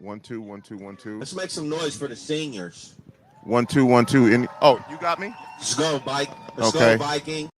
1 2 1 2 1 2. Let's make some noise for the seniors. 1 2 1 2. Oh, you got me? Let's go, Mike. Let's Okay. go, Viking.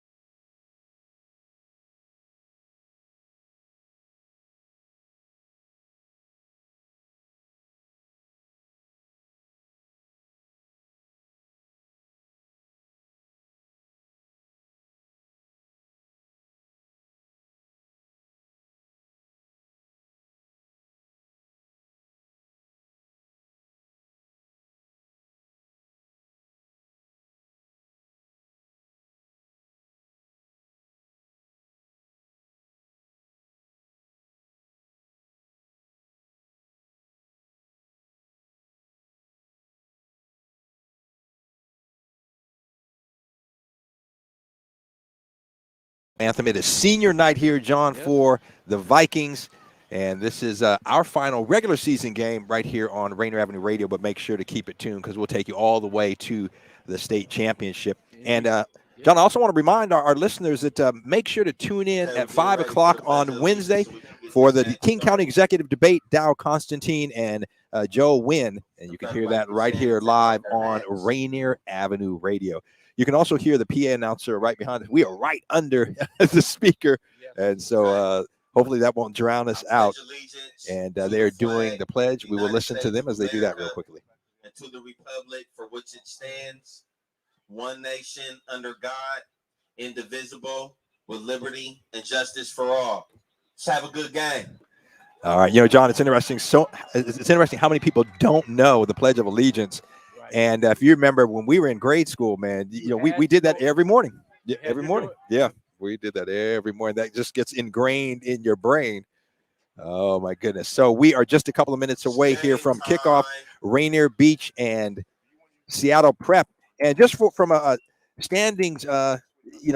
Anthem. It is senior night here, John, for the Vikings. And this is our final regular season game right here on Rainier Avenue Radio. But make sure to keep it tuned because we'll take you all the way to the state championship. And, John, I also want to remind our listeners that make sure to tune in at 5 o'clock on Wednesday for the King County Executive Debate, Dow Constantine and Joe Wynn. And you can hear that right here live on Rainier Avenue Radio. You can also hear the PA announcer right behind us. We are right under the speaker. And so hopefully that won't drown us out. And they're doing the pledge. We will listen to them as they do that real quickly. And to the republic for which it stands, one nation under God, indivisible, with liberty and justice for all. Let's have a good game. All right. You know, John, it's interesting. It's interesting how many people don't know the Pledge of Allegiance. And if you remember when we were in grade school, man, you know, we did that every morning. Yeah, every morning. Yeah, we did that every morning. That just gets ingrained in your brain. Oh, my goodness. So we are just a couple of minutes away here from kickoff, Rainier Beach and Seattle Prep. And just from a standings,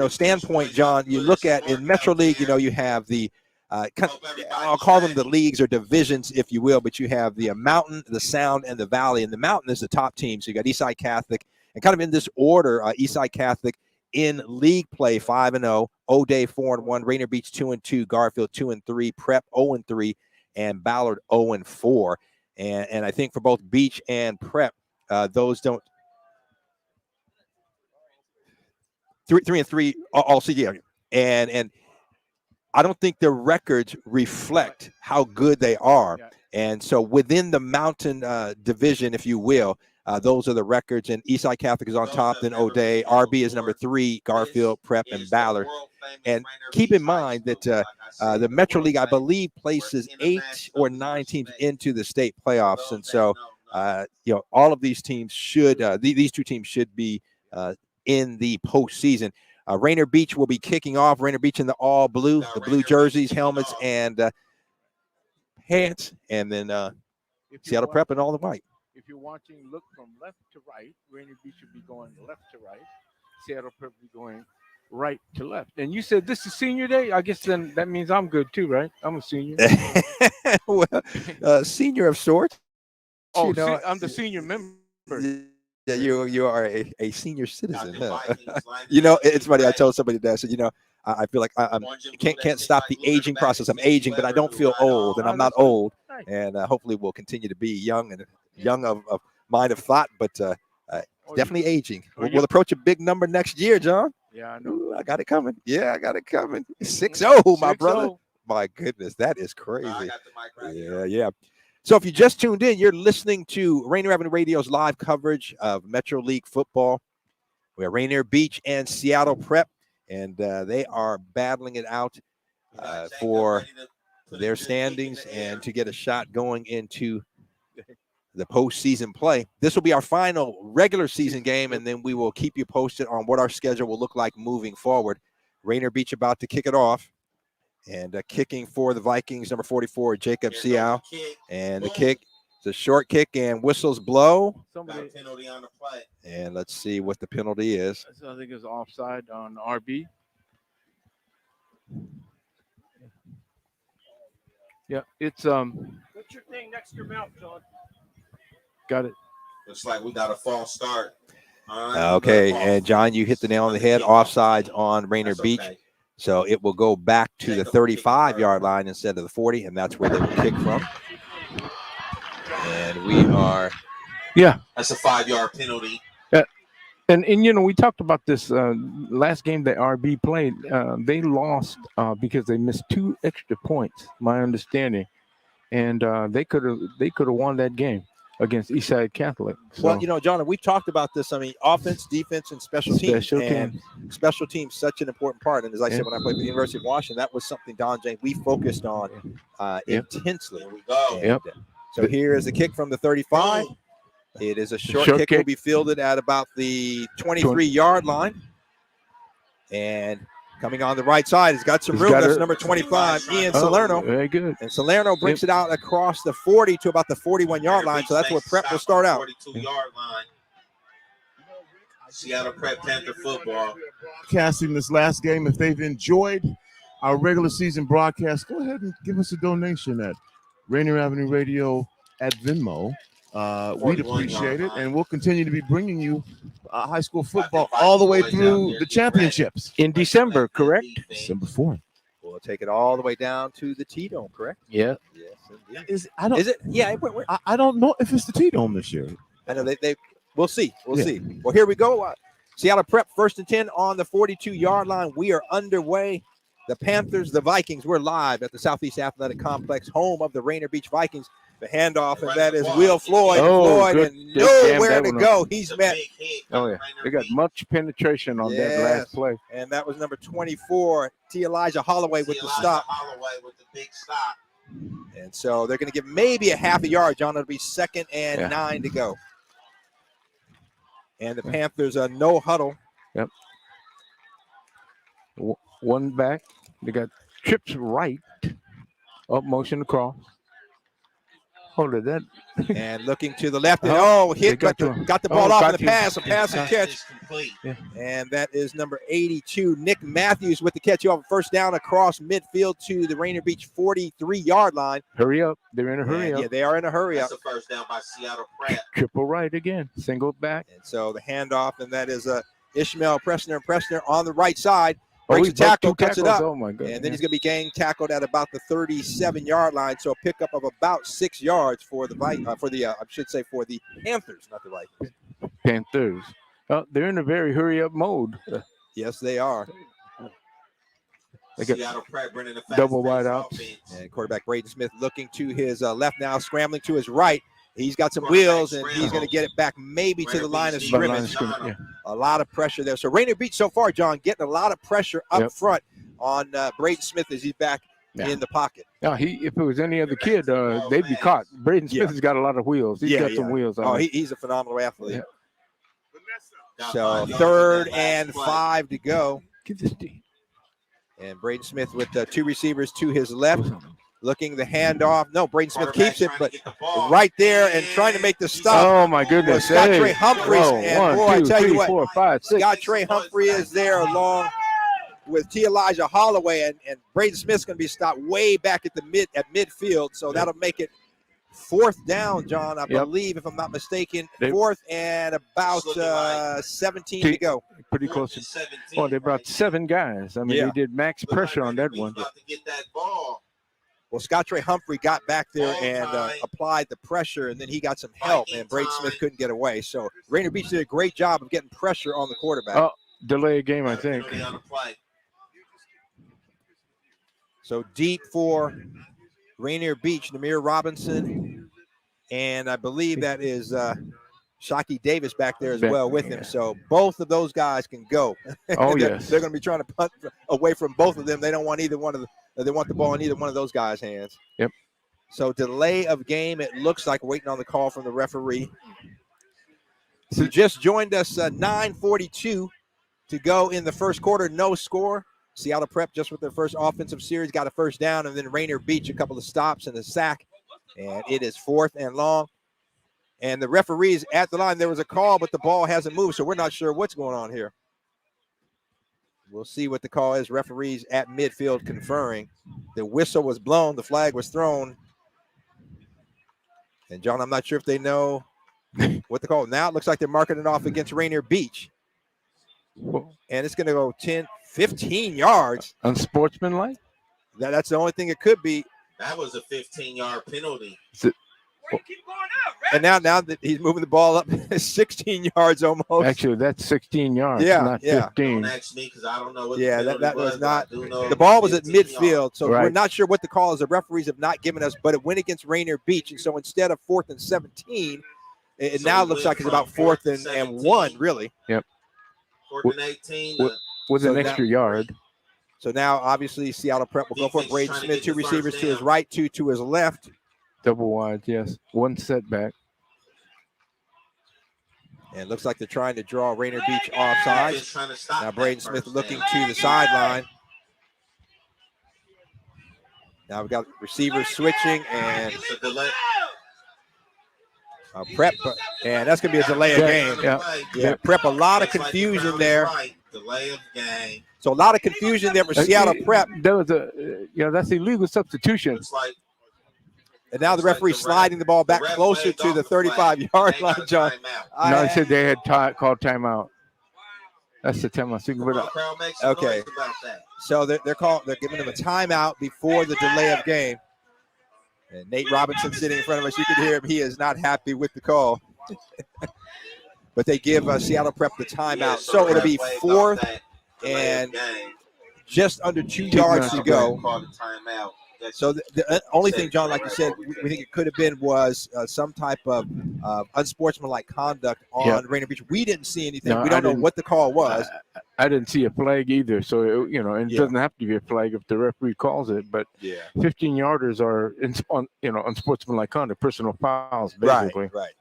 standpoint, John, you look at in Metro League, you know, you have the I'll call them the leagues or divisions, if you will, but you have the Mountain, the Sound, and the Valley. And the Mountain is the top team. So you got Eastside Catholic, and kind of in this order, Eastside Catholic in league play 5-0, O'Day 4-1, Rainier Beach 2-2, Garfield 2-3, Prep 0-3, and Ballard 0-4. And I think for both Beach and Prep, those don't 3-3 all CDA. And I don't think their records reflect how good they are. And so within the Mountain division, if you will, those are the records. And Eastside Catholic is on top, then O'Day. RB is number 3, Garfield, Prep, and Ballard. And keep in mind that the Metro League, I believe, places 8 or 9 teams into the state playoffs. And so, all of these teams should, these two teams should be in the postseason. Rainier Beach will be kicking off. Rainier Beach in the all blue, the blue jerseys, helmets, and pants. And then Seattle Prep in all the white. If you're watching, look from left to right. Rainier Beach should be going left to right. Seattle Prep will be going right to left. And you said this is senior day? I guess then that means I'm good too, right? I'm a senior. Well, senior of sorts. Oh, I'm the senior member. Yeah, you are a senior citizen. Huh? You know, it's funny. I told somebody that I said, I feel like I can't stop the aging process. I'm aging, but I don't feel old, and I'm not old. And hopefully, we'll continue to be young of mind of thought, but definitely aging. We'll approach a big number next year, John. Yeah, I know. Ooh, I got it coming. Yeah, I got it coming. 6-0, my brother. My goodness, that is crazy. I got the mic right yeah. So if you just tuned in, you're listening to Rainier Avenue Radio's live coverage of Metro League football. We have Rainier Beach and Seattle Prep, and they are battling it out for their standings and to get a shot going into the postseason play. This will be our final regular season game, and then we will keep you posted on what our schedule will look like moving forward. Rainier Beach about to kick it off. And kicking for the Vikings, number 44, Jacob Seau. And the kick, it's a short kick, and whistles blow. Penalty on the play. And let's see what the penalty is. I think it's offside on RB. Yeah, it's Put your thing next to your mouth, John. Got it. Looks like we got a false start. Okay, and John, you hit the nail on the head. Offsides on Rainier Beach. So it will go back to the 35-yard line instead of the 40, and that's where they will kick from. And we are. Yeah. That's a 5-yard penalty. And you know, we talked about this last game that RB played. They lost because they missed 2 extra points, my understanding, and they could have won that game against Eastside Catholic. So, Well, you know, John, we've talked about this. I mean, offense, defense, and special teams. Special teams such an important part. And as I said, when I played for the University of Washington, that was something, Don Jane, we focused on intensely. Here we go. And, so here is the kick from the 35. It is a short kick. Will be fielded at about the 23-yard line. And coming on the right side, he's got some room. That's number 25, Ian Salerno. Very good. And Salerno brings it out across the 40 to about the 41-yard line. So that's where Prep will start out. 42-yard line. Seattle Prep Panther football. Casting this last game. If they've enjoyed our regular season broadcast, go ahead and give us a donation at Rainier Avenue Radio at Venmo. We'd appreciate it, and we'll continue to be bringing you high school football all the way through the championships In December, correct? December 4th. We'll take it all the way down to the T-Dome, correct? Yeah. Yes, indeed. Is it? Yeah. I don't know if it's the T-Dome this year. I know they we'll see. We'll see. Well, here we go. Seattle Prep 1st and 10 on the 42-yard line. We are underway. The Panthers, the Vikings, we're live at the Southeast Athletic Complex, home of the Rainier Beach Vikings. The handoff, and that is Will Floyd. Floyd and nowhere to go. He's met. Oh, yeah. They got much penetration on that last play. And that was number 24, T. Elijah Holloway with the stop. Holloway with the big stop. And so they're going to give maybe a half a yard, John. It'll be 2nd and 9 to go. And the Panthers are no huddle. Yep. One back. They got trips right. Up motion across. Hold it, that. And looking to the left. And, hit, got the ball off in the pass. A pass and catch. Yeah. And that is number 82, Nick Matthews with the catch. You have a first down across midfield to the Rainier Beach 43-yard line. Hurry up. They're in a hurry up. Yeah, they are in a hurry up. That's a first down by Seattle Prep. Triple right again. Single back. And so the handoff, and that is Ishmael Pressner on the right side. He Breaks a tackle, cuts it up. Oh, my God. And then he's going to be gang tackled at about the 37-yard line. So a pickup of about 6 yards for the for the Panthers, not the Vikings. Panthers. They're in a very hurry-up mode. Yes, they are. They got Seattle Prep running the double wide out. And quarterback Braden Smith looking to his left now, scrambling to his right. He's got some wheels, and he's going to get it back maybe to the line of scrimmage. A lot of pressure there. So Rainier Beach so far, John, getting a lot of pressure up front on Braden Smith as he's back in the pocket. Now, if it was any other kid, they'd be caught. Braden Smith has got a lot of wheels. He's got some wheels on. He's a phenomenal athlete. Yeah. So 3rd and 5 to go. Give this to. And Braden Smith with 2 receivers to his left. Looking the handoff. No, Braden Smith keeps it, but right there and trying to make the stop. Oh, my goodness. Scott Trey Humphreys. And boy, I tell you what, 4, 5, 6. Scott Trey Humphrey is there along with T. Elijah Holloway, and Braden Smith's going to be stopped way back at midfield. So that'll make it 4th down, John, I believe, if I'm not mistaken. 4th and about 17 to go. Pretty close to 17. Oh, they brought 7 guys. I mean, they did max pressure on that one. About to get that ball. Well, Scott Trey Humphrey got back there and applied the pressure, and then he got some help, and Braden Smith couldn't get away. So Rainier Beach did a great job of getting pressure on the quarterback. Oh, delay a game, I think. So deep for Rainier Beach, Namir Robinson, and I believe that is Shockey Davis back there as well with him. So both of those guys can go. Oh, yes. They're going to be trying to punt away from both of them. They don't want either one of they want the ball in either one of those guys' hands. Yep. So delay of game, it looks like, waiting on the call from the referee. So just joined us, 9:42 to go in the first quarter, no score. Seattle Prep just with their first offensive series got a first down, and then Rainier Beach a couple of stops and a sack, and it is 4th and long. And the referee's at the line. There was a call, but the ball hasn't moved, so we're not sure what's going on here. We'll see what the call is. Referees at midfield conferring. The whistle was blown. The flag was thrown. And, John, I'm not sure if they know what the call. Now it looks like they're marking it off against Rainier Beach. And it's going to go 10, 15 yards. Unsportsmanlike? That's the only thing it could be. That was a 15-yard penalty. And now that he's moving the ball up 16 yards almost. Actually, that's 16 yards, not 15. Don't ask me because I don't know what that was not. The ball was at 15 midfield, yards. so we're not sure what the call is. The referees have not given us, but it went against Rainier Beach. And so instead of 4th and 17, it now looks like it's about 4th and 1, really. Yep. 4th and 18. With an extra yard. So now, obviously, Seattle Prep will go for Braden Smith, 2 receivers to his right, 2 to his left. Double wide, yes. 1 setback. And it looks like they're trying to draw Rainier Beach offside. Now Braden Smith looking to the sideline. Now we've got receivers switching and Prep, and that's going to be a delay of game. Yeah, Prep, a lot of confusion there. Delay of game. So a lot of confusion there for Seattle Prep. There was that's illegal substitution. And now the referee sliding the ball back closer to the 35-yard line, John. No, he said they had called timeout. That's the timeout. Okay. So they're giving them a timeout before the delay of game. And Nate Robinson sitting in front of us, you can hear him. He is not happy with the call. But they give Seattle Prep the timeout. So it'll be 4th and just under 2 yards to go. So the only thing, John, like you said, we think it could have been was some type of unsportsmanlike conduct on Rainier Beach. We didn't see anything. No, we don't know what the call was. I didn't see a flag either. So, and it doesn't have to be a flag if the referee calls it. But 15-yarders are, unsportsmanlike conduct, personal fouls, basically. Right.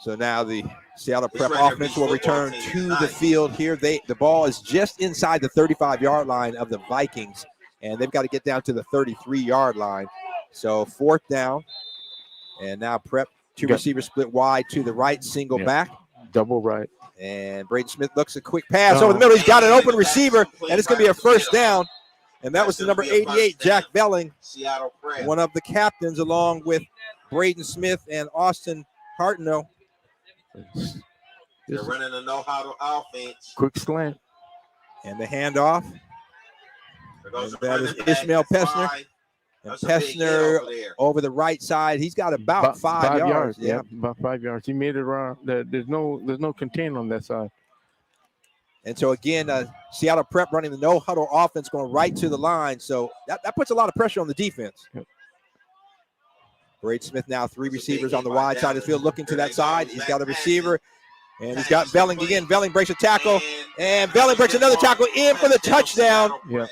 So now the Seattle Prep offense will return to the field here. The ball is just inside the 35-yard line of the Vikings, and they've got to get down to the 33-yard line. So 4th down, and now Prep, 2 receivers split wide to the right, single back. Double right. And Braden Smith looks a quick pass over the middle. He's got an open receiver, and it's going to be a 1st down. And that was the number 88, Jack Belling, one of the captains, along with Braden Smith and Austin Hartnell. They're running a no-huddle offense. Quick slant. And the handoff. That is Ishmael Pessner. And Pessner over the right side. He's got about 5 yards. Yeah, about 5 yards. He made it around. There's no contain on that side. And so, again, Seattle Prep running the no-huddle offense going right to the line. So that puts a lot of pressure on the defense. Yep. Braden Smith now 3 receivers on the wide side of the field looking to that side. He's got a receiver, and he's got Belling again. Belling breaks a tackle, and Belling breaks another tackle in for the touchdown. Yeah.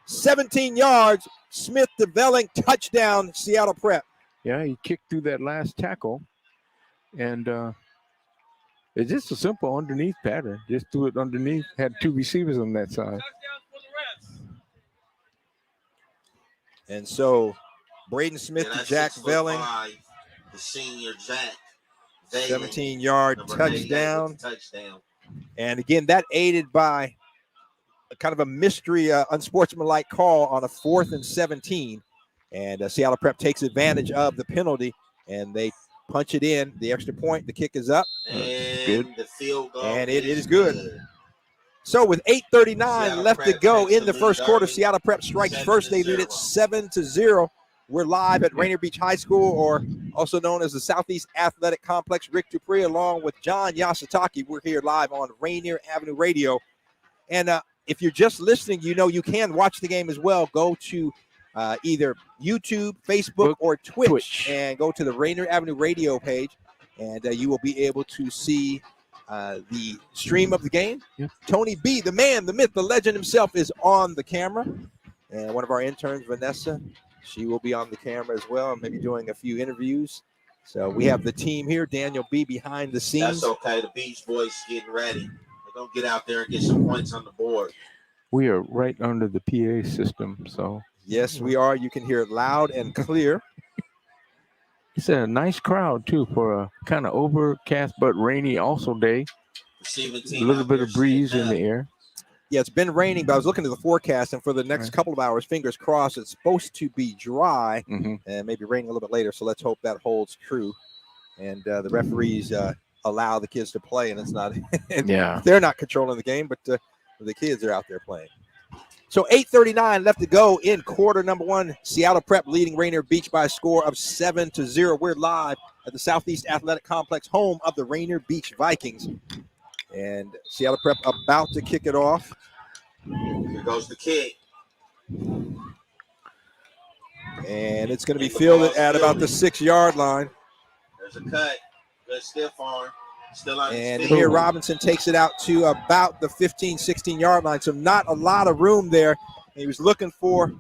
17 yards, Smith to Belling, touchdown, Seattle Prep. Yeah, he kicked through that last tackle, and it's just a simple underneath pattern. Just threw it underneath, had 2 receivers on that side. And so Braden Smith to Jack Belling. The senior Jack. 17-yard touchdown. And again, that aided by a kind of a mystery unsportsmanlike call on a 4th and 17. And Seattle Prep takes advantage of the penalty, and they punch it in. The extra point, the kick is up. And good. The field goal and it is good. So with 8:39 left to go in the first quarter, Seattle Prep strikes first. They lead it 7-0. We're live at Rainier Beach High School, or also known as the Southeast Athletic Complex. Rick Dupree along with John Yasutaki. We're here live on Rainier Avenue Radio. And if you're just listening, you can watch the game as well. Go to either YouTube, Facebook, or Twitch, and go to the Rainier Avenue Radio page, and you will be able to see the stream of the game. Yep. Tony B, the man, the myth, the legend himself, is on the camera. And one of our interns, Vanessa, she will be on the camera as well, maybe doing a few interviews. So we have the team here, Daniel B behind the scenes. That's okay. The Beach Boys getting ready. They're going to get out there and get some points on the board. We are right under the PA system, so. Yes, we are. You can hear it loud and clear. It's a nice crowd, too, for a kind of overcast but rainy also day. A little bit of breeze in the air. Yeah, it's been raining, but I was looking at the forecast, and for the next couple of hours, fingers crossed, it's supposed to be dry and maybe raining a little bit later. So let's hope that holds true. And the referees allow the kids to play, and it's not. They're not controlling the game, but the kids are out there playing. So 8:39 left to go in quarter number one. Seattle Prep leading Rainier Beach by a score of 7-0. We're live at the Southeast Athletic Complex, home of the Rainier Beach Vikings. And Seattle Prep about to kick it off. Here goes the kick. And it's going to be fielded at about the 6-yard line. There's a cut. Good stiff arm. Still on And his feet. here Robinson takes it out to about the 15, 16-yard line. So not a lot of room there. He was looking for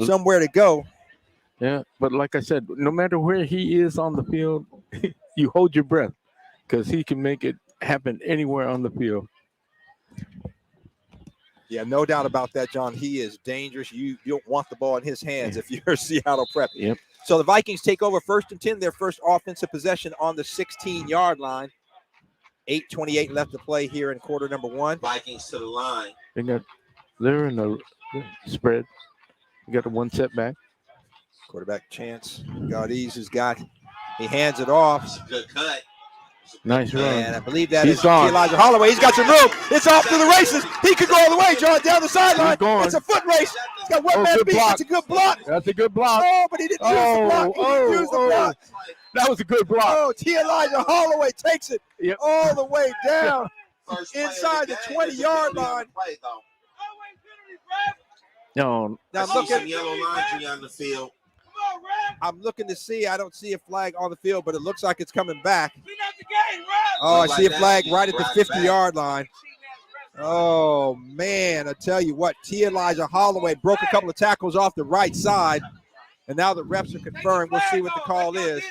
somewhere to go. Yeah, but like I said, no matter where he is on the field, you hold your breath because he can make it happen anywhere on the field. Yeah, no doubt about that, John. He is dangerous. You don't want the ball in his hands if you're Seattle Prep. Yep. So the Vikings take over 1st and 10, their first offensive possession on the 16-yard line. 8:28 left to play here in quarter number one. Vikings to the line. They're in the spread. You got the one setback. Quarterback chance. Gaudiz has got. He hands it off. It's a good cut. Nice run. And I believe that He's is on. Elijah Holloway. He's got some room. It's off to the races. He could go all the way, John, down the sideline. He's going. It's a foot race. He's got one Oh, man good beat. block. It's a good block. That's a good block. Oh, but he didn't use the block. He didn't use the block. That was a good block. Oh, Elijah Holloway takes it all the way down First play of inside the game. 20-yard line. Play, though. No, Now I see look some at. yellow laundry on the field. I'm looking to see. I don't see a flag on the field, but it looks like it's coming back. We not the game, Rob. Oh, I Looks see a like flag that. right at the Right back. 50-yard line. Oh, man, I tell you what, Elijah Holloway broke a couple of tackles off the right side, and now the refs are confirmed. We'll see what the call is.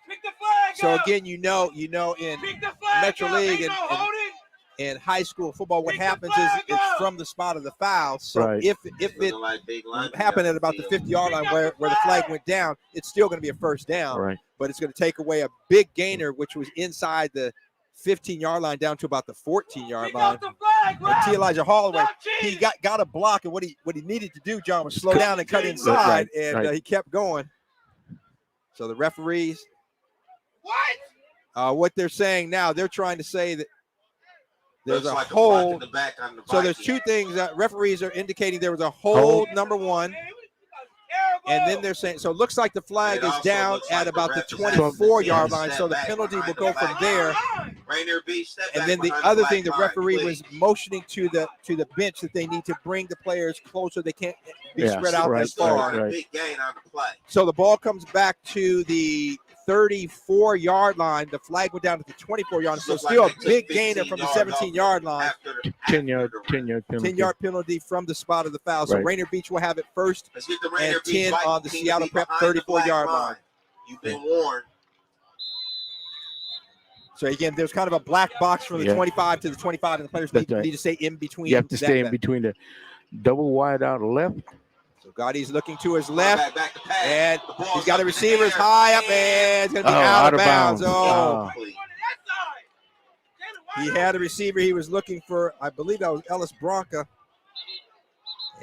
Pick the flag So, up. again, you know, in Pick the flag Metro up. League Ain't no and- holding. in high school football, what Pick the happens is flag it's up. from the spot of the foul. So Right. if it Looking like big laundry happened on at about the field. 50-yard line where the flag went down, it's still going to be a first down. right. But it's going to take away a big gainer, which was inside the 15-yard line down to about the 14-yard Pick line. up the flag, And Rob. Elijah Holloway, Stop he cheating. got a block, and what he needed to do, John, was slow Cut down and cut cheating. inside, Right, and right. he kept going. So the referees, What? what they're saying now, they're trying to say that there's Looks a like a block in hold. the back on the So there's Vikings. two things that referees are indicating there was a hold, number one. And then they're saying, so it looks like the flag It is also down looks like at the about the ref is having 24-yard to line. step So the back penalty will behind go the from flag. there. Rainier Beach, step And back then the behind other black thing, the line, referee please. was motioning to the bench that they need to bring the players closer. They can't be Yes, spread out right, as far. right. Big gain on the play. So the ball comes back to the 34-yard line. The flag went down to the 24-yard line. So Looks like still they a took big 15 gainer from the yards off 17-yard line. after the- 10-yard after the ref. penalty. 10-yard penalty from the spot of the foul. So Right. Rainier Beach will have it first. Let's get the Rainier And Beach 10 Vikings on the team to Seattle be Prep behind the 34-yard black line. You've been warned. So again, there's kind of a black box from the Yeah. 25 to the 25, and the players That's need, right. need to stay in between. You have to that stay in back. between the double wide out left. So Gaudi's looking to his left, Back to pass. and The ball's he's got up a in the receiver air. high up, and it's going to be Oh, out of bounds. Oh, Complete. he had a receiver he was looking for. I believe that was Ellis Bronca,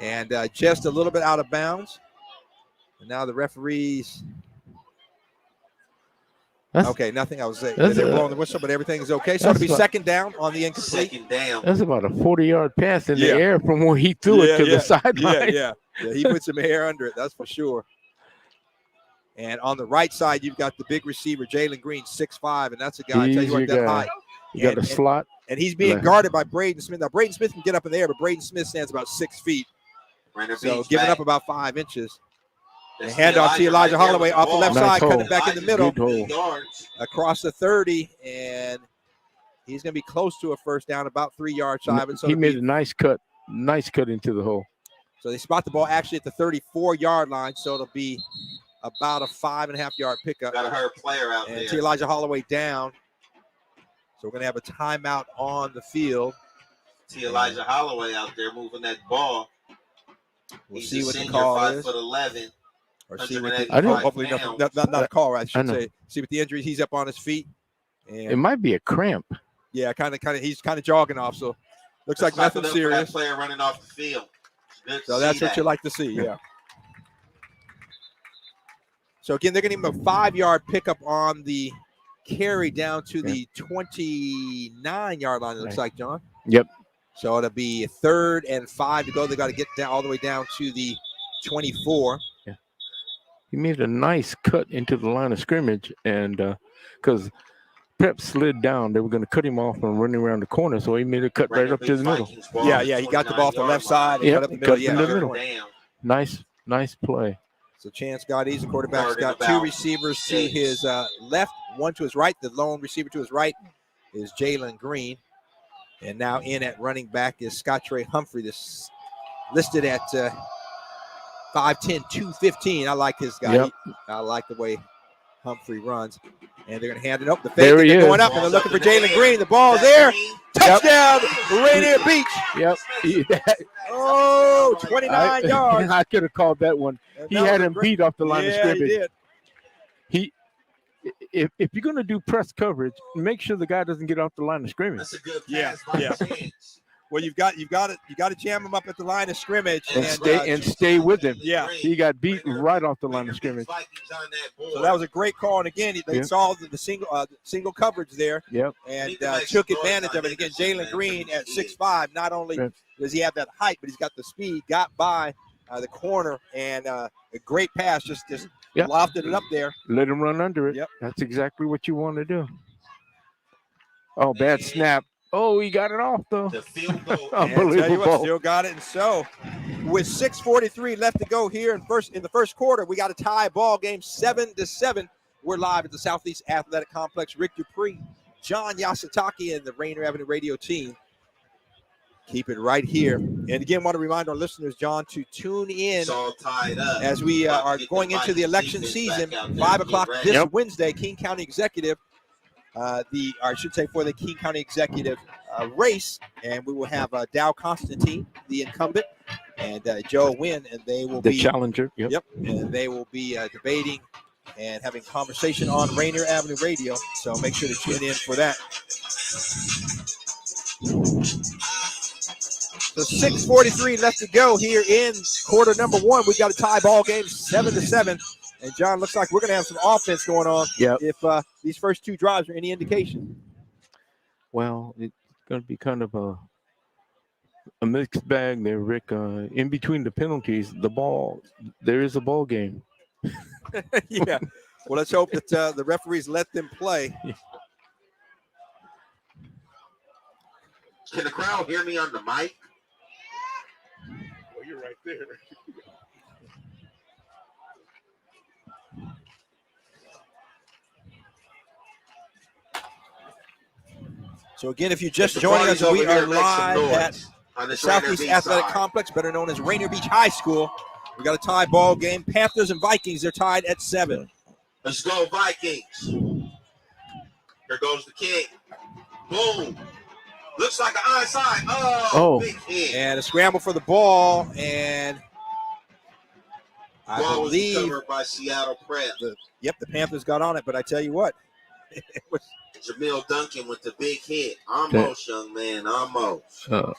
and just a little bit out of bounds. And now the referees. That's, Okay, nothing. I was saying That's they're a- blowing the whistle, but everything is okay. So it'll be That's second down on the incomplete. Second down. that's about a 40-yard pass in Yeah. the air from where he threw it to the sideline. Yeah, he put some hair under it, that's for sure. And on the right side, you've got the big receiver, Jalen Green, 6'5", and that's a guy, I tell He's you what, your that guy. high. You got And- a slot. And he's being Left. guarded by Braden Smith. Now, Braden Smith can get up in the air, but Braden Smith stands about 6 feet. Rainier So Beach giving back. up about 5 inches. That's hand off to Elijah right there Holloway with the off the ball. left Nice side, hole. cutting back in the middle, Good hole. 8 yards. across the 30, and he's going to be close to a first down, about 3 yards shy of it. So, He it'll made be- a nice cut into the hole. so they spot the ball actually at the 34-yard line, so it'll be about a 5.5-yard pickup. Got a hurt player out And there. T. Elijah Holloway down. So we're going to have a timeout on the field. T. Elijah Holloway out there moving that ball. We'll He's see a what the senior, call 5 is. foot 11. Or see what the, I didn't- hopefully nothing, not a call, I I should know. say. See what the injuries. He's up on his feet. It And might be a cramp. yeah, kind of, he's kind of jogging off. So looks like Clap it nothing up for that serious. player running off the field. Good to So see that's what that. you like to see. Yeah. So again, they're going to give him a 5-yard pickup on the carry down to the 29-yard line. It looks like, John. So it'll be 3rd and 5 to go. They got to get down all the way down to the 24. Yeah. He made a nice cut into the line of scrimmage, and because Prep slid down, they were going to cut him off and running around the corner, so he made a cut right up to the middle. Yeah, he got the ball off the left side and cut up the middle. Cut in the middle. Nice play. So Chance Goddy's the quarterback's got 2 receivers to his left, 1 to his right. The lone receiver to his right is Jalen Green. And now in at running back is Scott Trey Humphrey. This listed at 5'10", 215. I like this guy. Yep. I like the way Humphrey runs. And they're going to hand it up. The fake, they're going up, and they're looking for Jalen Green. The ball's there. Touchdown, Rainier Beach. Yep. 29 yards. I could have called that one. He had him beat off the line of scrimmage. He did. If you're going to do press coverage, make sure the guy doesn't get off the line of scrimmage. That's a good pass by Chance. Well, you got to jam him up at the line of scrimmage and stay with him. Yeah, he got beat right off the line of scrimmage. So that was a great call, and again, they saw the single coverage there. Yep, and took advantage of it. Again, Jalen Green at 6'5", not only does he have that height, but he's got the speed. Got by the corner, and a great pass, just lofted it up there. Let him run under it. Yep, that's exactly what you want to do. Oh, bad snap. Oh, he got it off, though. The field goal. Unbelievable. Still got it. And so, with 6:43 left to go here in the first quarter, we got a tie ball game, 7-7. We're live at the Southeast Athletic Complex. Rick Dupree, John Yasutake, and the Rainier Avenue Radio team. Keep it right here. And again, want to remind our listeners, John, to tune in as we are going into the election season. 5 o'clock this Wednesday, King County Executive. For the King County Executive race, and we will have Dow Constantine, the incumbent, and Joe Wynn, and they will be the challenger. Yep, and they will be debating and having conversation on Rainier Avenue Radio. So make sure to tune in for that. So 6:43 left to go here in quarter number 1. We've got a tie ball game, 7-7. And, John, looks like we're going to have some offense going on if these first 2 drives are any indication. Well, it's going to be kind of a mixed bag there, Rick. In between the penalties, there is a ball game. Yeah. Well, let's hope that the referees let them play. Can the crowd hear me on the mic? Well, you're right there. So, again, if you're just joining us, we are live at the Southeast Athletic Complex, better known as Rainier Beach High School. We got a tie ball game. Panthers and Vikings, they're tied at 7. Let's go, Vikings. Here goes the kick. Boom. Looks like an onside. Oh. Big hit. And a scramble for the ball, and I believe was covered by Seattle Prep. The Panthers got on it, but I tell you what, it was Jamil Duncan with the big hit. Almost, young man, almost. Well,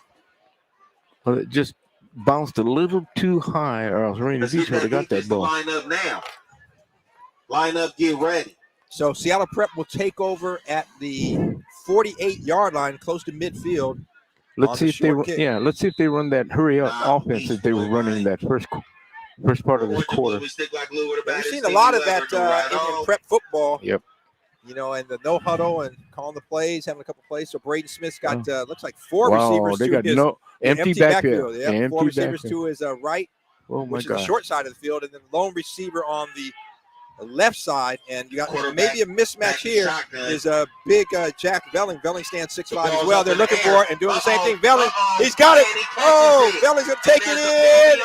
it just bounced a little too high, or else Rainier Beach would have got that ball. Line up now. Line up, get ready. So Seattle Prep will take over at the 48-yard line, close to midfield. Let's see if they run that hurry up offense that they were running that first part of this quarter. We've seen a lot of that in prep football. Yep. You know, and the no huddle and calling the plays, having a couple plays. So Braden Smith's got looks like 4 receivers. They got his empty backfield. Yeah, 4 receivers to his right, which is the short side of the field, and then lone receiver on the left side. And you got maybe a mismatch here. Is a big Jack Velling. Velling stands 6'5" as well. They're looking for it and doing the same thing. Velling, he's got it. Oh, Velling's gonna take it in.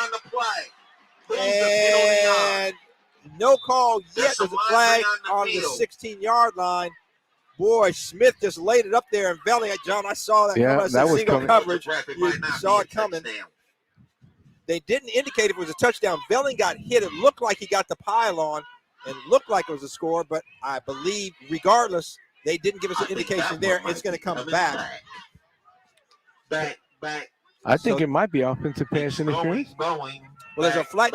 And no call yet. There's a flag on the 16-yard line. Boy, Smith just laid it up there, and Velling, John, I saw that coming as a single coverage. You saw it coming. They didn't indicate if it was a touchdown. Velling got hit. It looked like he got the pylon and looked like it was a score, but I believe, regardless, they didn't give us an indication there. It's going to come back. Back. I think it might be offensive pass interference. Well, there's a flag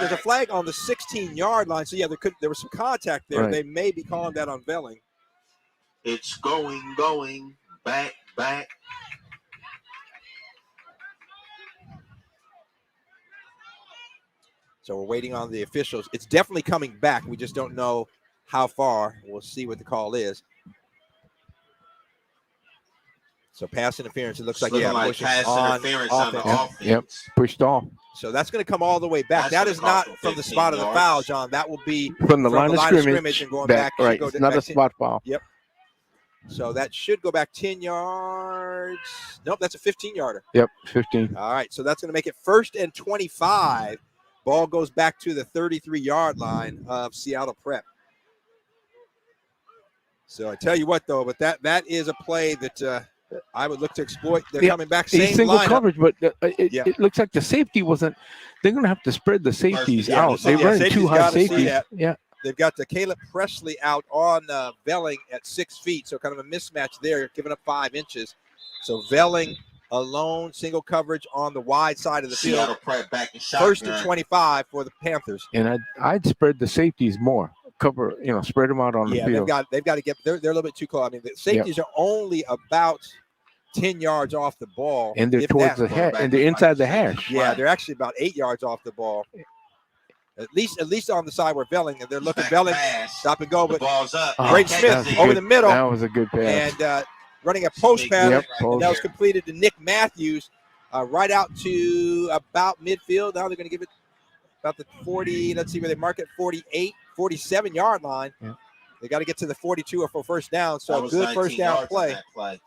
on the 16-yard line. So yeah, there was some contact there. Right. They may be calling that on Velling. It's going back. So we're waiting on the officials. It's definitely coming back. We just don't know how far. We'll see what the call is. So pass interference. It looks like pass interference on the offense. Yep, pushed off. So that's going to come all the way back. That's That is gonna not cost from the 15 spot of the yards. foul, John. That will be From the line of scrimmage and going back. back. Right, Go it's not back a spot foul. Yep. So that should go back 10 yards. Nope, that's a 15-yarder. Yep, 15. All right, so that's going to make it 1st and 25. Ball goes back to the 33-yard line of Seattle Prep. So I tell you what, though, but that is a play that I would look to exploit. They're coming back same single lineup. coverage, but it looks like the safety wasn't. They're going to have to spread the safeties out. They run safety's too high gotta see safeties. that. Yeah. They've got the Caleb Presley out on Velling at 6 feet, so kind of a mismatch there, giving up 5 inches. So Velling alone, single coverage on the wide side of the field. Seattle Prep back in shotgun. 1st and 25 for the Panthers. And I'd spread the safeties more. Cover, spread them out on the field. they've got to get. They're a little bit too close. I mean, the safeties are only about 10 yards off the ball, And they're if towards that. the hash, and they're inside the hash. Yeah, they're actually about 8 yards off the ball. At least on the side where Velling, and they're looking Velling stop and go, The but ball's up. Braden Catches Smith it. over the middle. That was a good pass. And running a post pattern. Yep, And post. that was completed to Nick Matthews right out to about midfield. Now they're going to give it about the 40. Let's see where they mark it, 48, 47-yard line. Yeah. They got to get to the 42 or for first down. So That a was good 19 first down yards on play. that play.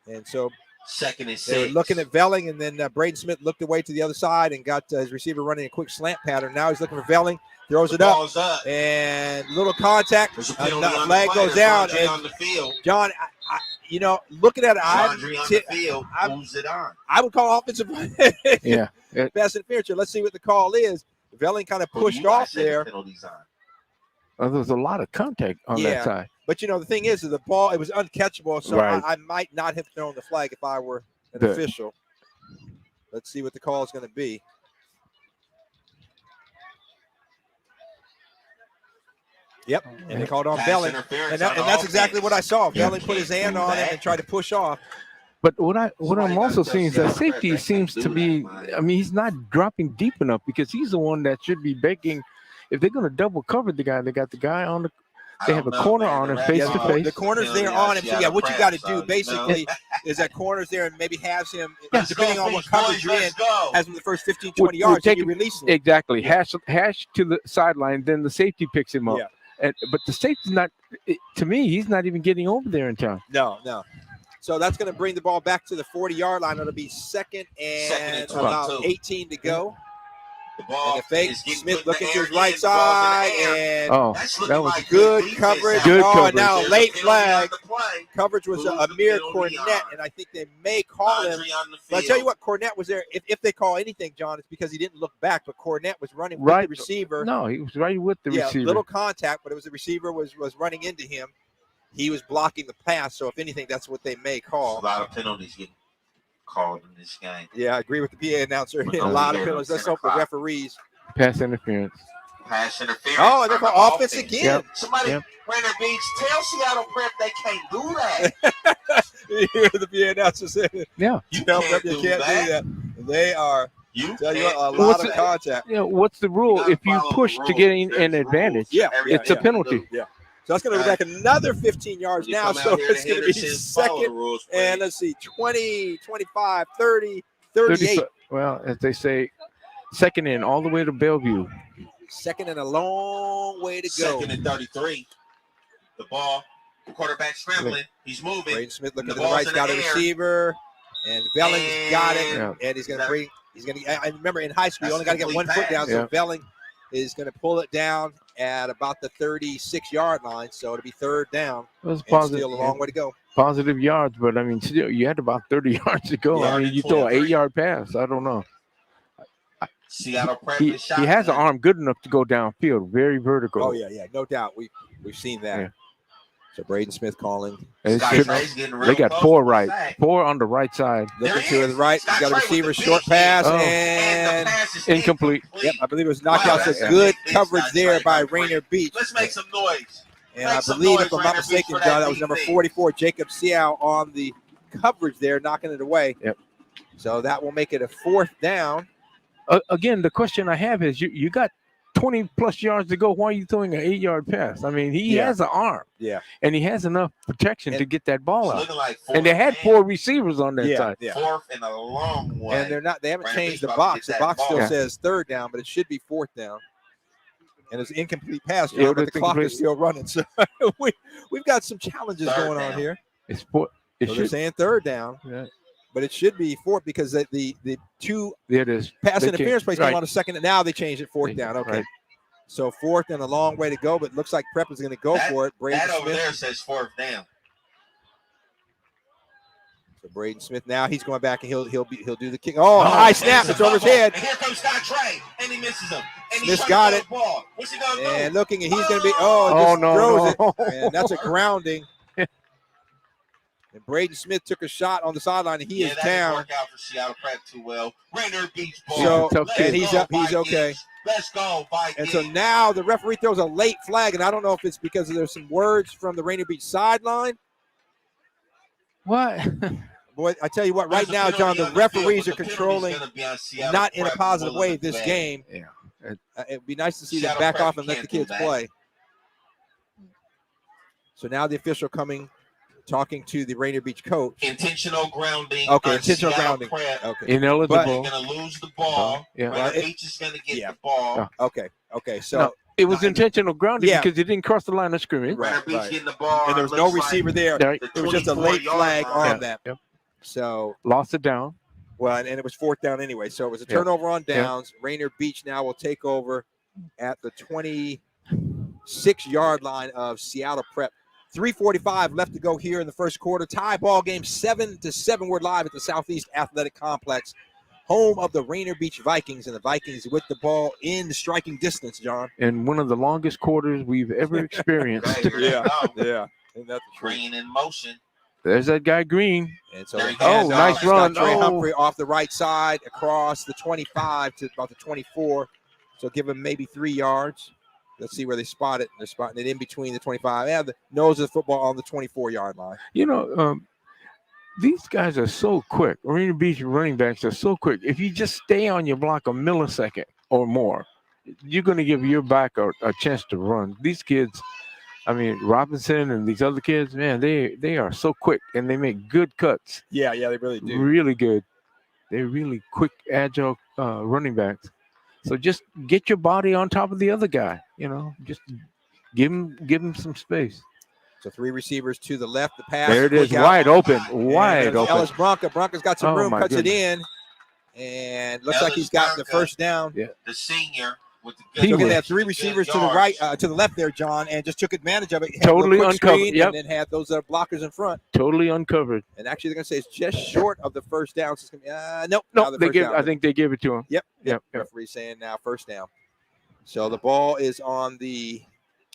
And so 2nd and they were 6. looking at Velling, and then Braden Smith looked away to the other side and got his receiver running a quick slant pattern. Now he's looking for Velling, throws The it up, ball's up. and little contact. There's a penalty on the Flag play. goes down. There's And on the field. John, looking at it, Laundry on the field. Moves it on. I would call offensive Yeah. pass interference. Let's see what the call is. Velling kind of pushed off there. Penalties on. There was a lot of contact on Yeah. that side. But, the thing is, the ball, it was uncatchable, so Right. I might not have thrown the flag if I were an The- official. Let's see what the call is going to be. Yep, and they called on Pass Velling. interference And, on the that's exactly what I saw. Yeah. Velling put his hand on him and tried to push off. But what I'm Somebody also gotta seeing is tell that Seattle safety Prep they seems can't to do be. that, man. I mean, he's not dropping deep enough because he's the one that should be begging. If they're going to double cover the guy, they got the guy on the. They have a corner on him face to face. The corner's there on him. So, what you got to do basically is that corner's there and maybe has him, depending on what coverage you're in, has him the first 15, 20 yards, and you release him. Exactly. Hash to the sideline, then the safety picks him up. Yeah. But the safety's not, to me, he's not even getting over there in time. No. So that's going to bring the ball back to the 40-yard line. It'll be second and about 22. 18 to go. The ball And the fake, is getting Smith put in looking the to air his right again. The ball's in side, the air. and Oh, That's that looking was like good defense coverage. out Good there. coverage. And now There's late penalty flag. on the play. Coverage was Who's the Amir penalty Cornett, on? and I think they may call him. Laundry on the But I field. tell you what, Cornett was there. If they call anything, John, it's because he didn't look back. But Cornett was running with Right. the receiver. No, he was right with the receiver. Little contact, but it was the receiver was running into him. He was blocking the pass. So if anything, that's what they may A call. lot of penalties getting called in this game. Yeah, I agree with the PA announcer. But A don't lot of forget penalties. on Let's hope the 10 o'clock. referees. Pass interference. Pass interference. Oh, and they're on the called offense again. Yep. Somebody, Yep. Rainier Beach, tell Seattle Prep they can't do that. You hear the PA announcer say, Yeah. You "Tell can't them you do can't do that. that." They are. You Tell you can't what, a do lot What's of it- contact. What's the rule? gotta If you follow the push to rules. get an There's advantage, Yeah, it's a penalty. Yeah. So that's going to go back another 15 yards You now. come So out here it's to going to hit be us and follow the second rules, and please. let's see, 20, 25, 30, 38. Well, as they say, second in all the way to Bellevue. Second and a long way to go. Second and 33. The ball, the quarterback scrambling. He's moving. Braden Smith looking The to the ball's right, in got the a air. receiver, and Velling's got it, Yeah. and he's going to That- bring. He's going to. I remember in high school, you That's only got to get one complete foot down. pass. So Yeah. Velling is going to pull it down at about the 36-yard line. So it'll be third down, It was and positive, still a long way to go. positive yards, but I mean, still, you had about 30 yards to go. Yeah, I mean, you throw an 8-yard pass. I don't know. Seattle Prep He is shot. has an arm good enough to go downfield, very vertical. Oh yeah, no doubt. We've seen that. Yeah. So Braden Smith calling, And it Scott should- Trey's getting real they got close 4 to the right, sack. 4 on the right side. There looking he to is. his right. Scott He's got a Trey with receiver, the short big pass, hit. And and the pass is Incomplete. yep, I believe it was knocked Wow, out. So that's a good big coverage Scott there Trey by right there. Rainier Beach. Let's make some noise. And I Make some believe, noise, if I'm not Rainier Beach, mistaken, for that John, that was number defense. 44, Jacob Seau, on the coverage there, knocking it away. Yep. So that will make it a fourth down. again, the question I have is, you got 20 plus yards to go. Why are you throwing an 8-yard pass? I mean, he has an arm. Yeah. And he has enough protection to get that ball It's out. looking like And they had 4 receivers on that side. Yeah. Fourth and a long one. And they haven't Rainier changed Beach the about to box. get The that box still ball. says 3rd down, but it should be 4th down. And it's an incomplete pass, Yeah, but the it's clock incomplete. is still running. So we've got some challenges Third going on down. here. It So they're should. saying 3rd down, Yeah. but it should be 4th because the 2 There it is. pass They interference plays came right. on a second, and now they changed it 4th down. Okay. Right. So 4th and a long way to go, but it looks like Prep is going to go for it. Braden That over Smith. there says 4th down. So Braden Smith now he's going back and he'll do the kick. Oh, high snap! It's over his head. And here comes Scott Trey, and he misses him. And Smith's he's got trying to it. throw the ball. What's he gonna do? And looking, and he's going to be. Oh, Throws no. it, and that's a grounding. And Braden Smith took a shot on the sideline, and he is that didn't down. work out for Seattle Prep too well. Rainier Beach ball. So Tough Let's kid. and he's go, up. He's Vikings. okay. Let's go, Vikings. And so now the referee throws a late flag, and I don't know if it's because there's some words from the Rainier Beach sideline. What? Boy, I tell you what, right There's a now, John, penalty the on the field, referees but are the penalty's controlling, gonna be on Seattle not in a Prep positive will way, look this bad. game. Yeah. It'd be nice to see them Seattle back Prep off and let the can't do kids that. play. So now the official talking to the Rainier Beach coach. Intentional grounding. Okay, on intentional Seattle grounding. Prep. Okay. They're Ineligible. gonna lose the ball. Yeah. Rainier Well, Beach is gonna get yeah. the ball. Okay. So No, it was No, intentional grounding Yeah. because it didn't cross the line of scrimmage. Right. Rainier Beach getting the ball. and there was no Looks like receiver there. Right. the It was just a 24 late yard flag line. on that. Yep. So Lost it down. well, and it was 4th down anyway. So it was a Yeah. turnover on Yeah. downs. Rainier Beach now will take over at the 26-yard line of Seattle Prep. 3:45 left to go here in the first quarter. Tie ball game 7-7. We're live at the Southeast Athletic Complex, home of the Rainier Beach Vikings, and the Vikings with the ball in striking distance, John. And one of the longest quarters we've ever experienced. Right, here they go. Yeah. Isn't that the truth? Green in motion. There's that guy Green. And so There the he goes. handoff Oh, has nice got run. Trey Oh. Humphrey off the right side across the 25 to about the 24. So give him maybe 3 yards. Let's see where they spot it. They're spotting it in between the 25 and the nose of the football on the 24-yard line. You know, these guys are so quick. Rainier Beach running backs are so quick. If you just stay on your block a millisecond or more, you're going to give your back a chance to run. These kids, I mean, Robinson and these other kids, man, they are so quick and they make good cuts. Yeah, they really Really good. They're really quick, agile running backs. So just get your body on top of the other guy. You know, just give him some space. So 3 receivers to the left. The pass. There it is, quick out. wide open, And wide there's open. Ellis Bronca. Bronca's got some Oh, room, my cuts goodness. it in, and looks like Ellis he's got the Bronca. first down. Yeah. The senior with the He good. Look at was- that, 3 good receivers to the yards. right, to the left there, John, and just took advantage of it. Had a Totally quick uncovered, screen yep. And then had those blockers in front. Totally uncovered. And actually, they're going to say it's just short of the first down. So it's gonna be, nope. No, now the they first give. down. I think they give it to him. Yep. Yep. Referee saying now first down. So the ball is on the,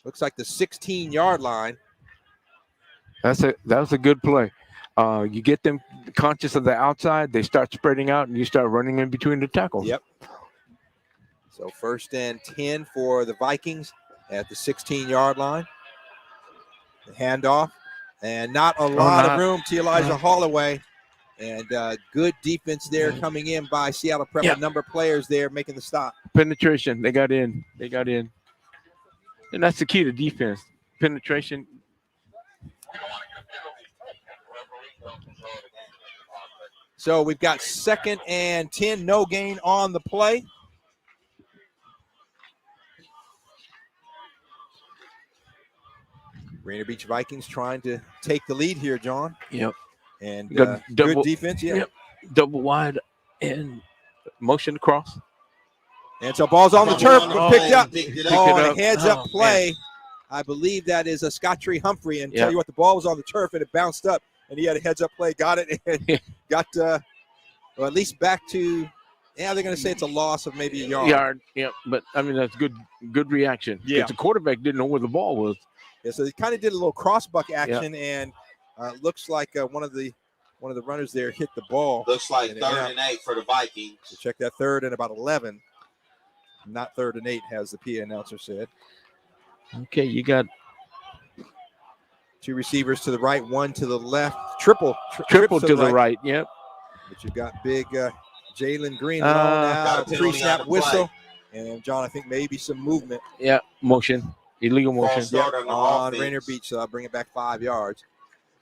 looks like the 16-yard line. That was a good play. You get them conscious of the outside, they start spreading out, and you start running in between the tackles. Yep. So 1st and 10 for the Vikings at the 16-yard line. The handoff, and not a lot of room to Elijah Holloway. And good defense there coming in by Seattle Prep. Yeah. A number of players there making the stop. Penetration. They got in. And that's the key to defense. Penetration. So we've got 2nd and 10, no gain on the play. Rainier Beach Vikings trying to take the lead here, John. Yep. And Got double- good defense, yeah. Yep. Double wide and motion across. And so ball's on the turf, but picked up. Picked it Oh, up. and a up. heads-up Oh, play. I believe that is a Scott-Tree Humphrey. And tell Yeah. you what, the ball was on the turf, and it bounced up. And he had a heads-up play, got it, and got well, at least back to, they're going to say it's a loss of maybe a yard. Yeah, but I mean that's good reaction. Yeah. Because the quarterback didn't know where the ball was. Yeah, so he kind of did a little cross-buck action, and looks like one of the runners there hit the ball. Looks like And 3rd and 8 for the Vikings. So check that 3rd and about 11. Not 3rd and 8, as the PA announcer said. Okay, you got 2 receivers to the right, 1 to the left. Triple triple to the right. Yep. But you've got big Jalen Green alone now. Got a penalty on Pre-snap the whistle. And, John, I think maybe some movement. Yeah, motion. Illegal motion. False start on the on offense. Rainier Beach, so I'll bring it back 5 yards.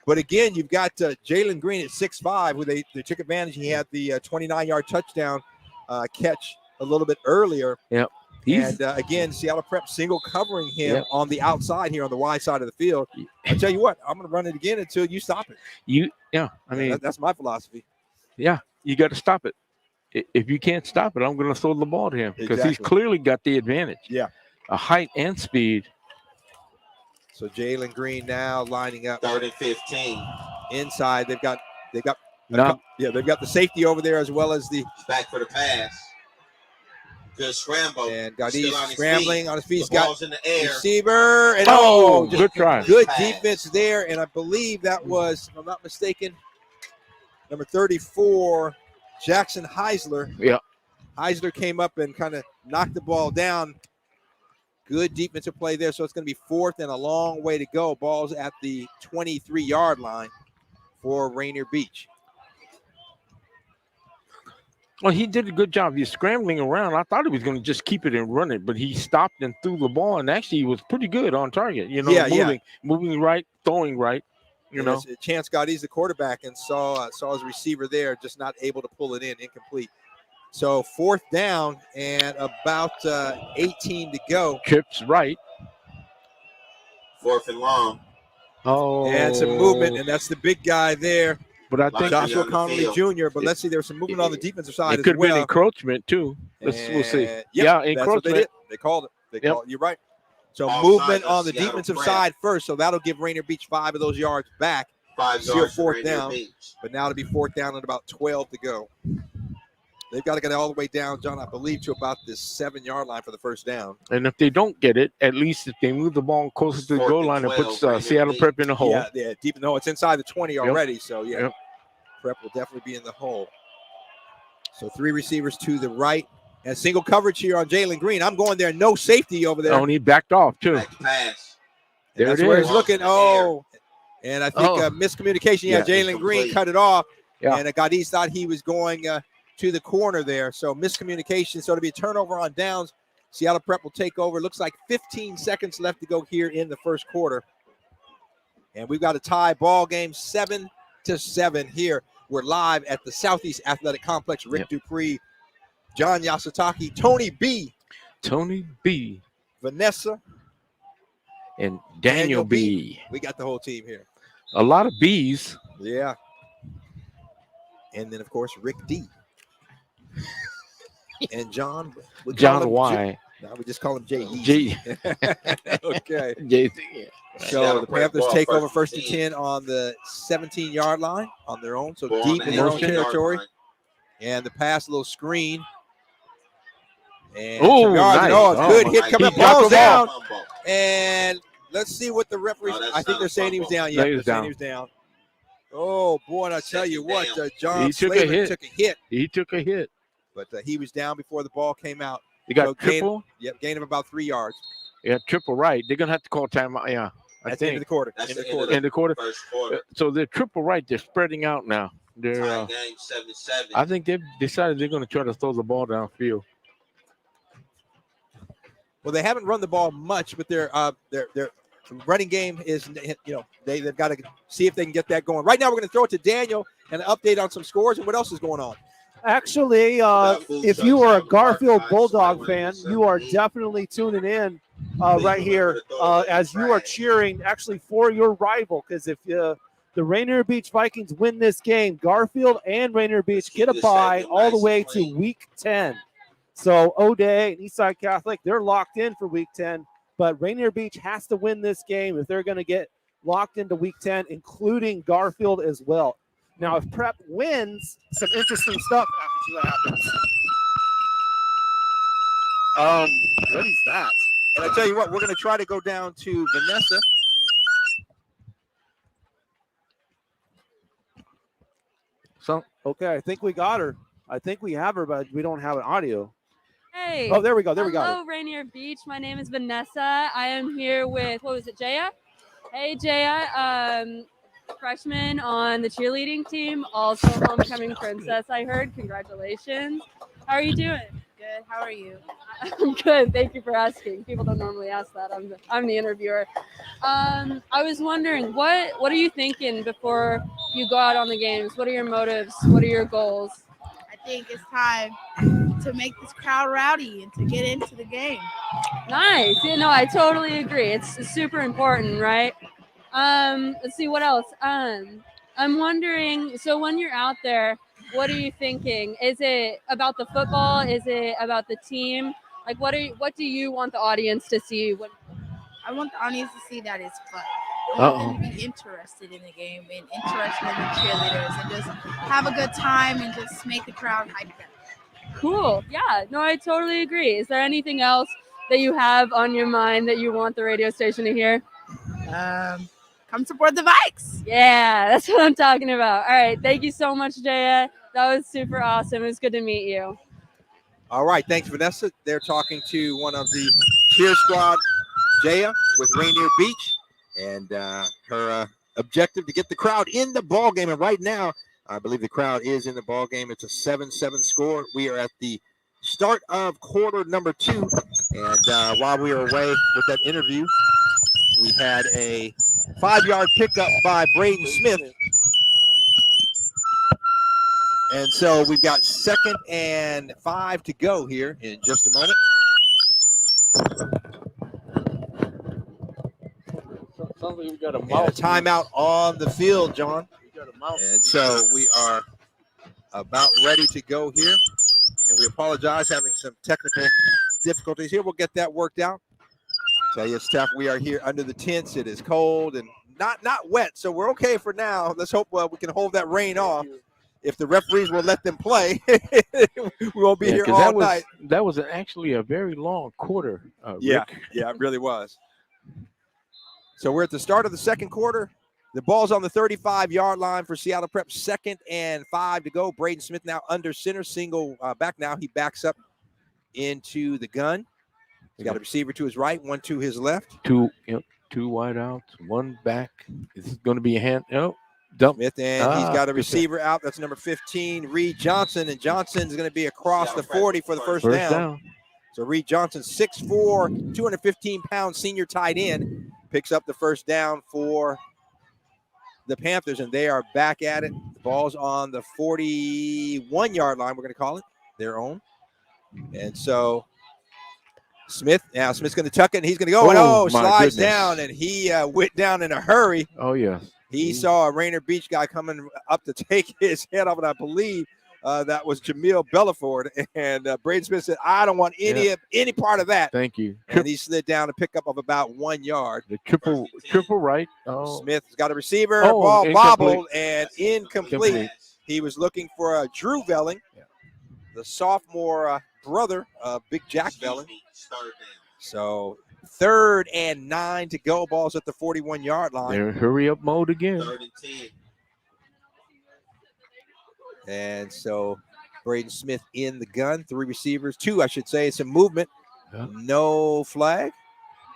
But again, you've got Jalen Green at 6'5", who they took advantage. He had the 29-yard touchdown catch a little bit earlier. Yep. And again, Seattle Prep single covering him on the outside here on the wide side of the field. I tell you what, I'm going to run it again until you stop it. I mean, that's my philosophy. Yeah, you got to stop it. If you can't stop it, I'm going to throw the ball to him because he's Exactly. clearly got the advantage. Yeah. A height and speed. So Jalen Green now lining up 3rd and 15. inside. They've got Now, they've got the safety over there as well as the He's back for the pass. Good scramble. and Gaudi's Still on his scrambling feet. on his feet. He's The got ball's in the air. receiver and just good try. good Pass. defense there, and I believe that was, if I'm not mistaken, number 34, Jackson Heisler. Yeah. Heisler came up and kind of knocked the ball down. Good defensive play there, so it's going to be 4th and a long way to go. Ball's at the 23-yard line for Rainier Beach. Well, he did a good job. He's scrambling around. I thought he was going to just keep it and run it, but he stopped and threw the ball, and actually he was pretty good on target. Moving right, throwing right. Chance Gaudi's the quarterback and saw his receiver there, just not able to pull it in, incomplete. So 4th down and about 18 to go. Trips right. 4th and long. Oh, And some movement, and that's the big guy there, But I think Josh- Joshua on the Connolly field. Jr. But let's see, there's some movement on the defensive side it as could have been well. encroachment too. We'll see. And, Yeah, that's what they encroachment. did. They called it. Yep. You're right. So Offside movement on on the Seattle defensive Prep. side first. So that'll give Rainier Beach 5 of those yards back. 5 Still yards for 4th Rainier down. Beach. But now to be 4th down and about 12 to go. They've got to get all the way down, John, I believe, to about this 7-yard line for the first down. And if they don't get it, at least if they move the ball closer to the 4th goal and line, it 12, puts Rainier Seattle Beach. Prep in the hole. Yeah, deep. No, it's inside the 20 already. So, yeah, Yep. Prep will definitely be in the hole. So 3 receivers to the right. And single coverage here on Jalen Green. I'm going there. No safety over there. Oh, and he backed off too. Back to pass. And There that's it where is. he's looking. Oh, and I think Oh. miscommunication. Yeah, Yeah. Jalen Green Incomplete. cut it off. Yeah. And Gaudi's thought he was going to the corner there. So miscommunication. So to be a turnover on downs, Seattle Prep will take over. Looks like 15 seconds left to go here in the first quarter. And we've got a tie ball game 7-7 here. We're live at the Southeast Athletic Complex. Rick Dupree, John Yasutaki, Tony B, Vanessa, and Daniel B. We got the whole team here. A lot of B's. Yeah. And then, of course, Rick D. And John. we call John him Y. No, we just call him J. G. Okay. J. So Seattle the Prep Panthers ball, take over first first and and 10 on the 17-yard line on their own. So Ball deep on in the their own 18-yard territory. line. And the pass, a little screen. And Oh, some yards. nice. Oh, it's good Oh, hit my coming up. God. Ball's down. Fumble. And let's see what the referees. No, that's I think not they're a saying he was fumble. down. No, Yeah, he they're was saying down. he was down. Oh boy, and I tell you what, Second John He took a Slater hit. took a hit, He took a hit. but he was down before the ball came out. They got So gain- triple. Gain of about 3 yards. Yeah, triple right. They're gonna have to call timeout. Yeah, I That's the end of the think quarter. That's End the of the end of quarter. in the quarter. First quarter. So they're triple right. They're spreading out now. They're. Tie game 7-7. I think they've decided they're gonna try to throw the ball downfield. Well, they haven't run the ball much, but their running game is, they've got to see if they can get that going. Right now, we're going to throw it to Daniel and an update on some scores and what else is going on. Actually, if you are a Garfield Bulldog fan, you are definitely tuning in right here as you are cheering actually for your rival. Because if the Rainier Beach Vikings win this game, Garfield and Rainier Beach get a bye all the way to Week 10. So O'Day and Eastside Catholic, they're locked in for Week 10. But Rainier Beach has to win this game if they're going to get locked into Week 10, including Garfield as well. Now, if Prep wins, some interesting stuff happens. What is that? And I tell you what, we're going to try to go down to Vanessa. So, okay, I think we got her. I think we have her, but we don't have an audio. Hey. Oh, there we go. There we got Hello, it. Rainier Beach. My name is Vanessa. I am here with, Jaya? Hey, Jaya. freshman on the cheerleading team, also homecoming princess, I heard. Congratulations. How are you doing? Good. How are you? I'm good. Thank you for asking. People don't normally ask that. I'm the interviewer. I was wondering, what are you thinking before you go out on the games? What are your motives? What are your goals? I think it's time to make this crowd rowdy and to get into the game. Nice. I totally agree. It's super important, right? Let's see what else. I'm wondering, so when you're out there, what are you thinking? Is it about the football? Is it about the team? Like, what do you want the audience to see? I want the audience to see that it's fun. I want them to be interested in the game and interested in the cheerleaders and just have a good time and just make the crowd hyped up. Cool. Yeah. No, I totally agree. Is there anything else that you have on your mind that you want the radio station to hear? Come support the Vikes. Yeah, that's what I'm talking about. All right. Thank you so much, Jaya. That was super awesome. It was good to meet you. All right. Thanks, Vanessa. They're talking to one of the cheer squad, Jaya, with Rainier Beach, and her objective to get the crowd in the ball game. And right now, I believe the crowd is in the ball game. It's a 7-7 score. We are at the start of quarter number 2. And while we were away with that interview, we had a 5-yard pickup by Braden Smith. And so we've got 2nd and 5 to go here in just a moment. We got a And a timeout on the field, John. And so we are about ready to go here. And we apologize, having some technical difficulties here. We'll get that worked out. Tell you, Steph, we are here under the tents. It is cold and not wet, so we're okay for now. Let's hope we can hold that rain off. If the referees will let them play, we won't be here all night. That was actually a very long quarter, Yeah, Rick. yeah, it really was. So we're at the start of the second quarter. The ball's on the 35-yard line for Seattle Prep. 2nd and 5 to go. Braden Smith now under center, single back now. He backs up into the gun. He's got a receiver to his right, one to his left. Two wide outs, one back. It's going to be a hand. Oh, dump. Smith, and he's got a receiver out. That's number 15, Reed Johnson. And Johnson's going to be across the 40 for the first down. So Reed Johnson, 6'4", 215-pound senior tight end, picks up the first down for the Panthers, and they are back at it. The ball's on the 41-yard line, we're going to call it, their own. And so Smith's going to tuck it, and he's going to go. Slides down, and he went down in a hurry. Oh, yes. He saw a Rainier Beach guy coming up to take his head off, and I believe that was Jamil Bellaford. And Braden Smith said, I don't want any part of that. Thank you. And he slid down a pickup of about 1 yard. The triple right. Oh. Smith's got a receiver. Oh, ball incomplete. bobbled and incomplete. He was looking for Drew Velling, the sophomore brother of Big Jack Velling. So 3rd and 9 to go. Ball's at the 41-yard line. They're in hurry-up mode again. 3rd and 10. And so Braden Smith in the gun. 3 receivers. 2, I should say. Some movement. Yeah. No flag.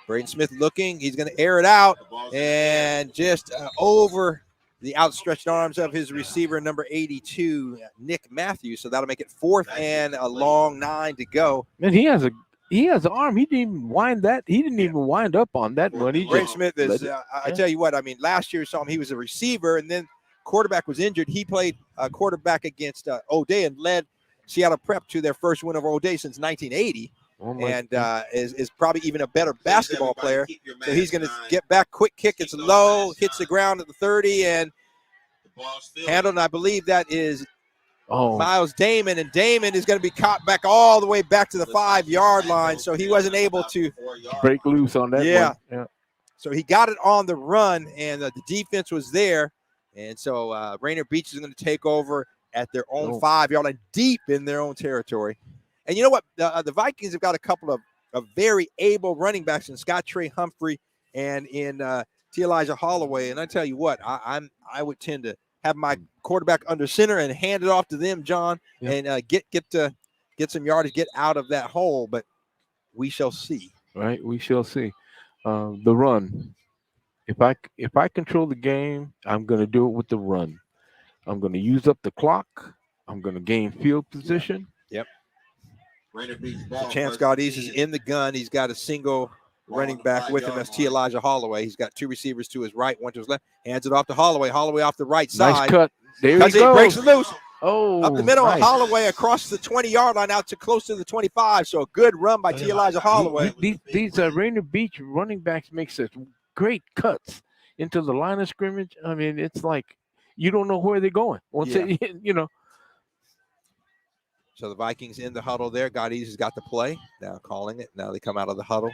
Braden Smith looking. He's going to air it out. And just over the outstretched arms of his receiver, number 82, Nick Matthews. So that'll make it 4th and a long 9 to go. Man, he has an arm. He didn't even wind that. He didn't even wind up on that one. Braden Smith is, I tell you what, I mean, last year saw him, he was a receiver, and then quarterback was injured. He played quarterback against O'Day and led Seattle Prep to their first win over O'Day since 1980. And is probably even a better basketball player. So he's going to get back, quick kick. It's low, hits the ground at the 30, and handled. And I believe that is Miles Damon, and Damon is going to be caught back all the way back to the 5-yard line. So he wasn't able to break loose on that one. Yeah. So he got it on the run, and the defense was there. And so Rainier Beach is going to take over at their own 5-yard line, deep in their own territory. And you know what? The Vikings have got a couple of very able running backs in Scott Trey Humphrey and in T. Elijah Holloway. And I tell you what, I would tend to have my quarterback under center and hand it off to them, John, and get some yardage, get out of that hole. But we shall see. Right, we shall see. The run. If I control the game, I'm going to do it with the run. I'm going to use up the clock. I'm going to gain field position. Yep. Rainier Beach So ball. Chance first Gaudis and is 10. in the gun. He's got a single running back with him. That's T. Elijah Holloway. He's got two receivers to his right, one to his left. Hands it off to Holloway. Holloway off the right Nice side. cut. There Cuts he it, breaks goes. it loose. Oh, Up the middle, nice. Holloway across the 20-yard line out to close to the 25. So a good run by T. Elijah Holloway. These Rainier Beach running backs make such great cuts into the line of scrimmage. I mean, it's like you don't know where they're going. Once they, So the Vikings in the huddle there. Gaudis has got the play. Now calling it. Now they come out of the huddle.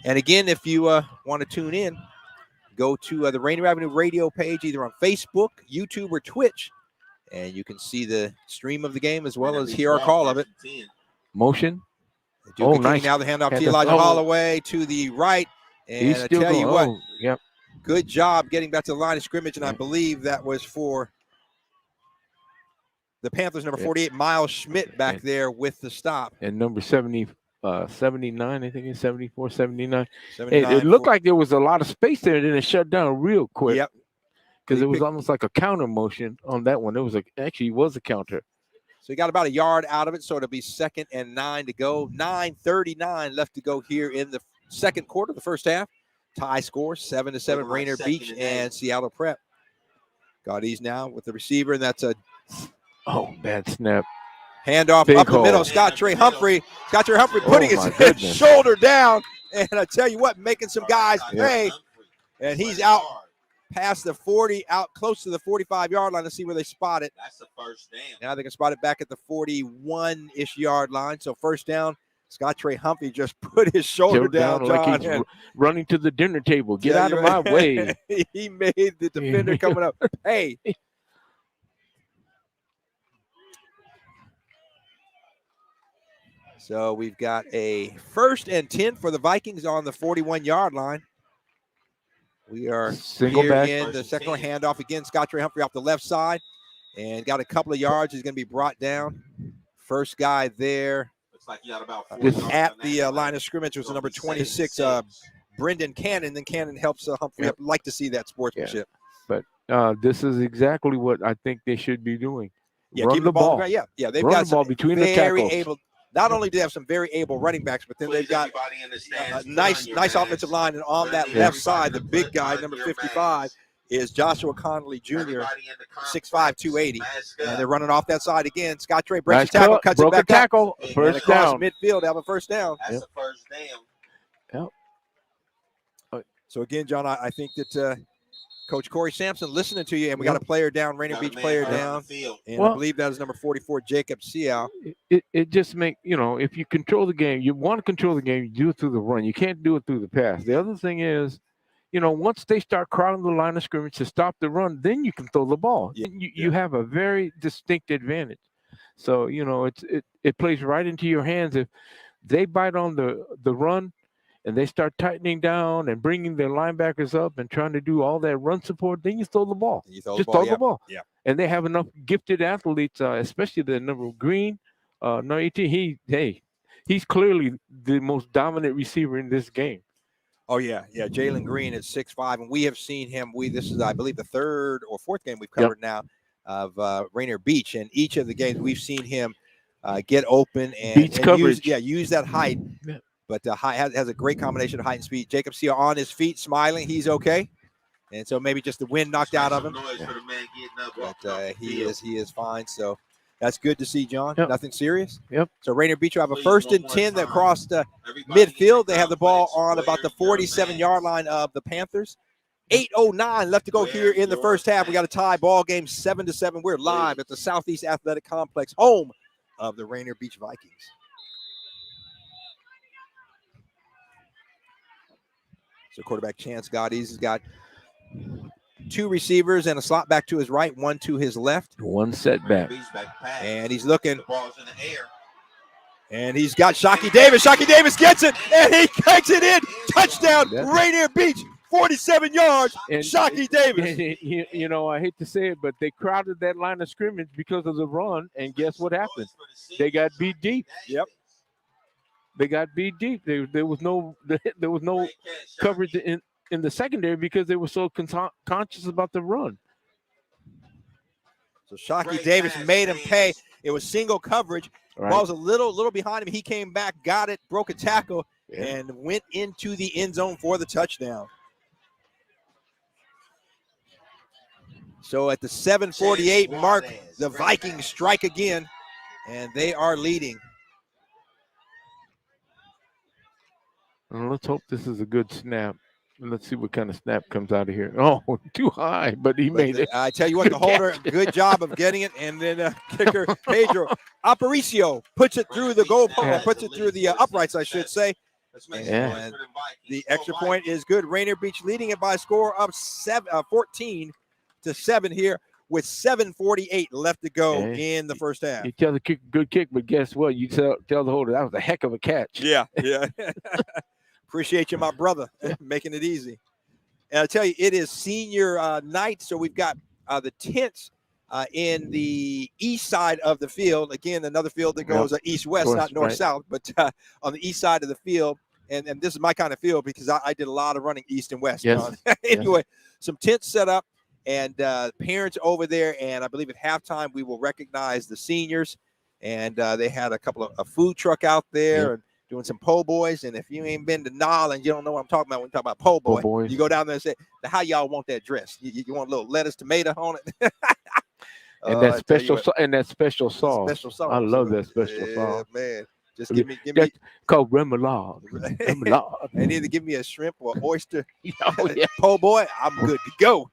And again, if you want to tune in, go to the Rainier Avenue Radio page, either on Facebook, YouTube, or Twitch. And you can see the stream of the game as well as hear our call of it. Motion. Duke nice. Now the handoff Had to to Elijah throw. Holloway to the right. And He's I still tell going. you what, Yep. good job getting back to the line of scrimmage. And I believe that was for the Panthers, number 48, Miles Schmidt back there with the stop. And number 79, I think it's 74, 79. 79 It looked like there was a lot of space there, and then it shut down real quick. Yep. Because it was almost like a counter motion on that one. It was actually was a counter. So he got about a yard out of it, so it'll be 2nd and 9 to go. 9:39 left to go here in the second quarter, the first half. Tie score, 7-7, Rainier Beach and Seattle Prep. Gaudis now with the receiver, and that's a bad snap. handoff Big up the hole. middle. Scott Trey Humphrey putting my his goodness. shoulder down, and I tell you what, making some guys pay. And he's out past the 40, out close to the 45-yard line. Let's see where they spot it. That's the first down. Now they can spot it back at the 41-ish yard line. So first down, Scott Trey Humphrey just put his shoulder down, like John, he's and running to the dinner table. Get Yeah, out of you're my right. way. He made the defender coming up pay. So we've got a 1st and 10 for the Vikings on the 41-yard line. We are Single here back. in the second handoff again. Scott Trey Humphrey off the left side and got a couple of yards. He's going to be brought down. First guy there Looks like you got about 4 is yards at on the that. line of scrimmage was the number 26, 26. Brendan Cannon. Then Cannon helps Humphrey up. Like to see that sportsmanship. This is exactly what I think they should be doing. Yeah, Run keep the ball. Right. Yeah, they've Run got the ball some between the very tackles. able. Not only do they have some very able running backs, but then they've got Everybody in the a stands, nice put on your offensive mask. line. And on that Yeah. left side, the Everybody big guy, put number your 55, mask. is Joshua Connolly Jr., Everybody in the conference, 6'5", 280. mask And up. they're running off that side again. Scott Trey breaks Nice the tackle, cut. cuts Broke it a back up, tackle. and and First across down. midfield, have a first down. That's the first down. So again, John, I think that Coach Corey Sampson listening to you, and we got a player down, Rainier Got a Beach man player out on the down, field. and Well- I believe that is number 44, Jacob Seau. It just make if you control the game, you want to control the game, you do it through the run. You can't do it through the pass. The other thing is, once they start crowding the line of scrimmage to stop the run, then you can throw the ball. Yeah. You have a very distinct advantage. So it plays right into your hands if they bite on the run and they start tightening down and bringing their linebackers up and trying to do all that run support. Then you throw the ball. You throw Just the ball, throw the ball. yeah. And they have enough gifted athletes, especially the number Green. No, 18. He's clearly the most dominant receiver in this game. Oh, yeah. Jalen Green is 6'5", and we have seen him. This is, I believe, the 3rd or 4th game we've covered now of Rainier Beach. And each of the games we've seen him get open and coverage. Use that height. Yeah. But has a great combination of height and speed. Jacob Seau on his feet, smiling. He's okay. And so maybe just the wind knocked out of him. Noise for the man getting up, walking But off the he field. is fine. So that's good to see, John. Yep. Nothing serious. Yep. So Rainier Beach will have a Please, 1st one and more 10 that time. crossed Everybody in midfield. the They have the ball complex, on about the wear your 47-yard mask. line of the Panthers. 8:09 left to go here in the first half. We got a tie ball game, 7-7. We're live at the Southeast Athletic Complex, home of the Rainier Beach Vikings. So quarterback Chance Gaudis has got 2 receivers and a slot back to his right, 1 to his left. One setback. Beach back pass. And he's looking, The ball's in the air. and he's got Shockey Davis. Shockey Davis gets it, and he kicks it in. Touchdown, Yeah. Rainier Beach, 47 yards, And- Shockey Davis. I hate to say it, but they crowded that line of scrimmage because of the run, and guess what happened? They got beat deep. Yep. They got beat deep. There was no coverage in in the secondary because they were so conscious about the run. So Shockey Great Davis pass, made him James. pay. It was single coverage. Right. Ball was a little behind him. He came back, got it, broke a tackle, Yeah. and went into the end zone for the touchdown. So at the 7:48 mark, the Vikings strike again, and they are leading. Well, let's hope this is a good snap. And let's see what kind of snap comes out of here. Oh, too high, but he made it. I tell you what, the holder, good job of getting it, and then kicker Pedro Aparicio puts it through the goal, puts it through the uprights, I should say. Yeah. And the extra point is good. Rainier Beach leading it by a score of 14-7 here with 7:48 left to go in the first half. You tell the kick, good kick, but guess what? You tell the holder that was a heck of a catch. Yeah. Appreciate you, my brother, making it easy. And I tell you, it is senior night, so we've got the tents in the east side of the field. Again, another field that goes east-west, not north-south, but on the east side of the field. And this is my kind of field because I did a lot of running east and west. Yes. Anyway, some tents set up and parents over there. And I believe at halftime we will recognize the seniors. And they had a couple of a food truck out there and doing some po' boys. And if you ain't been to Nolan, you don't know what I'm talking about when we talk about po' boy. You go down there and say, how y'all want that dress? You want a little lettuce, tomato on it? And that special sauce. Special sauce. I love that special sauce. Man. Just give me called remoulade. Remoulade. And either give me a shrimp or oyster. Po' boy, I'm good to go.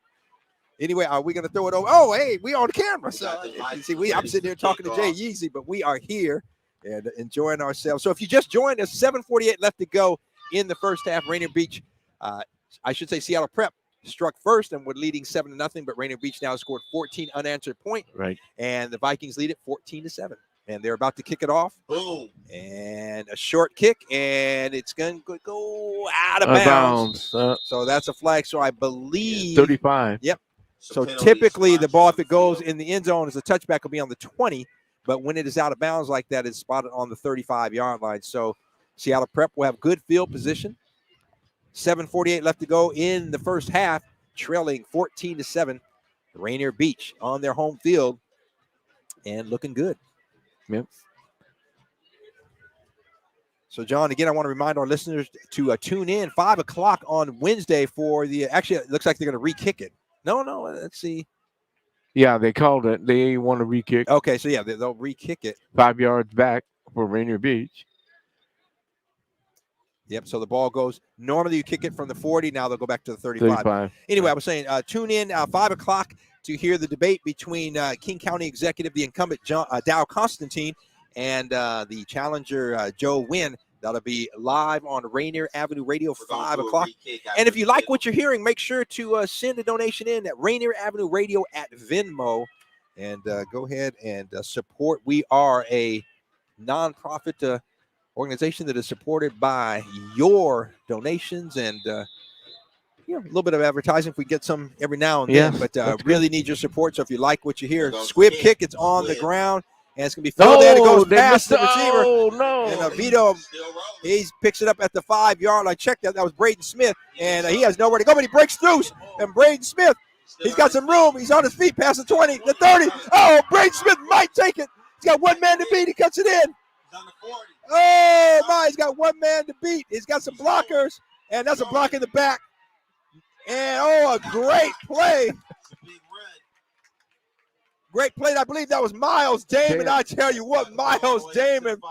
Anyway, are we going to throw it over? Oh, hey, we on the camera. So you see, I'm sitting there talking to Jay Yeezy, but we are here and enjoying ourselves. So if you just joined us, 7:48 left to go in the first half. Rainier Beach, I should say Seattle Prep struck first and were leading 7-0, but Rainier Beach now scored 14 unanswered points. Right. And the Vikings lead it 14-7. And they're about to kick it off. Boom. And a short kick, and it's going to go out of bounds. So that's a flag. So I believe 35. Yep. So typically the ball, if it goes in the end zone as a touchback, will be on the 20. But when it is out of bounds like that, it's spotted on the 35-yard line. So Seattle Prep will have good field position. 7:48 left to go in the first half, trailing 14-7. Rainier Beach on their home field and looking good. Yep. So, John, again, I want to remind our listeners to tune in 5 o'clock on Wednesday for the actually, it looks like they're going to re-kick it. No, let's see. Yeah, they called it. They want to re-kick. Okay, so, yeah, they'll re-kick it. 5 yards back for Rainier Beach. Yep, so the ball goes. Normally you kick it from the 40. Now they'll go back to the 35. Anyway, I was saying tune in 5 o'clock to hear the debate between King County Executive, the incumbent Dow Constantine, and the challenger Joe Wynn. That'll be live on Rainier Avenue Radio, 5 o'clock. And if you like what you're hearing, make sure to send a donation in at Rainier Avenue Radio at Venmo. And go ahead and support. We are a nonprofit organization that is supported by your donations and a little bit of advertising if we get some every now and then, but really need your support. So if you like what you hear, squib kick, it's on the ground, and it's going to be filled in. It goes past the receiver. Oh, no. And Vito, he picks it up at the 5-yard line. Check that. That was Braden Smith, and he has nowhere to go, but he breaks through. And Braden Smith, he's got some room. He's on his feet past the 20, the 30. Oh, Braden Smith might take it. He's got one man to beat. He cuts it in. Oh, my, he's got one man to beat. He's got some blockers, and that's a block in the back. And, a great play. Great play. I believe that was Miles Damon. I tell you what, Miles Damon.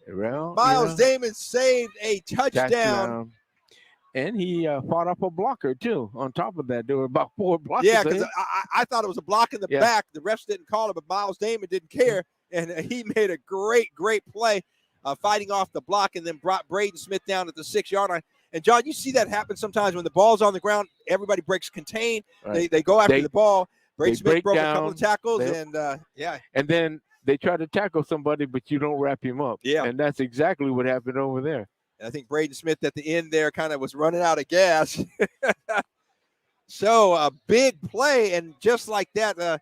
Miles Damon saved a touchdown. And he fought up a blocker, too. On top of that, there were about 4 blockers. Yeah, because I thought it was a block in the back. The refs didn't call it, but Miles Damon didn't care. And he made a great play fighting off the block and then brought Braden Smith down at the 6-yard line. And, John, you see that happen sometimes when the ball's on the ground. Everybody breaks contain. Right. They go after the ball. Braden Smith broke a couple of tackles. And then they try to tackle somebody, but you don't wrap him up. Yeah. And that's exactly what happened over there. And I think Braden Smith at the end there kind of was running out of gas. So a big play. And just like that,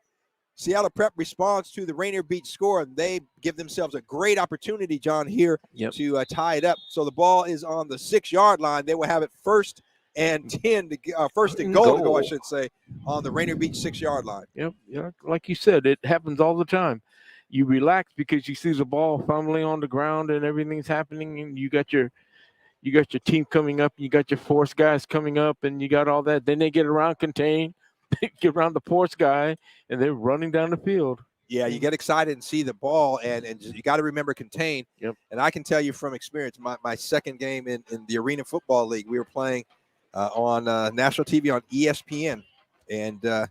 Seattle Prep responds to the Rainier Beach score, and they give themselves a great opportunity, John, here to tie it up. So the ball is on the 6-yard line. They will have it first and 10 to first and goal to go, I should say, on the Rainier Beach 6-yard line. Yep. Yeah, like you said, it happens all the time. You relax because you see the ball fumbling on the ground and everything's happening, and you got your team coming up, you got your force guys coming up, and you got all that. Then they get around contain, they get around the force guy, and they're running down the field. Yeah, you get excited and see the ball, and you got to remember contain. Yep. And I can tell you from experience, my second game in the Arena Football League, we were playing on national TV on ESPN, and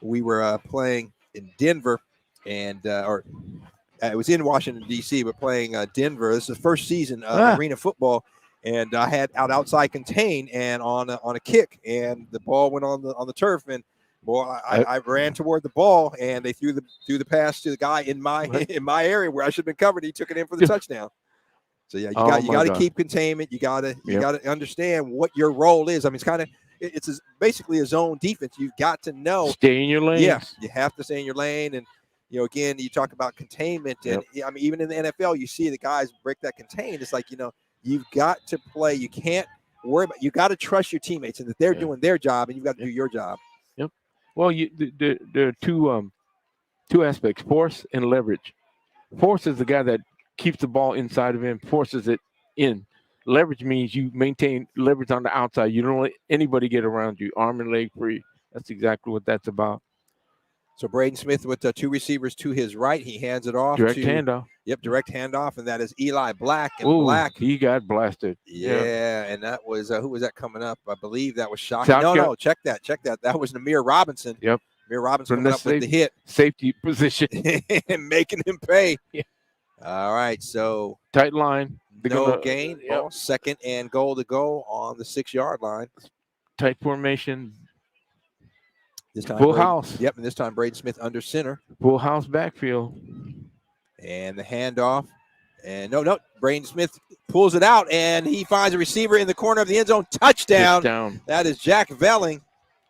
we were playing in Denver, and it was in Washington, D.C., but playing Denver. This is the first season of Arena Football, and I had outside contain and on a kick, and the ball went on the turf, and boy, I ran toward the ball, and they threw the pass to the guy in my area where I should have been covered. He took it in for the touchdown. So yeah, you got to keep containment. You got to understand what your role is. I mean, it's basically a zone defense. You've got to know, stay in your lane. Yeah, you have to stay in your lane. And again, you talk about containment, and I mean, even in the NFL, you see the guys break that contain. It's like you've got to play. You can't worry about. You got to trust your teammates and that they're doing their job, and you've got to do your job. Yep. Well, there are two aspects: force and leverage. Force is the guy that keeps the ball inside of him, forces it in. Leverage means you maintain leverage on the outside. You don't let anybody get around you, arm and leg free. That's exactly what that's about. So Braden Smith with two receivers to his right. He hands it off. Direct handoff. Yep, direct handoff, and that is Eli Black. And Black, he got blasted. Yeah, and that was who was that coming up? I believe that was Shocking. No, check that. That was Namir Robinson. Yep. Namir Robinson coming up with the hit. Safety position. And making him pay. Yeah. All right, so tight line. No gain. Ball, second and goal to go on the 6-yard line. Tight formation. This time full house. Yep, and this time Braden Smith under center. Full house backfield. And the handoff. And no, Braden Smith pulls it out, and he finds a receiver in the corner of the end zone. Touchdown. That is Jack Velling.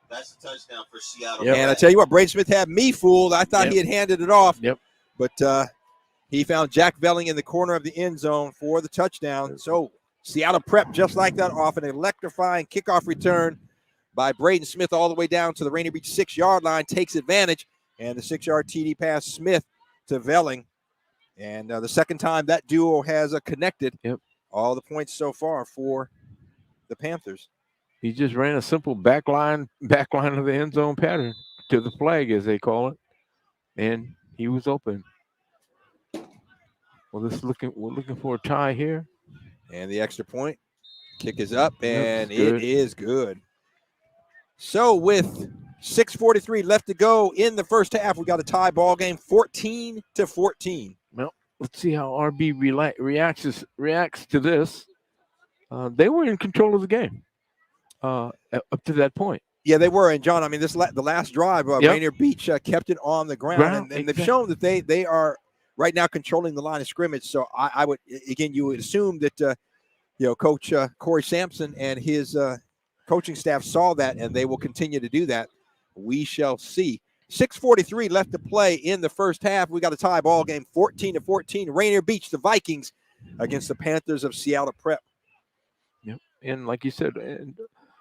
That's a touchdown for Seattle. Yep. And I tell you what, Braden Smith had me fooled. I thought he had handed it off. Yep. But he found Jack Velling in the corner of the end zone for the touchdown. So Seattle Prep, just like that, off an electrifying kickoff return by Braden Smith all the way down to the Rainier Beach 6-yard line, takes advantage, and the 6-yard TD pass Smith to Velling. And the second time that duo has connected. Yep. All the points so far for the Panthers. He just ran a simple backline of the end zone pattern to the flag, as they call it, and he was open. Well, we're looking for a tie here. And the extra point. Kick is up, and it is good. So with 6:43 left to go in the first half, we got a tie ball game, 14-14. Well, let's see how RB reacts to this. They were in control of the game up to that point. Yeah, they were. And, John, I mean, the last drive, Rainier Beach kept it on the ground. And they've shown that they are right now controlling the line of scrimmage. So I would, again, you would assume that, Coach Corey Sampson and his coaching staff saw that, and they will continue to do that. We shall see. 6:43 left to play in the first half. We got a tie ball game, 14-14. Rainier Beach, the Vikings, against the Panthers of Seattle Prep. Yep. And like you said,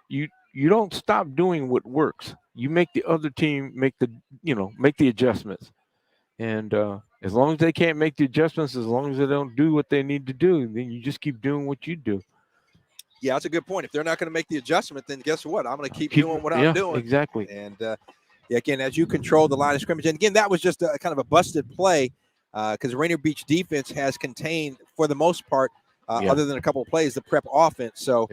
you don't stop doing what works. You make the other team make the adjustments. And as long as they can't make the adjustments, as long as they don't do what they need to do, then you just keep doing what you do. Yeah, that's a good point. If they're not going to make the adjustment, then guess what? I'm going to keep doing what I'm doing. Exactly. And again, as you control the line of scrimmage, and again, that was just a kind of a busted play because Rainier Beach defense has contained, for the most part, other than a couple of plays, the Prep offense. So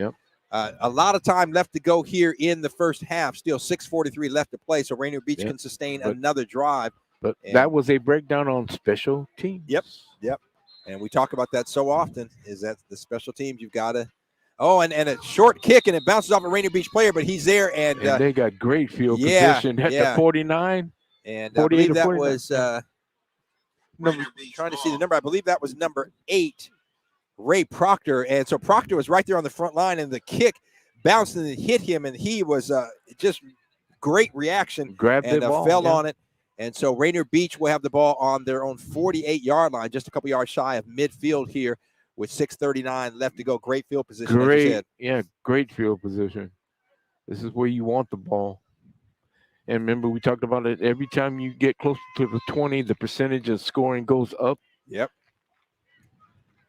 a lot of time left to go here in the first half. Still 6:43 left to play, so Rainier Beach can sustain another drive. But that was a breakdown on special teams. Yep. And we talk about that so often, is that the special teams, you've got to – and a short kick, and it bounces off a Rainier Beach player, but he's there. And they got great field position at the 49. And I believe that was trying to see the number. I believe that was number 8, Ray Proctor. And so Proctor was right there on the front line, and the kick bounced and hit him, and he was just great reaction. Grabbed and the ball, fell on it. And so Rainier Beach will have the ball on their own 48-yard line, just a couple yards shy of midfield here with 6:39 left to go. Great field position. Great field position. This is where you want the ball. And remember, we talked about it. Every time you get closer to the 20, the percentage of scoring goes up. Yep.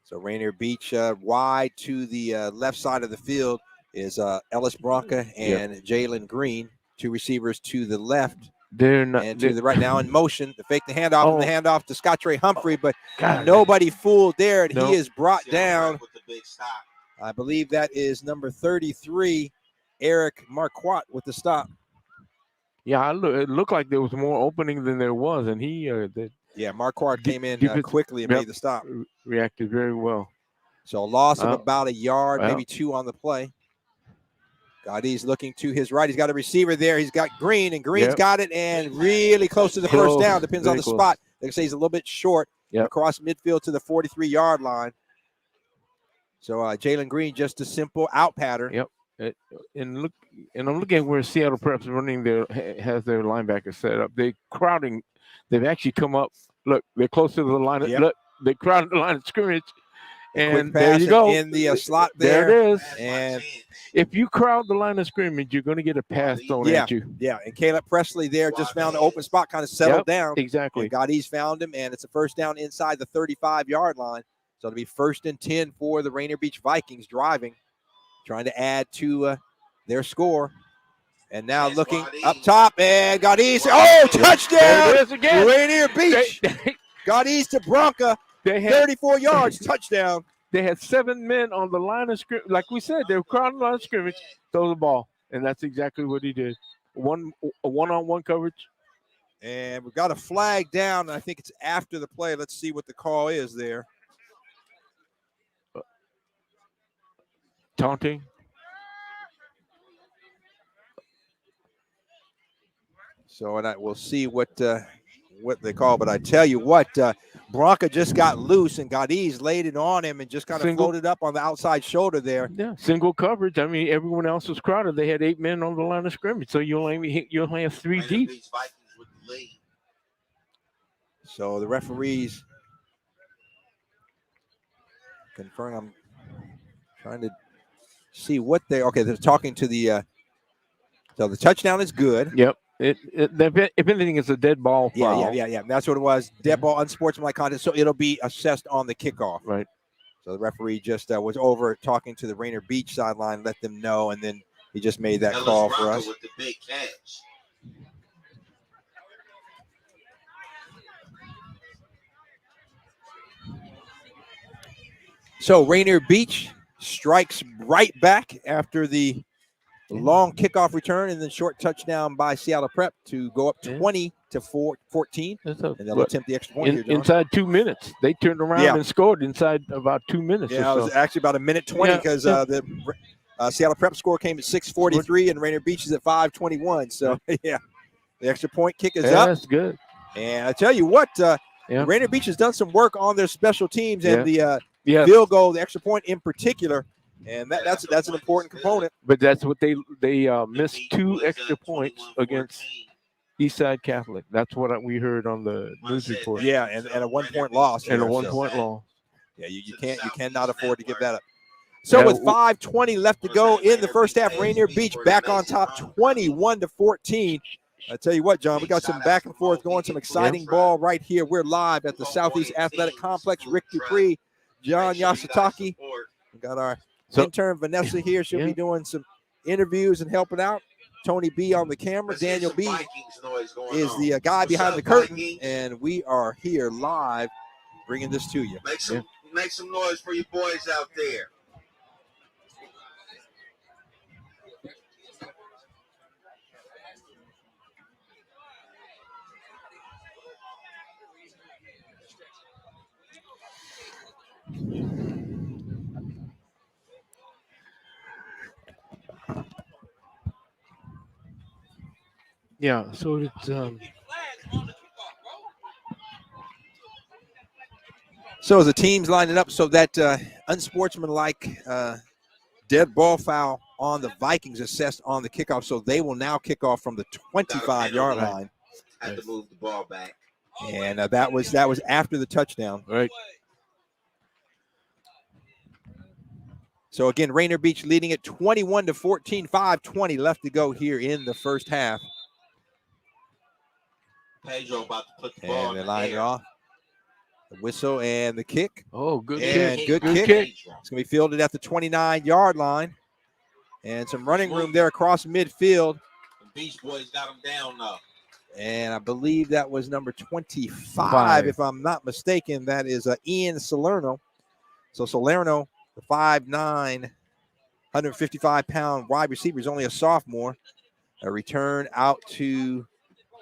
So Rainier Beach wide to the left side of the field is Ellis Bronca and Jalen Green. Two receivers to the left. They're not. And to the right now in motion to fake the handoff and the handoff to Scott Trey Humphrey, but God, nobody fooled there, and No. he is brought down. With the big stop. I believe that is number 33, Eric Marquardt with the stop. Yeah, it looked like there was more opening than there was, and he Yeah, Marquardt came in defense- quickly and yep. made the stop. reacted very well. So a loss of about a yard, well. maybe 2 on the play. Goddy's looking to his right. He's got a receiver there. He's got Green, and Green's got it, and really close to the first down. Depends on the spot. They say he's a little bit short across midfield to the 43-yard line. So Jalen Green, just a simple out pattern. Yep. And I'm looking at where Seattle Prep's running has their linebackers set up. They're crowding. They've actually come up. Look, they're close to the line. Look, they crowded the line of scrimmage. And there you go. In the slot there. There it is. And if you crowd the line of scrimmage, you're going to get a pass thrown at you. Yeah, and Caleb Presley there just found an open spot, kind of settled down. Exactly. And Goddy's found him, and it's a first down inside the 35-yard line. So it'll be 1st and 10 for the Rainier Beach Vikings driving, trying to add to their score. And now looking up top, and Goddy's. Oh, touchdown! There it is again. Rainier Beach. Goddy's to Bronca. 34 yards, touchdown. They had 7 men on the line of scrimmage. Like we said, they were crowding the line of scrimmage, throw the ball. And that's exactly what he did. A one-on-one coverage. And we've got a flag down. I think it's after the play. Let's see what the call is there. Taunting. So, and we'll see what they call. But I tell you what, Bronca just got loose, and Goddy's laid it on him and just kind of floated up on the outside shoulder there. Yeah, single coverage. I mean, everyone else was crowded. They had 8 men on the line of scrimmage, so you only have 3 deep. So the referees confirm. I'm trying to see what they're talking to the. So the touchdown is good. Yep. If anything, it's a dead ball foul. Yeah. That's what it was. Dead ball, unsportsmanlike conduct. So it'll be assessed on the kickoff. Right. So the referee just was over talking to the Rainier Beach sideline, let them know, and then he just made that call for us. With the big catch. So Rainier Beach strikes right back after the long kickoff return and then short touchdown by Seattle Prep to go up 20-14. And they'll attempt the extra point here, John. Inside 2 minutes. They turned around and scored inside about 2 minutes. Yeah, it was actually about 1:20 because the Seattle Prep score came at 6:43 and Rainier Beach is at 5:21. So, yeah, the extra point kick is up. That's good. And I tell you what, Rainier Beach has done some work on their special teams and the field goal, the extra point in particular. And that's an important component. But that's what they missed 2 extra points against Eastside Catholic. That's what we heard on the news report. Yeah, and a 1-point loss. And a 1-point loss. Yeah, you cannot afford to give that up. So with 5:20 left to go in the first half, Rainier Beach back on top 21-14. I tell you what, John, we got some back and forth going, some exciting ball right here. We're live at the Southeast Athletic Complex. Rick Dupree, John Yasutaki. We got our intern Vanessa here. She'll be doing some interviews and helping out. Tony B on the camera. Daniel B is the guy behind the curtain, and we are here live bringing this to you. Make some noise for you boys out there. Yeah, so it's so as the team's lining up, so that unsportsmanlike dead ball foul on the Vikings assessed on the kickoff, so they will now kick off from the 25-yard line. Had to move the ball back, and that was after the touchdown. Right. So again, Rainier Beach leading it 21-14, 5:20 left to go here in the first half. Pedro about to put the ball And in they line it air. off. The whistle and the kick. Oh, good And kick. good Good kick. kick. It's going to be fielded at the 29-yard line. And some running room there across midfield. The Beach Boys got him down now. And I believe that was number 25, if I'm not mistaken. That is Ian Salerno. So Salerno, the 5'9", 155-pound wide receiver, is only a sophomore. A return out to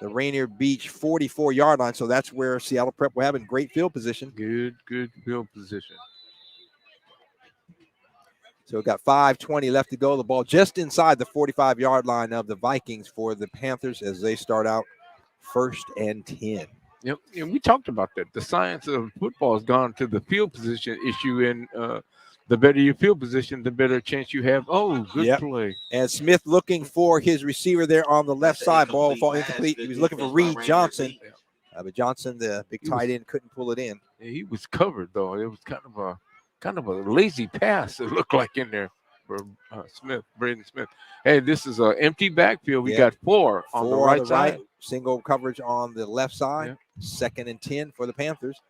the Rainier Beach 44-yard line. So that's where Seattle Prep will have in great field position. Good field position. So we've got 5:20 left to go. The ball just inside the 45-yard line of the Vikings for the Panthers as they start out 1st and 10. Yep, and we talked about that. The science of football has gone to the field position issue, and the better your field position, the better chance you have. Oh, good play. And Smith looking for his receiver there on the left side. Ball fall incomplete. He was looking for Reed Johnson. But Johnson, the big tight end, couldn't pull it in. Yeah, he was covered, though. It was kind of a lazy pass, it looked like, in there for Braden Smith. Hey, this is an empty backfield. We got four on the right side. Single coverage on the left side. 2nd and 10 for the Panthers.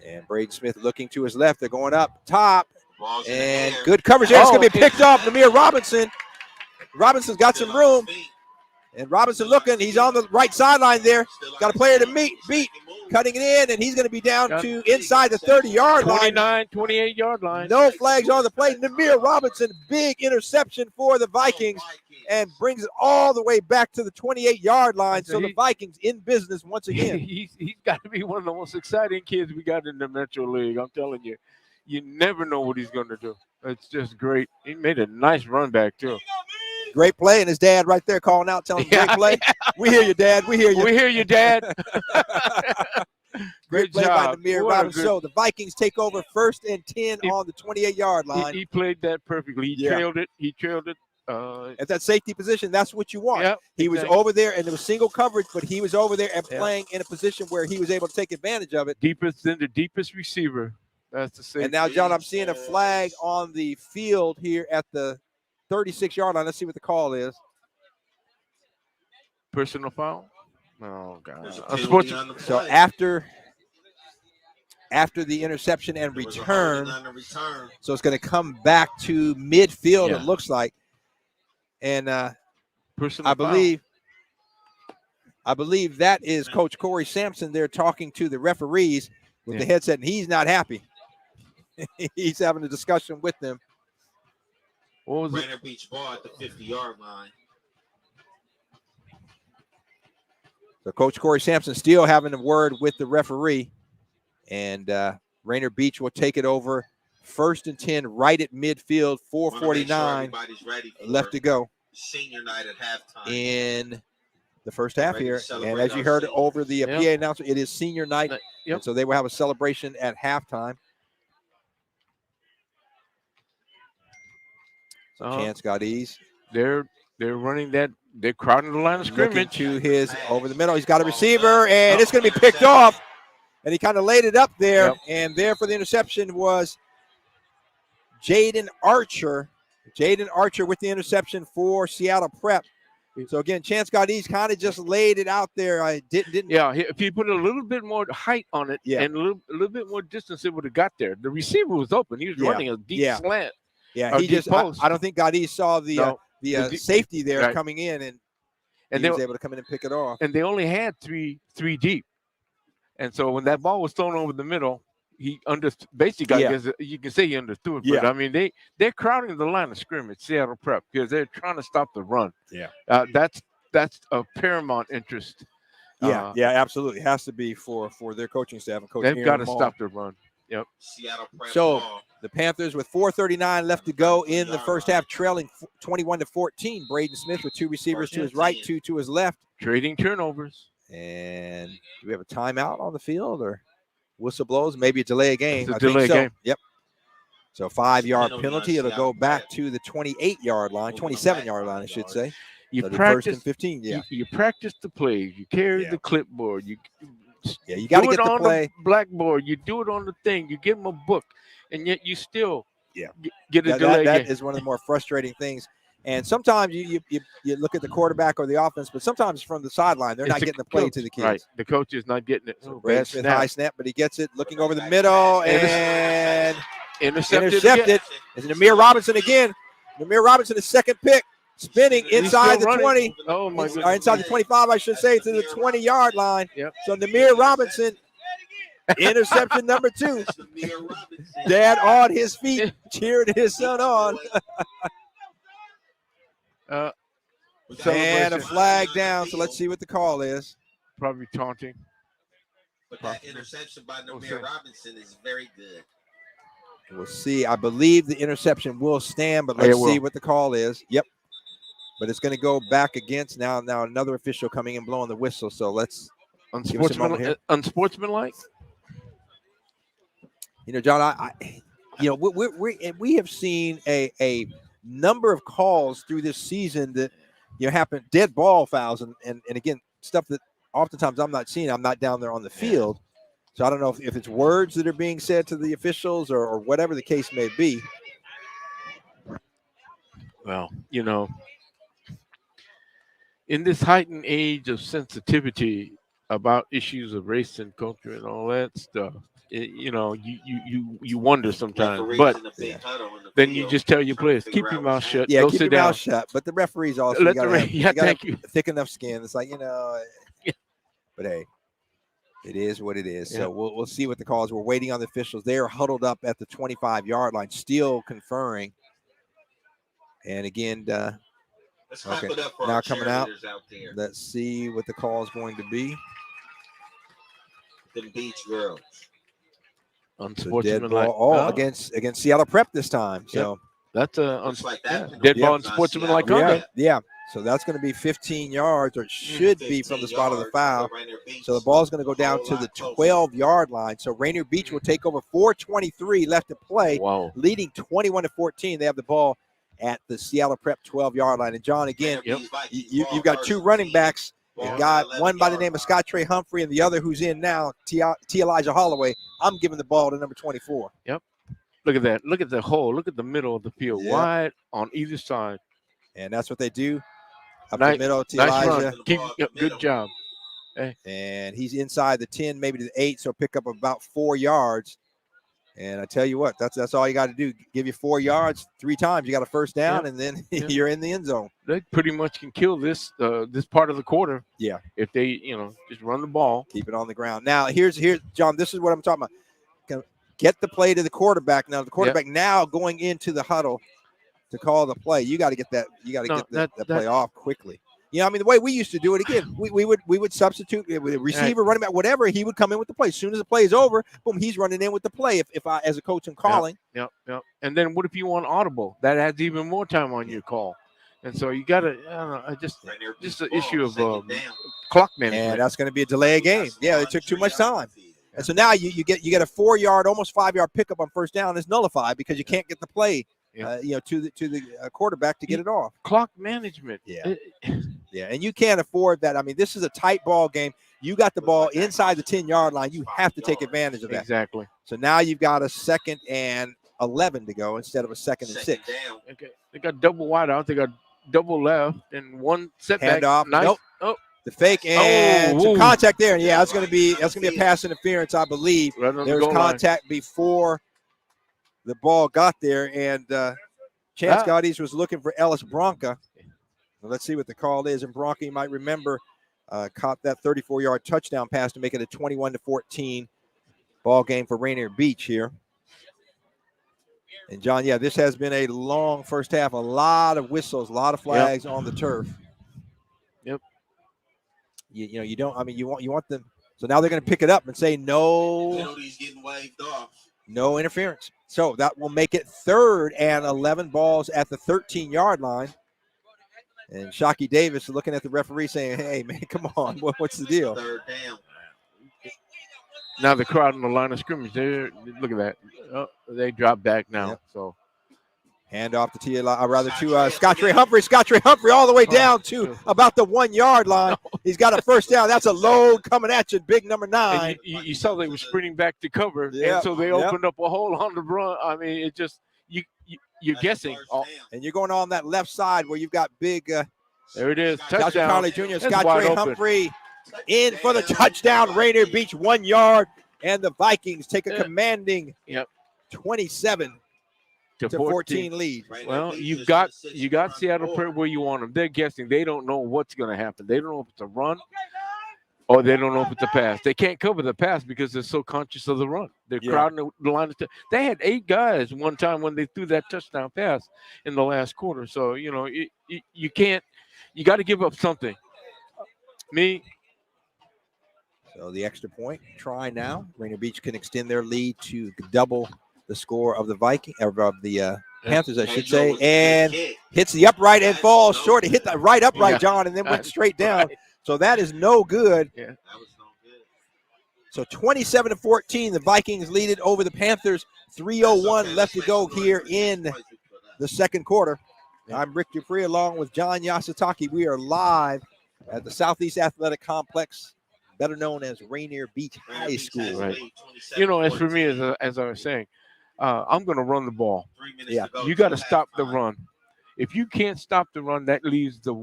And Braden Smith looking to his left. They're going up top. And good coverage there. It's going to be picked off. Namir Robinson. Robinson's got some room. And Robinson looking. He's on the right sideline there. Got a player to beat. Cutting it in, and he's going to be down to inside the 30-yard line. 28-yard line. No flags on the play. Namir Robinson, big interception for the Vikings, and brings it all the way back to the 28-yard line. So the Vikings in business once again. He's got to be one of the most exciting kids we got in the Metro League. I'm telling you, you never know what he's going to do. It's just great. He made a nice run back, too. Great play, and his dad right there calling out, telling him great play. We hear you, Dad. We hear you. We hear you, Dad. Great play by Namir Robinson. So the Vikings take over 1st and 10 on the 28-yard line. He played that perfectly. He trailed it. At that safety position, that's what you want. Yep, he was over there, and there was single coverage, but he was over there and playing in a position where he was able to take advantage of it. The deepest receiver. That's the safety. And now, John, I'm seeing a flag on the field here at the 36-yard line. Let's see what the call is. Personal foul? Oh, God. So after the interception and return, so it's going to come back to midfield, it looks like. And I believe that is Coach Corey Sampson there talking to the referees with the headset, and he's not happy. He's having a discussion with them. What was Rainier Beach ball at the 50-yard line. So Coach Corey Sampson still having a word with the referee, and Rainier Beach will take it over 1st and 10 right at midfield, 4:49 left to go. Senior night at halftime in the first half here. And as you heard over the PA announcer, it is senior night. And so they will have a celebration at halftime. So Chance got ease. They're running that. They're crowding the line of scrimmage. To his over the middle. He's got a receiver, and it's going to be picked off. And he kind of laid it up there. And there for the interception was Jaden Archer. Jaden Archer with the interception for Seattle Prep. So again, Chance Gaudiz kind of just laid it out there. I didn't. Yeah, if he put a little bit more height on it and a little bit more distance, it would have got there. The receiver was open. He was running a deep slant. Yeah, he just. I don't think Gaudiz saw the safety there coming in, and he was able to come in and pick it off. And they only had three deep, and so when that ball was thrown over the middle, he basically you can say he understood it. But I mean, they're crowding the line of scrimmage, Seattle Prep, because they're trying to stop the run. Yeah, that's of paramount interest. Yeah, absolutely, it has to be for their coaching staff and coaching. They've got to stop the run. Yep. Seattle Prep so ball. The Panthers with 4:39 left to go in the first half, trailing 21-14. Braden Smith with two receivers to his right, two to his left, trading turnovers. And do we have a timeout on the field or? Whistle blows, maybe a delay of game. I think so. Game. Yep. So 5-yard penalty. It'll go back to the 28-yard line, 27-yard line, I should say. You practice 1st and 15. Yeah. You practice the plays. You carry the clipboard. You you got to get the play. The blackboard. You do it on the thing. You give them a book, and yet you still get a delay. That is one of the more frustrating things. And sometimes you look at the quarterback or the offense, but sometimes from the sideline, they're not getting the play to the kids. Right. The coach is not getting it. So Brad Smith high snap, but he gets it, looking over the middle, and intercepted. It's Namir Robinson again. Namir Robinson, his second pick, spinning inside the 20. Oh, my goodness. Inside the 25, I should say, to the 20-yard line. Yep. So Namir Robinson, interception number 2. Dad on his feet, cheering his son on. And a flag down, so let's see what the call is. Probably taunting. But that interception by Namir Robinson is very good. We'll see. I believe the interception will stand, but let's see what the call is. Yep. But it's going to go back against now another official coming and blowing the whistle. So let's unsportsmanlike. John, we have seen a number of calls through this season that happen, dead ball fouls, and again, stuff that oftentimes I'm not seeing. I'm not down there on the field, so I don't know if it's words that are being said to the officials or whatever the case may be. Well, in this heightened age of sensitivity about issues of race and culture and all that stuff, you wonder sometimes, but then you just tell your players, keep your mouth shut. Yeah, go keep sit your down. mouth shut. But the referees also thank you. Thick enough skin. It's like but hey, it is what it is. So we'll see what the call is. We're waiting on the officials. They are huddled up at the 25-yard line, still conferring. And again, let's clap it up for now our coming out. there. Let's see what the call is going to be. The beach girls. Unsportsmanlike. Against Seattle Prep this time. So that's a dead ball unsportsmanlike conduct. Yeah. So that's going to be 15 yards, or it should be from the spot of the foul. So the ball is going to go down to the 12-yard line. So Rainier Beach will take over. 4:23 left to play, leading 21-14. They have the ball at the Seattle Prep 12-yard line. And John, again, you've got 2 running backs. You've got one by the name of Scott Trey Humphrey and the other who's in now, T. Elijah Holloway. I'm giving the ball to number 24. Yep. Look at that. Look at the hole. Look at the middle of the field. Yep. Wide on either side. And that's what they do. Up the middle, T. Elijah. Good job. And he's inside the 10, maybe to the 8, so pick up about 4 yards. And I tell you what, that's all you got to do. Give you 4 yards 3 times. You got a first down, and then you're in the end zone. They pretty much can kill this part of the quarter. Yeah. If they, just run the ball. Keep it on the ground. Now, here's John, this is what I'm talking about. Get the play to the quarterback. Now, the quarterback now going into the huddle to call the play. You got to get that. You got to get that play off quickly. The way we used to do it, again, we would substitute with a receiver, running back, whatever. He would come in with the play. As soon as the play is over, boom, he's running in with the play. If I, as a coach, am calling. Yep. And then what if you want audible? That adds even more time on your call. And so you got to, I don't know, just an issue of clock management. And that's going to be a delay of game. Yeah, they took too much time. And so now you get a 4-yard, almost 5-yard pickup on first down. It's nullified because you can't get the play. To the quarterback to get it off. Clock management. Yeah, and you can't afford that. I mean, this is a tight ball game. You got the ball inside the 10-yard line. You have to take advantage of that. Exactly. So now you've got a 2nd and 11 to go instead of a 2nd and 6. Okay. They got double wide out. They got double left and one setback. Handoff. Nice. Nope. Oh. The fake and some contact there. And yeah, that's going to be a pass interference, I believe. Right on there was contact before the ball got there, and Chance Gaudis was looking for Ellis Bronca. Well, let's see what the call is. And Bronca, you might remember, caught that 34-yard touchdown pass to make it a 21-14 ball game for Rainier Beach here. And John, this has been a long first half. A lot of whistles, a lot of flags on the turf. Yep. You don't. I mean, you want them. So now they're going to pick it up and say no. Penalty's getting waved off. No interference. So that will make it 3rd and 11, balls at the 13-yard line. And Shockey Davis is looking at the referee saying, hey, man, come on. What's the deal? 3rd down. Now the crowd on the line of scrimmage, look at that. Oh, they drop back now. Yep. So hand off to Scott Trey Humphrey. Scott Trey Humphrey all the way down to about the 1-yard line. He's got a first down. That's a load coming at you, big number 9. You saw they were sprinting back to cover, and so they opened up a hole on the run. I mean, it just you're guessing. And you're going on that left side where you've got big There it is. Joshua Touchdown. Conley Jr., That's Scott wide Trey open. Humphrey in for the touchdown. Rainier Beach 1 yard, and the Vikings take a commanding 27 to 14 lead. Well, you got Seattle Prep where you want them. They're guessing. They don't know what's going to happen. They don't know if it's a run or they don't know if it's a pass. They can't cover the pass because they're so conscious of the run. They're crowding the line. They had 8 guys one time when they threw that touchdown pass in the last quarter. So, you can't – you got to give up something. So the extra point try now. Rainier Beach can extend their lead to double the score of the Panthers, I should say, and hits the upright and falls short. It hit the right upright, John, and then went straight down. So that is no good. Yeah. That was no good. So 27 to 14, the Vikings lead it over the Panthers. 3:01 left to go here in the second quarter. I'm Rick Dupree along with John Yasutaki. We are live at the Southeast Athletic Complex, better known as Rainier Beach High School. Right. As for me, as I was saying, I'm going to run the ball. Yeah. You got to stop the run. If you can't stop the run, that leaves the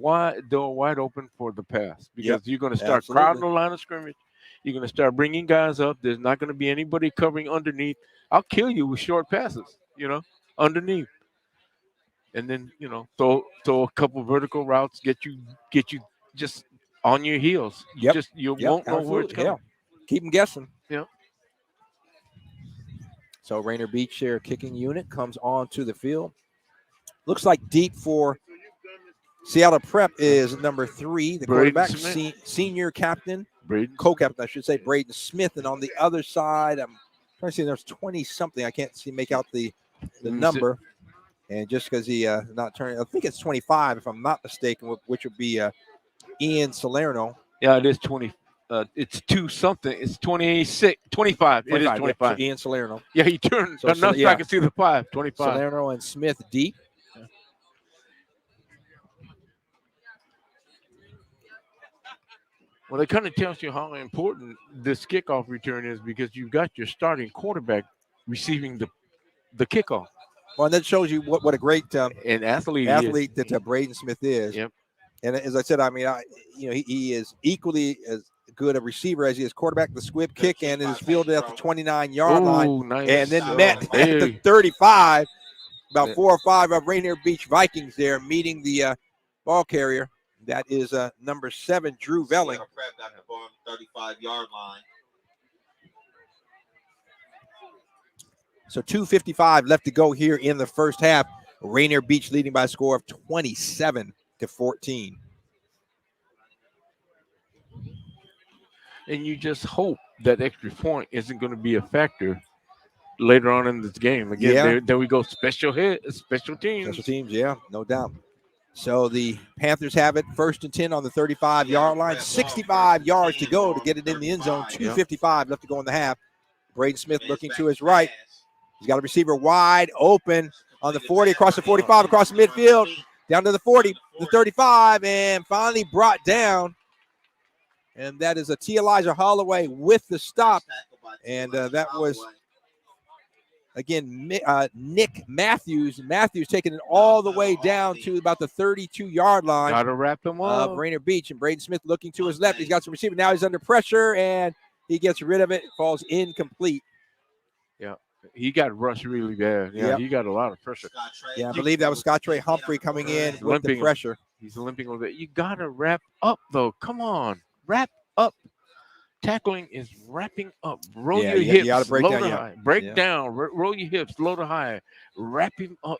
door wide open for the pass because you're going to start crowding the line of scrimmage. You're going to start bringing guys up. There's not going to be anybody covering underneath. I'll kill you with short passes, underneath. And then, throw a couple vertical routes, get you just on your heels. You won't know where it's coming. Yeah. Keep them guessing. Yeah. So Rainier Beach here kicking unit comes onto the field. Looks like deep for Seattle Prep is number 3, the quarterback, senior captain, co-captain, I should say, Braden Smith. And on the other side, I'm trying to see, there's 20-something. I can't make out the number. And just because he not turning, I think it's 25, if I'm not mistaken, which would be Ian Salerno. Yeah, it is 20. It's 2-something. It's 26, 25. It is 25. Ian Salerno. Yeah, he turned. So I can see the 5, 25. Salerno and Smith deep. Well, it kind of tells you how important this kickoff return is because you've got your starting quarterback receiving the kickoff. Well, and that shows you what a great an athlete that Braden Smith is. Yep. And as I said, he is equally as good a receiver as he is quarterback. The squib kick and it is fielded at the 29-yard line, nice. and then met at the 35. About 4 or 5 of Rainier Beach Vikings there meeting the ball carrier. That is number 7, Drew Velling. Seattle Prep got the ball on the 35-yard line. So 2:55 left to go here in the first half. Rainier Beach leading by a score of 27 to 14. And you just hope that extra point isn't going to be a factor later on in this game. Again, there we go. Special teams. Special teams, yeah, no doubt. So the Panthers have it 1st and 10 on the 35-yard line. 65 yards to go to get it in the end zone. 2:55 left to go in the half. Braden Smith looking to his right. He's got a receiver wide open on the 40, across the 45, across the midfield, down to the 40, the 35, and finally brought down. And that is a T. Elijah Holloway with the stop. And that was, again, Nick Matthews. Matthews taking it all the way down to about the 32-yard line. Got to wrap him up. Of Rainier Beach. And Braden Smith looking to his left. He's got some receiver. Now he's under pressure, and he gets rid of it. Falls incomplete. Yeah. He got rushed really bad. Yeah, he got a lot of pressure. Yeah, I believe that was Scott Trey Humphrey coming in with the pressure. He's limping a little bit. You got to wrap up, though. Come on. Wrap up. Tackling is wrapping up. Roll your hips. You got to break down. High. Break down. Roll your hips. Low to high. Wrap him up.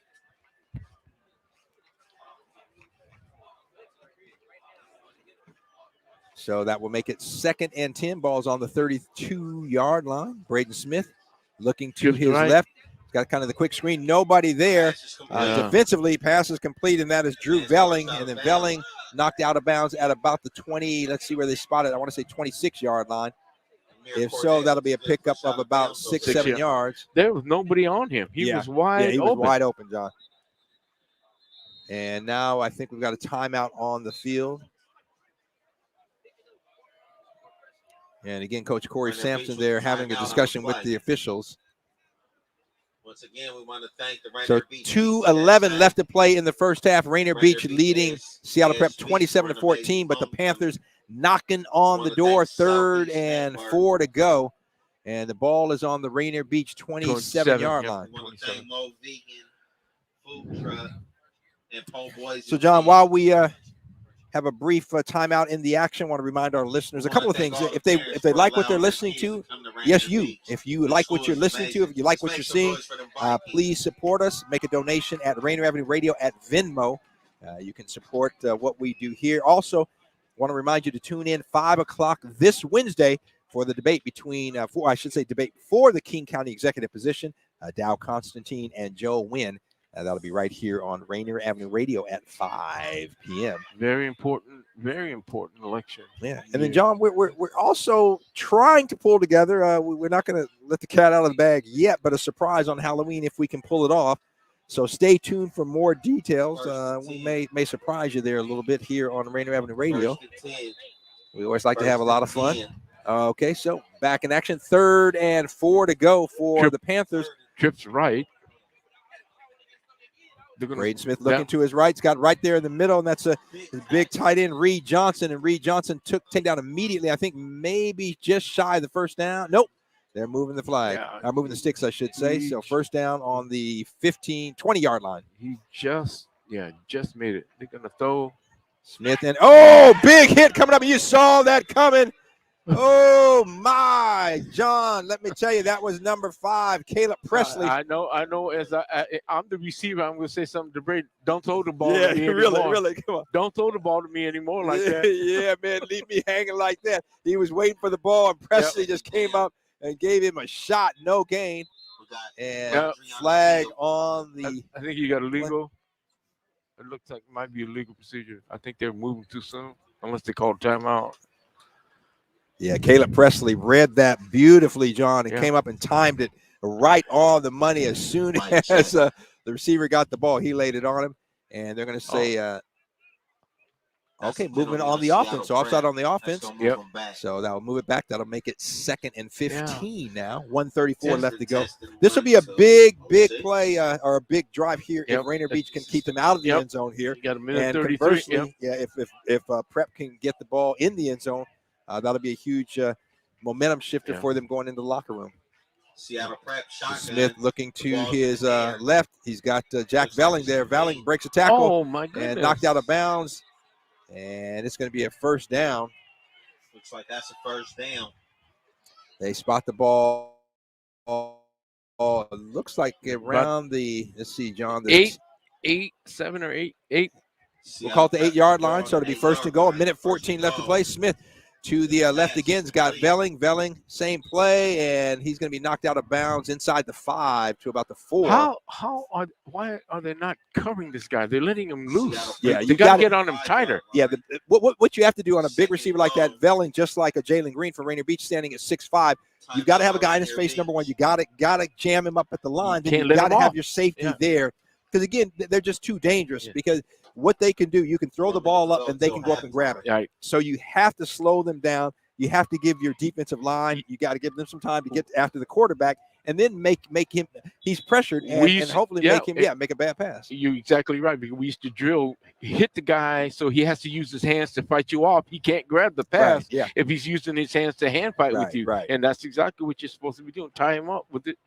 So that will make it 2nd and 10. Ball's on the 32-yard line. Braden Smith looking to his left. Got kind of the quick screen. Nobody there. Defensively, pass is complete, and that is Drew Velling. And then Velling knocked out of bounds at about the 20. Let's see where they spotted. I want to say 26-yard line. If so, that'll be a pickup of about 6-7 yards. There was nobody on him. He was wide open. He was wide open, John. And now I think we've got a timeout on the field. And again, Coach Corey Sampson there having a discussion with the officials. Once again, we want to thank the Rainier So Beach. 2:11 left to play in the first half. Rainier Beach leading is Seattle Prep ASB 27-14, but the home team. Panthers knocking on the Wanna door, thank third Southeast and Network. 4 to go. And the ball is on the Rainier Beach 27-yard yeah. line. We want to thank Mo Vegan Food Truck and Po Boys. So, and John, Tea. while we have a brief timeout in the action, I want to remind our listeners a couple of things. If they like what they're listening to, yes, you. If you like what you're listening to, if you like what you're seeing, please support us. Make a donation at Rainier Avenue Radio at Venmo. You can support what we do here. Also, want to remind you to tune in 5 o'clock this Wednesday for the debate between, debate for the King County executive position, Dow Constantine and Joe Wynn. That'll be right here on Rainier Avenue Radio at 5 p.m. Very important election. Yeah, and then John, we're also trying to pull together. We're not going to let the cat out of the bag yet, but a surprise on Halloween if we can pull it off. So stay tuned for more details. We may surprise you there a little bit here on Rainier Avenue Radio. We always like to have a lot of fun. Okay, so back in action, 3rd and 4 to go for the Panthers. Trips right. Braden Smith looking to his right. He's got right there in the middle, and that's a big tight end, Reed Johnson. And Reed Johnson took down immediately. I think maybe just shy of the first down. Nope. They're moving the flag. Moving the sticks, I should say. So first down on the 20-yard line. He just made it. They're going to throw. Smith and big hit coming up. You saw that coming. Oh my, John! Let me tell you, that was number 5, Caleb Presley. I know. As I'm the receiver, I'm going to say something to Brady. Don't throw the ball to me anymore. Really, come on. Don't throw the ball to me anymore like that. Yeah, man, leave me hanging like that. He was waiting for the ball, and Presley just came up and gave him a shot, no gain, and flag on the. I think you got a legal. It looks like it might be a legal procedure. I think they're moving too soon, unless they call timeout. Yeah, Caleb Presley read that beautifully, John, and came up and timed it right on the money. As soon as the receiver got the ball, he laid it on him. And they're going to say, movement on the offense. So offside on the offense. Yep. So that'll move it back. That'll make it 2nd and 15 now. 1:34 left to go. This will be a big play or a big drive here if Rainier Beach can keep them out of the end zone here. You got a minute and 33. conversely, if Prep can get the ball in the end zone, that'll be a huge momentum shifter for them going into the locker room. Seattle Prep shotgun. Smith looking to his left. He's got Jack Velling there. Velling breaks a tackle. Oh, my goodness. And knocked out of bounds. And it's going to be a first down. Looks like that's a first down. They spot the ball. It looks like around let's see, John. 7 or 8. We'll call it the 8-yard line. So it'll be first to go. 1:14 left to play. Smith to the left again. He's got Velling. Velling, same play, and he's going to be knocked out of bounds inside the 5 to about the 4. Why are they not covering this guy? They're letting him loose. Yeah, you got to get on him tighter. Yeah, what you have to do on a big receiver like that, Velling, just like a Jalen Green from Rainier Beach, standing at 6'5", you've got to have a guy in his face. Number one, you got to jam him up at the line. Then you got to have your safety there, because again, they're just too dangerous. Because what they can do, you can throw the ball up and they can go up and grab it. Right. So you have to slow them down. You have to give your defensive line, you got to give them some time to get after the quarterback, and then make him, he's pressured, and hopefully make a bad pass. You're exactly right, because we used to drill, hit the guy, so he has to use his hands to fight you off. He can't grab the pass if he's using his hands to hand fight with you. Right. And that's exactly what you're supposed to be doing. Tie him up with it,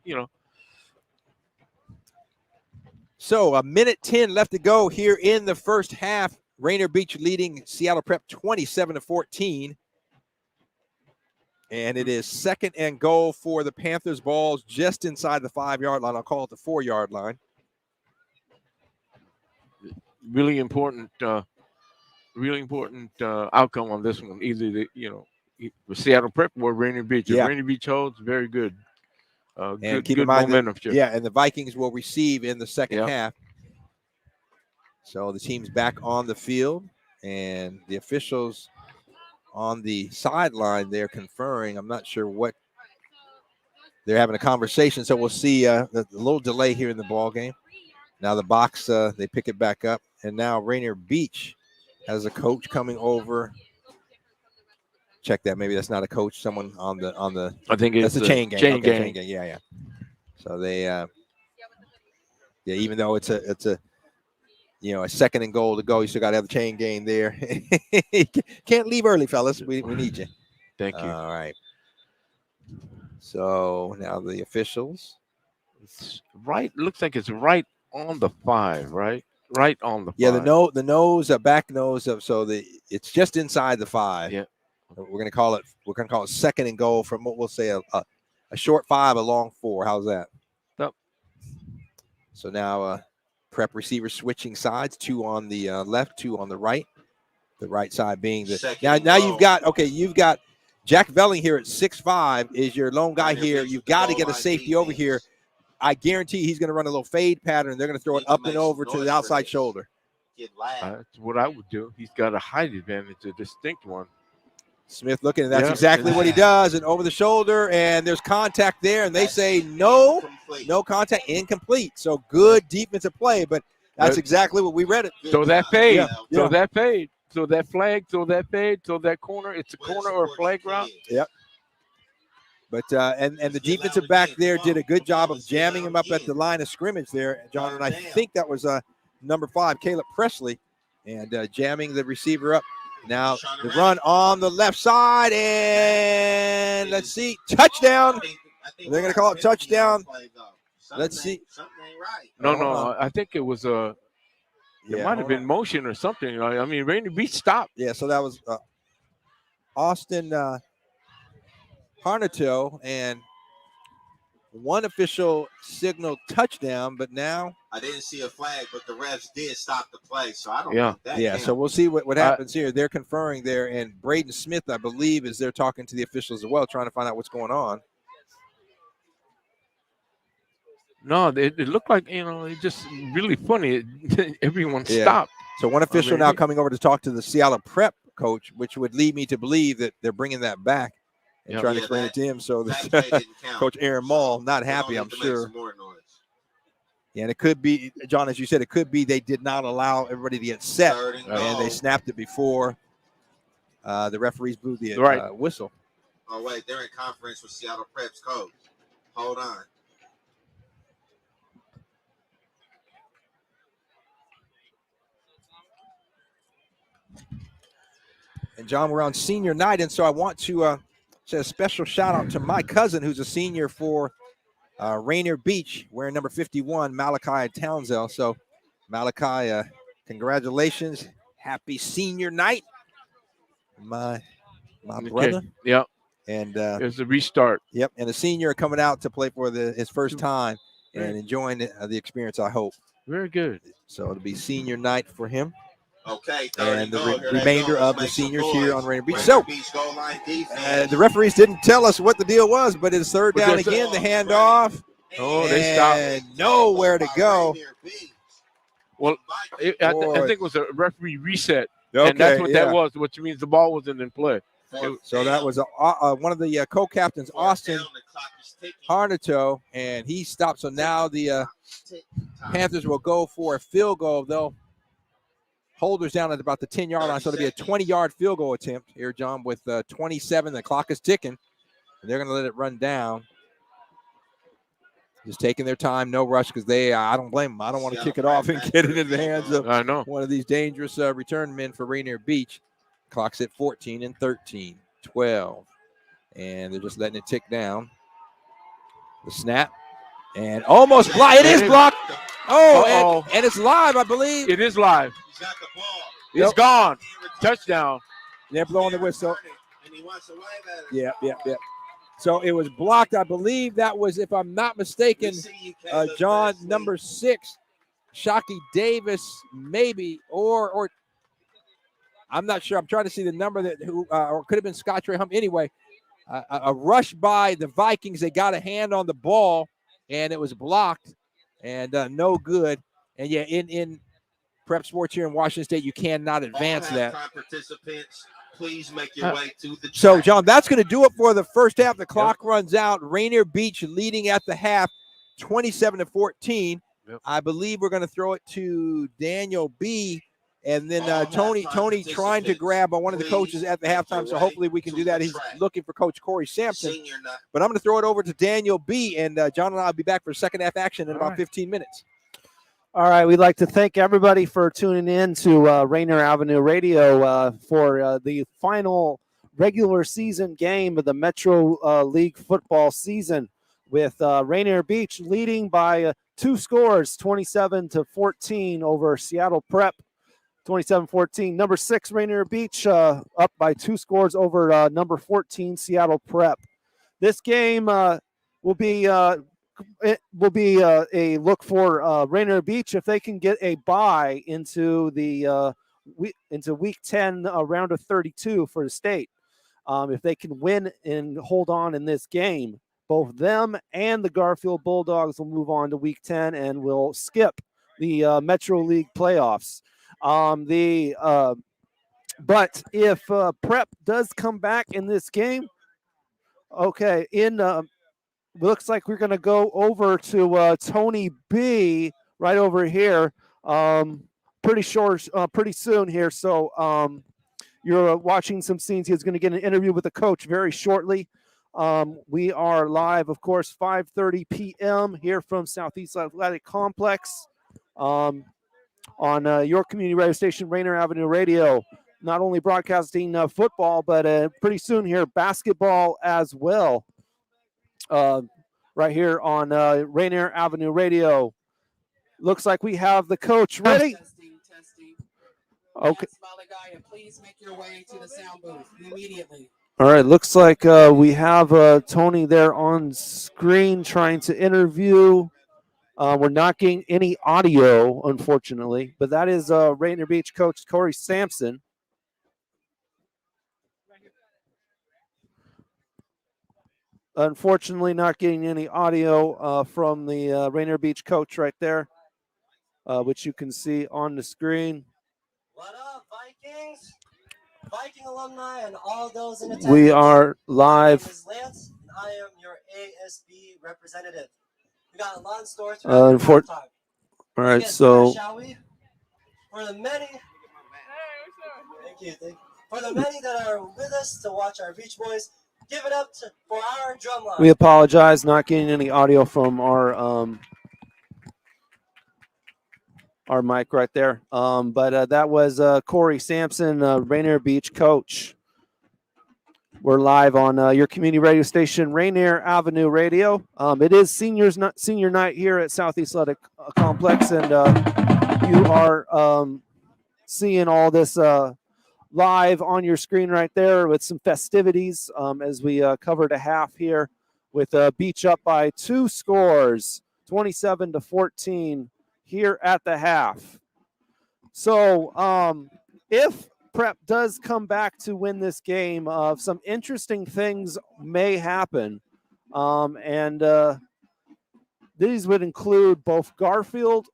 So 1:10 left to go here in the first half. Rainier Beach leading Seattle Prep 27-14. And it is 2nd and goal for the Panthers. Balls just inside the 5-yard line. I'll call it the 4-yard line. Really important outcome on this one. Either the Seattle Prep or Rainier Beach. If Rainier Beach holds, very good. And keep in mind and the Vikings will receive in the second half. So the team's back on the field, and the officials on the sideline, they're conferring. I'm not sure what they're having a conversation. So we'll see a little delay here in the ball game. Now the box, they pick it back up, and now Rainier Beach has a coach coming over. Check that. Maybe that's not a coach. Someone on the. I think that's it's a chain gang. Chain gang. Yeah. So they Yeah, even though it's a a second and goal to go, you still got to have the chain game there. Can't leave early, fellas. We need you. Thank you. All right. So now the officials. It's right. Looks like it's right on the 5, right? Right on the 5. Yeah, the nose, back nose of it's just inside the 5. Yeah. We're gonna call it second and goal from what we'll say a short 5, a long 4. How's that? Yep. So now Prep receivers switching sides, 2 on the left, 2 on the right. The right side being now you've got Jack Velling here at 6'5" is your lone guy here. You've got to get a safety over here. I guarantee he's going to run a little fade pattern. They're going to throw it up and over to the outside shoulder. That's what I would do. He's got a height advantage, a distinct one. Smith looking, and that's exactly what he does. And over the shoulder, and there's contact there, and they say no contact, incomplete. So good defensive play, but that's exactly what we read it. So that fade, Yeah. so that fade, so that flag, so that fade, so that corner. It's a corner or a flag route. Yep. But and the defensive back there did a good job of jamming him up at the line of scrimmage there, John. And I think that was number 5, Caleb Presley, and jamming the receiver up. Now the run on the left side, and let's see, touchdown. They're going to call it touchdown. Let's see. No, I think it was it might have been motion or something. I mean, Rainier Beach stopped. Yeah, so that was Austin Harnato, and one official signaled touchdown, but now I didn't see a flag, but the refs did stop the play, so I don't know that. Yeah, so we'll see what happens here. They're conferring there, and Braden Smith, I believe, is there talking to the officials as well, trying to find out what's going on. No, it looked like, it's just really funny. Everyone stopped. So one official now coming over to talk to the Seattle Prep coach, which would lead me to believe that they're bringing that back and trying to explain it to him. So Coach Aaron Mall not happy, I'm sure. Yeah, and it could be, John, as you said, it could be they did not allow everybody to get set, and they snapped it before the referees blew the whistle. Oh, wait, they're in conference with Seattle Prep's coach. Hold on. And, John, we're on senior night, and so I want to say a special shout-out to my cousin who's a senior for Rainier Beach, wearing number 51, Malachi Townsell. So, Malachi, congratulations. Happy senior night, my brother. Yep. And there's a restart. Yep, and a senior coming out to play for his first time and enjoying the experience, I hope. Very good. So, it'll be senior night for him. Okay, and the remainder of the seniors here on Rainier Beach. So, the referees didn't tell us what the deal was, but it's third down again, the handoff. Oh, they stopped. Nowhere to go. Well, I think it was a referee reset, okay, and that's what that was, which means the ball wasn't in play. So that was one of the co-captains, Austin Harnato, and he stopped. So now the Panthers will go for a field goal, though. Holders down at about the 10-yard line, so it'll be a 20-yard field goal attempt here, John, with 27. The clock is ticking, and they're going to let it run down. Just taking their time, no rush, because I don't blame them. I don't want to kick it off and get it into the hands of one of these dangerous return men for Rainier Beach. Clock's at 14 and 13, 12, and they're just letting it tick down. The snap, and almost blocked. It is blocked. Oh, and it's live, I believe. It is live. He's got the ball. It's gone. Touchdown. They're blowing the whistle. And he wants to wave at it. Yeah. So it was blocked. I believe that was, if I'm not mistaken, John, number 6, Shockey Davis, maybe, or I'm not sure. I'm trying to see the number or could have been Scott Trey Hump. Anyway, a rush by the Vikings. They got a hand on the ball, and it was blocked. And no good. And yeah, in prep sports here in Washington State, you cannot advance that. Participants, please make your way to the track. So, John, that's going to do it for the first half. The clock runs out. Rainier Beach leading at the half, 27-14. Yep. I believe we're going to throw it to Daniel B. And then Tony trying to grab one of the coaches at the halftime, so hopefully we can do that. He's looking for Coach Corey Sampson. But I'm going to throw it over to Daniel B. And John and I will be back for second half action in about 15 minutes. All right, we'd like to thank everybody for tuning in to Rainier Avenue Radio for the final regular season game of the Metro League football season, with Rainier Beach leading by 2 scores, 27-14 over Seattle Prep. 27-14. Number 6, Rainier Beach, up by 2 scores over number 14, Seattle Prep. This game will be a look for Rainier Beach if they can get a bye into the into Week 10, round of 32 for the state. If they can win and hold on in this game, both them and the Garfield Bulldogs will move on to Week 10 and will skip the Metro League playoffs. But if Prep does come back in this game, okay, looks like we're going to go over to Tony B right over here. Pretty soon here. So you're watching some scenes. He's going to get an interview with the coach very shortly. We are live, of course, 5:30 p.m. here from Southeast Athletic Complex. On your community radio station, Rainier Avenue Radio, not only broadcasting football, but pretty soon here, basketball as well. Right here on Rainier Avenue Radio. Looks like we have the coach ready. Testing. Okay. Smiley, please make your way to the sound booth immediately. All right, looks like we have Tony there on screen trying to interview. We're not getting any audio, unfortunately, but that is Rainier Beach coach Corey Sampson. Unfortunately, not getting any audio from the Rainier Beach coach right there, which you can see on the screen. What up, Vikings? Viking alumni and all those in attendance. We are live. My name is Lance, and I am your ASB representative. We got a lot in store throughout the time. All right, so shall we? For the many, thank you. For the many that are with us to watch our Beach Boys, give it up for our drumline. we apologize, not getting any audio from our mic right there. But that was Corey Sampson, Rainier Beach coach. We're live on your community radio station, Rainier Avenue Radio. It is senior night here at Southeast Athletic Complex, and you are seeing all this live on your screen right there with some festivities as we covered a half here with Beach up by 2 scores, 27-14 here at the half. So if Prep does come back to win this game, some interesting things may happen. And these would include both Garfield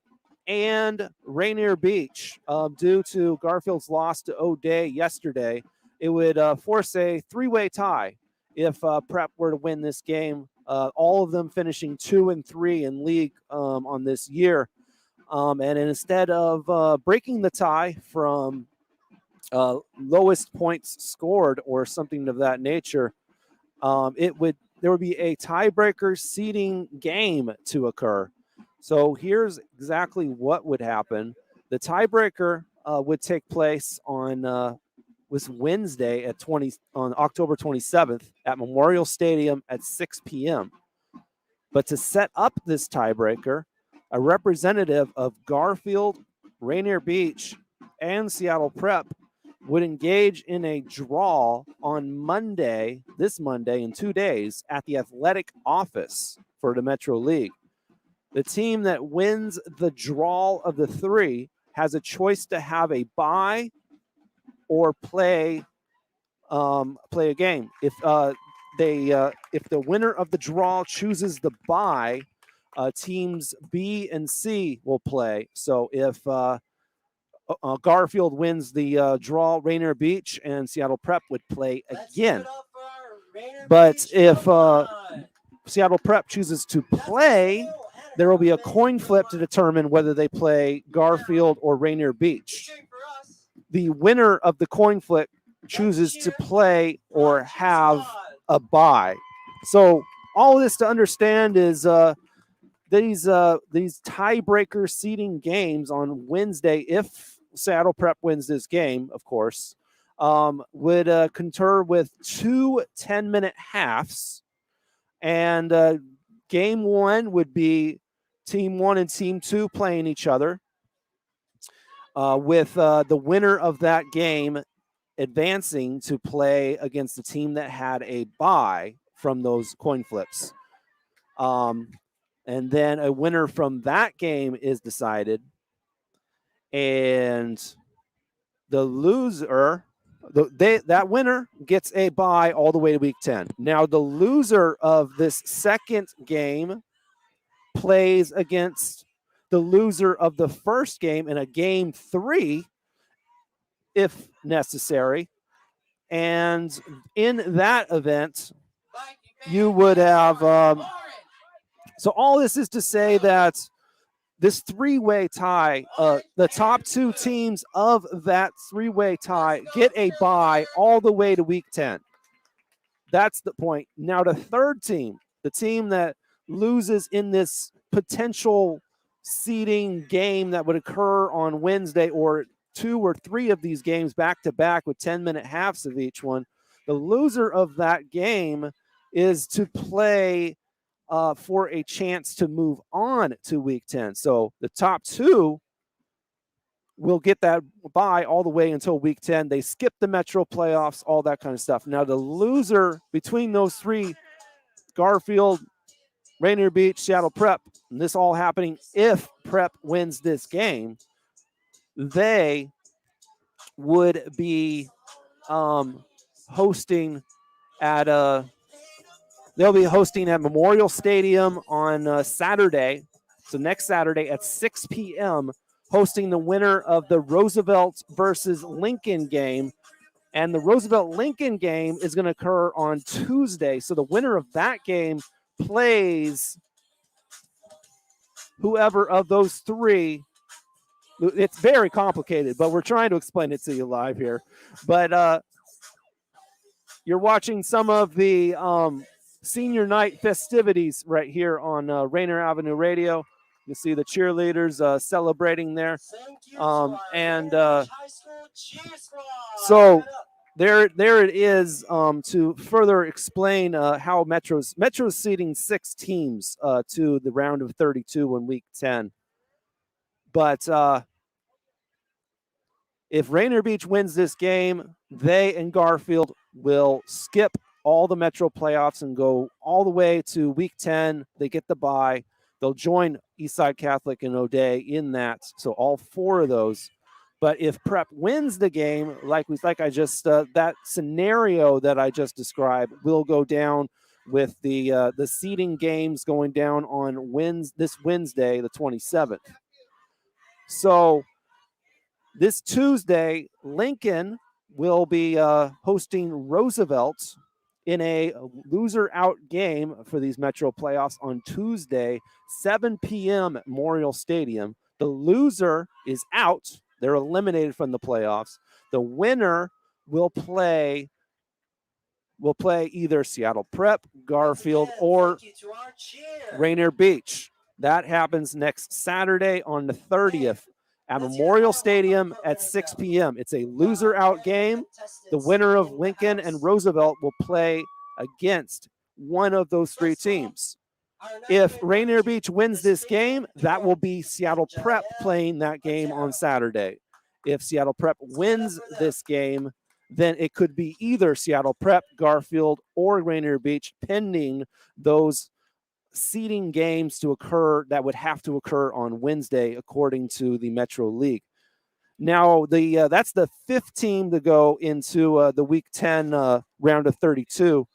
and Rainier Beach. Due to Garfield's loss to O'Day yesterday, it would force a 3-way tie if Prep were to win this game. All of them finishing 2-3 in league on this year. And instead of breaking the tie from lowest points scored or something of that nature, there would be a tiebreaker seeding game to occur. So here's exactly what would happen. The tiebreaker would take place on Wednesday on October 27th at Memorial Stadium at 6 p.m. But to set up this tiebreaker, a representative of Garfield, Rainier Beach, and Seattle Prep would engage in a draw on this Monday in 2 days at the athletic office for the Metro League. The team that wins the draw of the 3 has a choice to have a bye or play a game. If the winner of the draw chooses the bye, teams B and C will play. So if Garfield wins the draw, Rainier Beach and Seattle Prep would play again. But if Seattle Prep chooses to play, there will be a coin flip to determine whether they play Garfield or Rainier Beach. The winner of the coin flip chooses to play or have a bye. So all of this to understand is these tiebreaker seeding games on Wednesday, if Seattle Prep wins this game, of course, would concur with 2 10-minute halves. And game 1 would be Team 1 and Team 2 playing each other, with the winner of that game advancing to play against the team that had a bye from those coin flips. And then a winner from that game is decided. And the loser, that winner gets a bye all the way to week 10. Now, the loser of this second game plays against the loser of the first game in a game 3, if necessary. And in that event, you would have... so all this is to say that this 3-way tie, the top 2 teams of that 3-way tie get a bye all the way to week 10. That's the point. Now, the third team, the team that loses in this potential seeding game that would occur on Wednesday, or 2 or 3 of these games back to back with 10-minute halves of each one, the loser of that game is to play for a chance to move on to week 10. So the top 2 will get that bye all the way until week 10. They skip the Metro playoffs, all that kind of stuff. Now, the loser between those 3, Garfield, Rainier Beach, Seattle Prep, and this all happening if Prep wins this game, they would be hosting at Memorial Stadium on Saturday. So next Saturday at 6 p.m., hosting the winner of the Roosevelt versus Lincoln game. And the Roosevelt-Lincoln game is going to occur on Tuesday. So the winner of that game plays whoever of those 3. It's very complicated, but we're trying to explain it to you live here. But you're watching some of the senior night festivities right here on Rainier Avenue Radio. You see the cheerleaders celebrating there. So there it is, to further explain how Metro's seeding 6 teams to the round of 32 in week 10. But if Rainier Beach wins this game, they and Garfield will skip all the Metro playoffs and go all the way to week 10. They get the bye. They'll join Eastside Catholic and O'Day in that. So all 4 of those. But if Prep wins the game, that scenario that I just described will go down with the seeding games going down on this Wednesday, the 27th. So this Tuesday, Lincoln will be hosting Roosevelt in a loser-out game for these Metro playoffs on Tuesday, 7 p.m. at Memorial Stadium. The loser is out. They're eliminated from the playoffs. The winner will play either Seattle Prep, Garfield, or Rainier Beach. That happens next Saturday on the 30th at Memorial Stadium at 6 p.m. It's a loser-out game. The winner of Lincoln and Roosevelt will play against one of those 3 teams. If Rainier Beach wins this game, that will be Seattle Prep playing that game on Saturday. If Seattle Prep wins this game, then it could be either Seattle Prep, Garfield, or Rainier Beach, pending those seeding games to occur that would have to occur on Wednesday, according to the Metro League. Now, that's the 5th team to go into the Week 10 round of 32.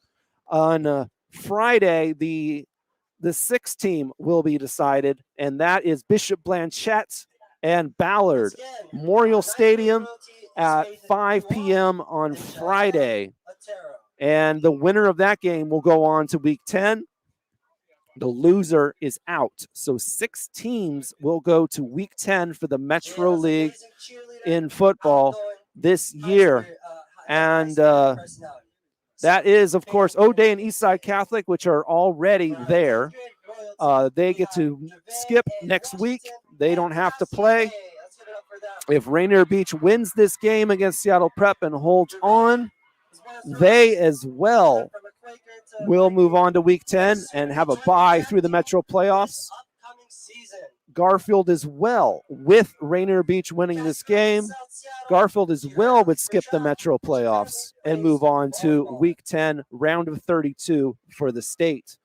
On Friday, the 6th team will be decided, and that is Bishop Blanchette and Ballard. Memorial Stadium at 5 p.m. on Friday. And the winner of that game will go on to Week 10. The loser is out. So 6 teams will go to Week 10 for the Metro League in football this year. And that is, of course, O'Day and Eastside Catholic, which are already there. They get to skip next week. They don't have to play. If Rainier Beach wins this game against Seattle Prep and holds on, they as well will move on to Week 10 and have a bye through the Metro playoffs. Garfield as well, with Rainier Beach winning this game, Garfield as well would skip the Metro playoffs and move on to Week 10, round of 32 for the state.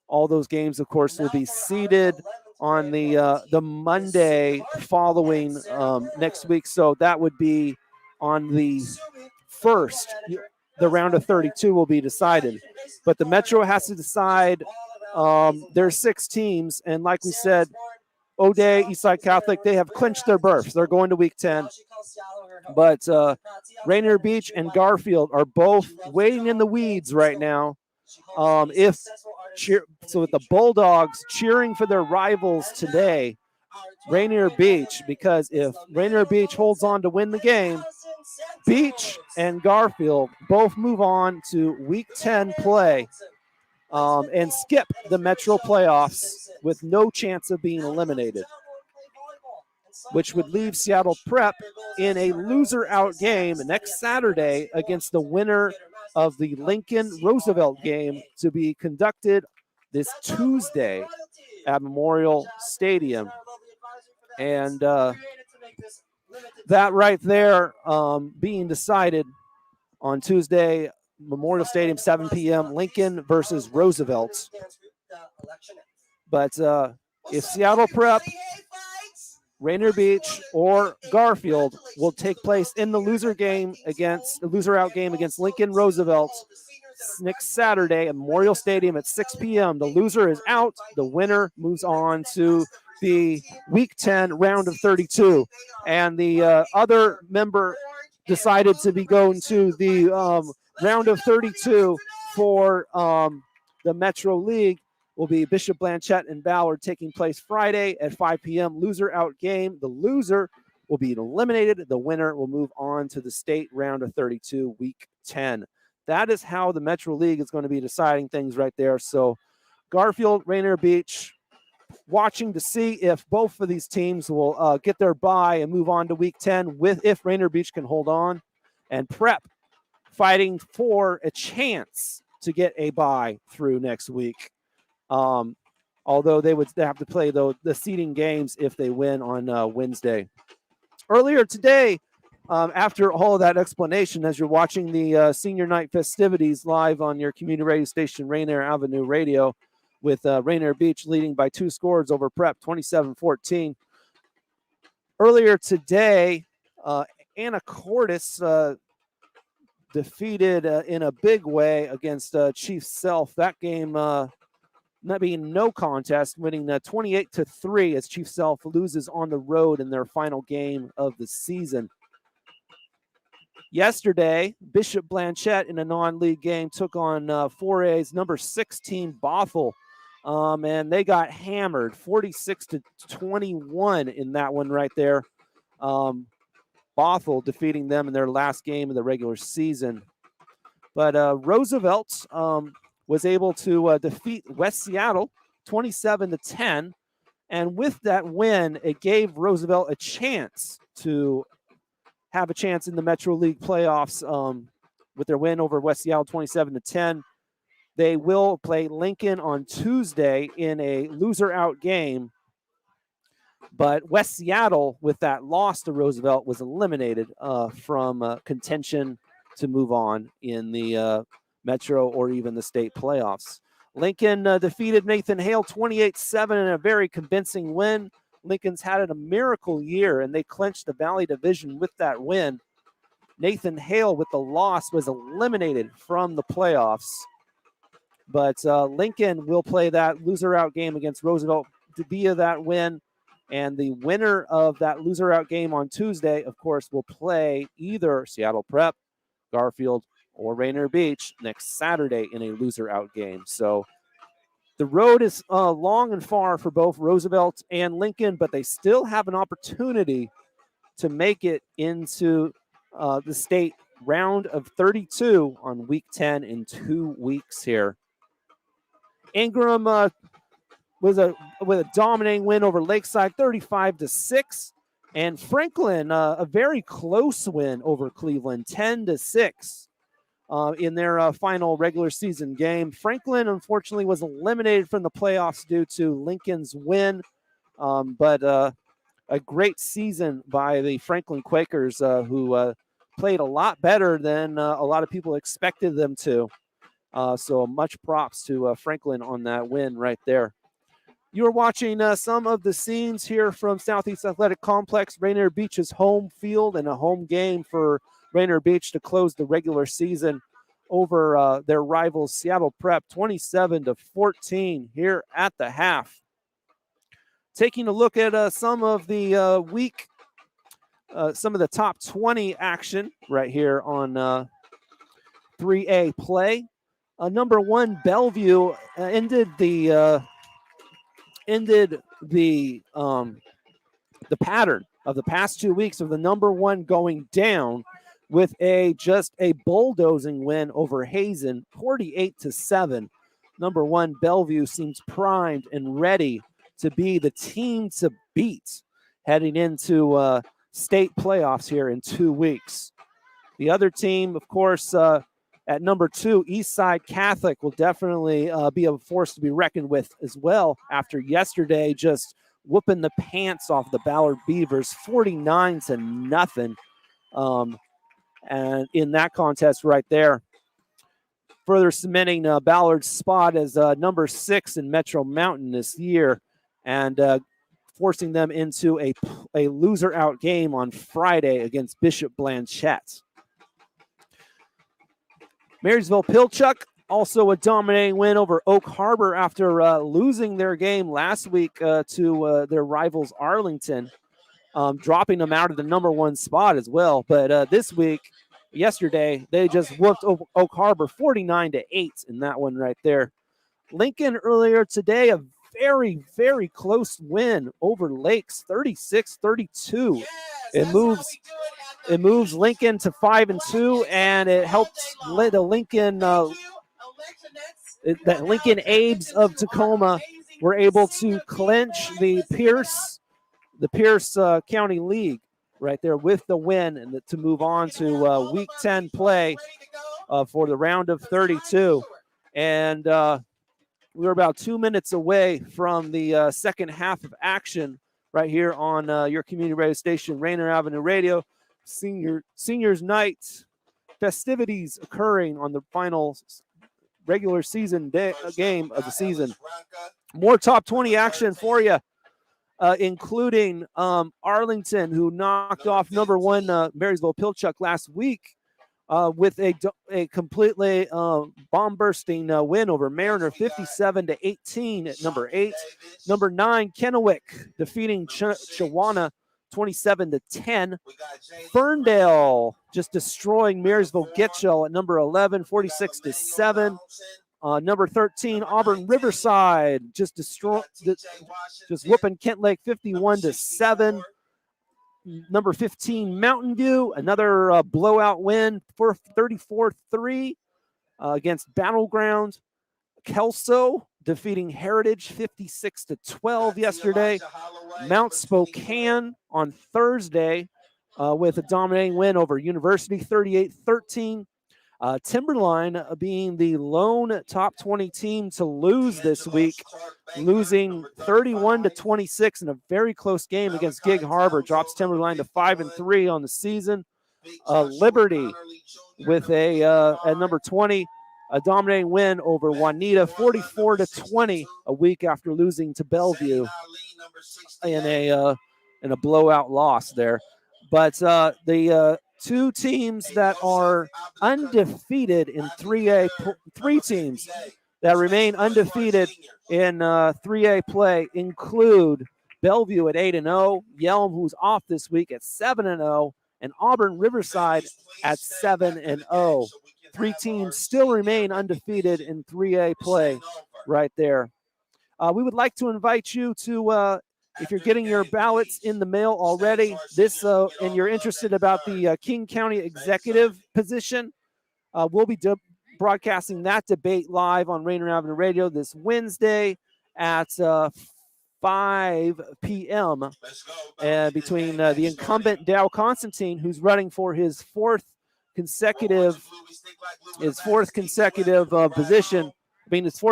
All those games, of course, will be seeded on the Monday following next week. So that would be on the 1st. The round of 32 will be decided. But the Metro has to decide. There's 6 teams. And like we said, O'Day, Eastside Catholic, they have clinched their berths. They're going to Week 10. But Rainier Beach and Garfield are both waiting in the weeds right now. So with the Bulldogs cheering for their rivals today, Rainier Beach, because if Rainier Beach holds on to win the game, Beach and Garfield both move on to Week 10 play and skip the Metro playoffs with no chance of being eliminated, which would leave Seattle Prep in a loser-out game next Saturday against the winner of the Lincoln-Roosevelt game to be conducted this Tuesday at Memorial Stadium. And that right there being decided on Tuesday, Memorial Stadium, 7 p.m., Lincoln versus Roosevelt. But if Seattle Prep, Rainier Beach, or Garfield will take place in the loser-out game against Lincoln Roosevelt next Saturday at Memorial Stadium at 6 p.m. The loser is out. The winner moves on to the Week 10 round of 32. And the other member decided to be going to the round of 32 for the Metro League will be Bishop Blanchette and Ballard, taking place Friday at 5 p.m. Loser out game. The loser will be eliminated. The winner will move on to the state round of 32, Week 10. That is how the Metro League is going to be deciding things right there. So Garfield, Rainier Beach, watching to see if both of these teams will get their bye and move on to Week 10 if Rainier Beach can hold on. And Prep fighting for a chance to get a bye through next week. Although they would have to play the seeding games if they win on Wednesday. Earlier today, after all of that explanation, as you're watching the senior night festivities live on your community radio station, Rainier Avenue Radio, with Rainier Beach leading by 2 scores over Prep, 27-14. Earlier today, Anacortes defeated in a big way against Chief Self. That game not being no contest, winning 28-3 as Chief Self loses on the road in their final game of the season. Yesterday, Bishop Blanchette in a non-league game took on 4A's number 16 Bothell, and they got hammered 46-21 in that one right there. Bothell defeating them in their last game of the regular season. But Roosevelt was able to defeat West Seattle 27-10. And with that win, it gave Roosevelt a chance to have a chance in the Metro League playoffs with their win over West Seattle 27-10. They will play Lincoln on Tuesday in a loser-out game. But West Seattle, with that loss to Roosevelt, was eliminated from contention to move on in the Metro or even the state playoffs. Lincoln defeated Nathan Hale 28-7 in a very convincing win. Lincoln's had a miracle year, and they clinched the Valley Division with that win. Nathan Hale, with the loss, was eliminated from the playoffs. But Lincoln will play that loser-out game against Roosevelt via that win. And the winner of that loser-out game on Tuesday, of course, will play either Seattle Prep, Garfield, or Rainier Beach next Saturday in a loser-out game. So the road is long and far for both Roosevelt and Lincoln, but they still have an opportunity to make it into the state round of 32 on Week 10 in 2 weeks here. Ingram with a dominating win over Lakeside, 35-6. And Franklin, a very close win over Cleveland, 10-6 in their final regular season game. Franklin, unfortunately, was eliminated from the playoffs due to Lincoln's win, but a great season by the Franklin Quakers, who played a lot better than a lot of people expected them to. So much props to Franklin on that win right there. You're watching some of the scenes here from Southeast Athletic Complex, Rainier Beach's home field, and a home game for Rainier Beach to close the regular season over their rivals Seattle Prep, 27-14 here at the half. Taking a look at some of the some of the top 20 action right here on 3A play. Number 1, Bellevue ended the pattern of the past 2 weeks of the number 1 going down with just a bulldozing win over Hazen, 48-7. Number 1, Bellevue seems primed and ready to be the team to beat heading into state playoffs here in 2 weeks. The other team, of course, at number 2, Eastside Catholic will definitely be a force to be reckoned with as well after yesterday just whooping the pants off the Ballard Beavers 49-0. And in that contest right there, further cementing Ballard's spot as number 6 in Metro Mountain this year and forcing them into a loser out game on Friday against Bishop Blanchette. Marysville-Pilchuck, also a dominating win over Oak Harbor after losing their game last week to their rivals Arlington, dropping them out of the number 1 spot as well. But this week, yesterday, they just whooped Oak Harbor 49-8 in that one right there. Lincoln earlier today, a very, very close win over Lakes, 36-32. It moves Lincoln to 5-2, and it helps the Lincoln Abes of Tacoma were able to clinch the Pierce County League right there with the win, and to move on to Week 10 play for the round of 32. And we're about 2 minutes away from the second half of action right here on your community radio station, Rainier Avenue Radio. Seniors Night festivities occurring on the final regular season game of the season. More top 20 action for you, including Arlington, who knocked off number 1 Marysville-Pilchuck last week with a completely bomb-bursting win over Mariner, 57-18 at number 8. Number 9, Kennewick defeating Chewana, 27-10. Ferndale just destroying Marysville-Getchell at number 11, 46-7. Number 13, Auburn Riverside just whooping Kent Lake 51-7. Number 15, Mountain View, another blowout win for 34-3 against Battleground. Kelso defeating Heritage 56-12 yesterday. Mount Spokane on Thursday with a dominating win over University 38-13. Timberline being the lone top 20 team to lose this week, losing 31-26 in a very close game against Gig Harbor, drops Timberline to 5-3 on the season. Liberty with at number 20, a dominating win over Juanita, 44-20, a week after losing to Bellevue in a blowout loss there. But the two teams that are undefeated in 3A, 3 teams that remain undefeated in 3A play include Bellevue at 8-0, Yelm, who's off this week, at 7-0, and Auburn Riverside at 7-0. 3 teams still remain undefeated in 3A play right there. We would like to invite you to, if you're getting your ballots in the mail already, and you're interested about the King County executive position, we'll be broadcasting that debate live on Rainier Avenue Radio this Wednesday at 5 p.m. Between the incumbent Dow Constantine, who's running for his fourth consecutive position, his fourth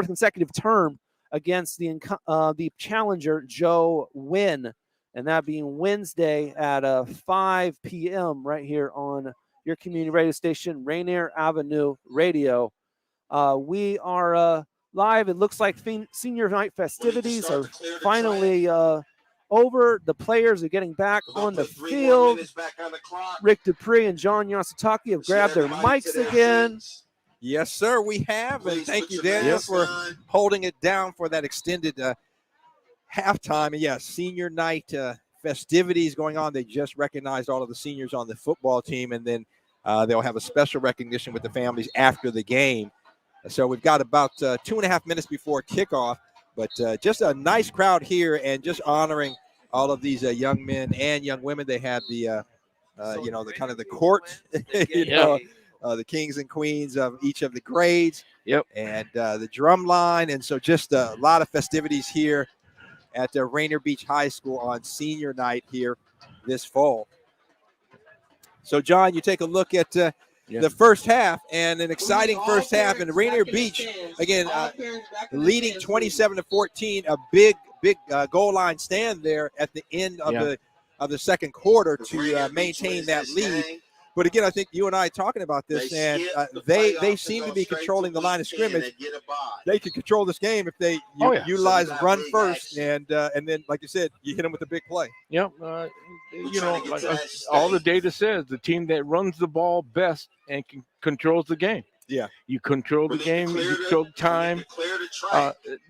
consecutive term, against the challenger Joe Wynn, and that being Wednesday at 5 p.m. right here on your community radio station, Rainier Avenue Radio. We are live. It looks like senior night festivities are finally over. The players are getting back on the field. Rick Dupree and John Yasutaki have grabbed their mics again. Yes, sir, we have. And thank you, Daniel, for holding it down for that extended halftime. And yes, senior night festivities going on. They just recognized all of the seniors on the football team, and then they'll have a special recognition with the families after the game. So we've got about 2.5 minutes before kickoff, but just a nice crowd here and just honoring all of these young men and young women. They had the, the kind of the court, the kings and queens of each of the grades. Yep. And the drum line. And so just a lot of festivities here at Rainier Beach High School on senior night here this fall. So, John, you take a look at the first half, and an exciting first half. And Rainier Beach, again, leading 27-14, a big goal line stand there at the end of the second quarter to maintain that lead. But again, I think you and I talking about this, and they seem to be controlling the line of scrimmage. They can control this game if they utilize run first, and then, like you said, you hit them with a big play. Yep. Like all the data says, the team that runs the ball best and controls the game. Yeah. You control the game, you control time.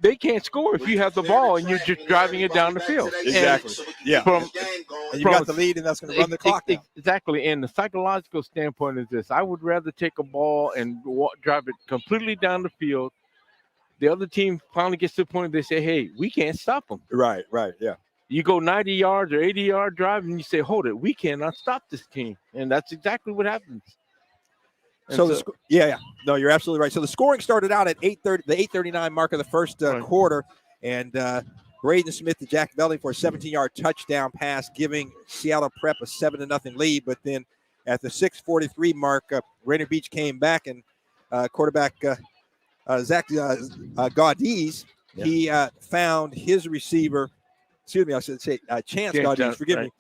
They can't score if you have the ball and you're just driving it down the field. Exactly. And you got the lead, and that's going to run the clock down. Exactly. And the psychological standpoint is this. I would rather take a ball and drive it completely down the field. The other team finally gets to the point where they say, hey, we can't stop them. Right, yeah. You go 90 yards or 80-yard drive, and you say, hold it, we cannot stop this team. And that's exactly what happens. So no, you're absolutely right. So the scoring started out at 8:30, the 8:39 mark of the first quarter, and Braden Smith to Jack Velling for a 17-yard touchdown pass, giving Seattle Prep a 7-0 lead. But then at the 6:43 mark, Rainier Beach came back, and quarterback Zach Gaudiz, he found his receiver. Excuse me, I should say Chance Gaudiz. Forgive me.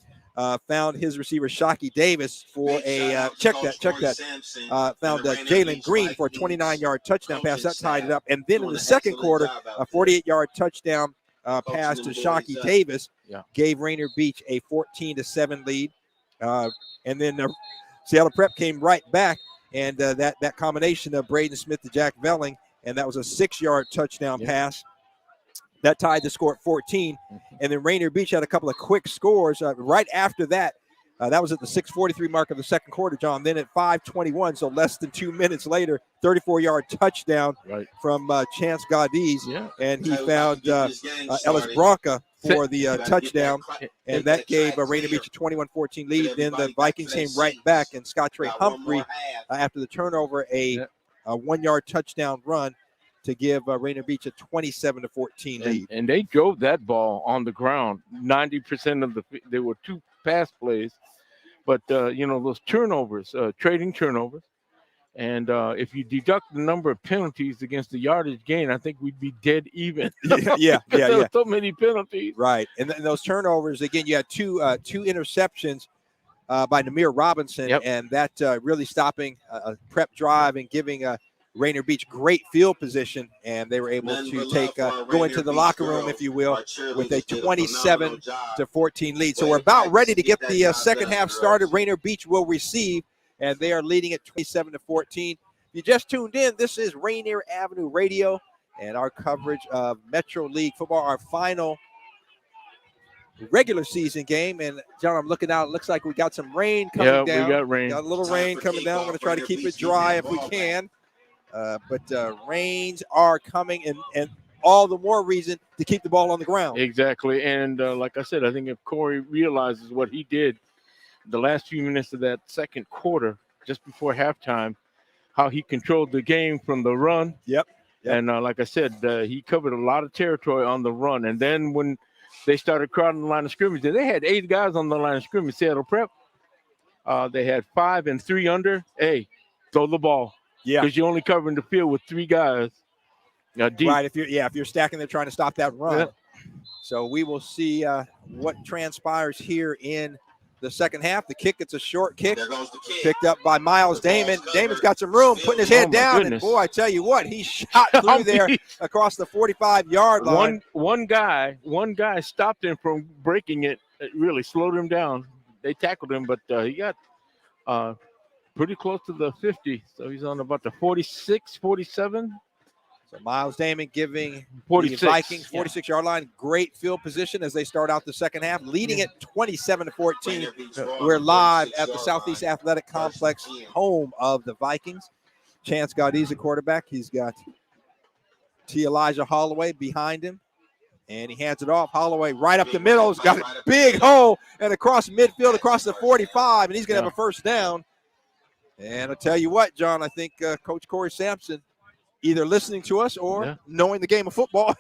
Found his receiver Shockey Davis for a check that. Found Jalen Green for a 29-yard touchdown pass that tied it up, and then in the second quarter, a 48-yard touchdown pass to Shockey Davis gave Rainier Beach a 14-7 lead, and then Seattle Prep came right back, and that combination of Braden Smith to Jack Velling, and that was a 6-yard touchdown pass. That tied the score at 14. And then Rainier Beach had a couple of quick scores right after that. That was at the 6:43 mark of the second quarter, John. Then at 5:21, so less than 2 minutes later, 34-yard touchdown from Chance Gaudiz. And he found Ellis Bronca for the touchdown. And that gave Rainier Beach a 21-14 lead. Then the Vikings came right back, and Scott Trey Humphrey, after the turnover, a 1-yard touchdown run to give Rainier Beach a 27-14 lead. And they drove that ball on the ground. 90% of there were 2 pass plays, but those turnovers, trading turnovers. And if you deduct the number of penalties against the yardage gain, I think we'd be dead even. Yeah. There were so many penalties. Right. And those turnovers, again, you had two interceptions by Namir Robinson, and that really stopping a prep drive and giving Rainier Beach great field position, and they were able to go into the locker room, if you will, with a 27-14 lead. So we're about ready to get the second half started. Rainier Beach will receive, and they are leading at 27-14. If you just tuned in, this is Rainier Avenue Radio and our coverage of Metro League football, our final regular season game. And John, I'm looking out, it looks like we got some rain coming down. Yeah, we got rain. Got a little rain coming down. We're going to try to keep it dry if we can. But rains are coming, and all the more reason to keep the ball on the ground. Exactly. And like I said, I think if Corey realizes what he did the last few minutes of that second quarter, just before halftime, how he controlled the game from the run. Yep. And like I said, he covered a lot of territory on the run. And then when they started crowding the line of scrimmage, they had 8 guys on the line of scrimmage, Seattle Prep. They had 5 and 3 under. Hey, throw the ball. Yeah. Because you're only covering the field with 3 guys. Deep. Right. If you're stacking there trying to stop that run. Yeah. So we will see what transpires here in the second half. The kick, it's a short kick. There goes the kick. Picked up by Miles Damon. Damon's got some room, putting his head down. Goodness. And boy, I tell you what, he shot through there across the 45-yard line. One guy stopped him from breaking it. It really slowed him down. They tackled him, but he got pretty close to the 50. So he's on about the 46, 47. So Miles Damon giving 46. the Vikings 46-yard line great field position as they start out the second half, leading it 27-14. We're live at the Southeast Athletic Complex, home of the Vikings. Chance Gaudi's a quarterback. He's got T. Elijah Holloway behind him, and he hands it off. Holloway right up the middle. He's got a big hole and across midfield, across the 45, and he's going to have a first down. And I'll tell you what, John, I think Coach Corey Sampson, either listening to us or knowing the game of football,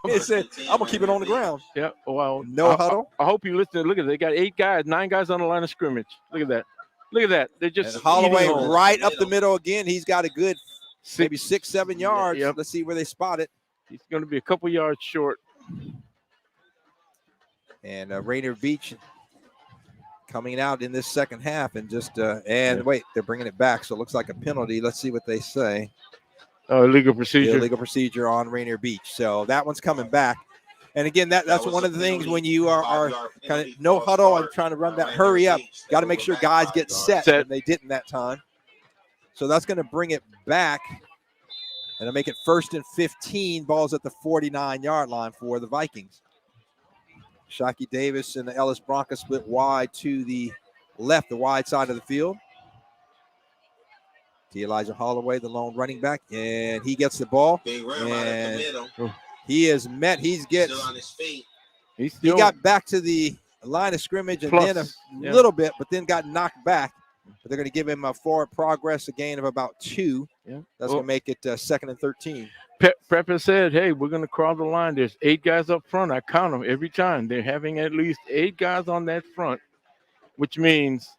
he said, I'm going to keep it on the ground. Yeah, well, no huddle. I hope you listen. Look at it. They got 9 guys on the line of scrimmage. Look at that. Look at that. They're just and Holloway right up the middle again. He's got a good maybe 6-7 yards. Yep. Let's see where they spot it. He's going to be a couple yards short. And Rainier Beach coming out in this second half and just wait, they're bringing it back. So it looks like a penalty. Let's see what they say. Legal procedure. Illegal procedure on Rainier Beach. So that one's coming back. And again, that's one of the things when you are kind of no huddle and trying to run that hurry up, got to make sure guys get set. And they didn't that time. So that's going to bring it back. And it'll make it 1st and 15. Ball's at the 49-yard line for the Vikings. Shockey Davis and the Ellis Broncos split wide to the left, the wide side of the field. T. Elijah Holloway, the lone running back, and he gets the ball. And he is met. He got back to the line of scrimmage and then a little bit, but then got knocked back. But they're going to give him a forward progress, a gain of about 2. Yeah. That's going to make it 2nd and 13. Prep has said, hey, we're going to crowd the line. There's 8 guys up front. I count them every time. They're having at least 8 guys on that front, which means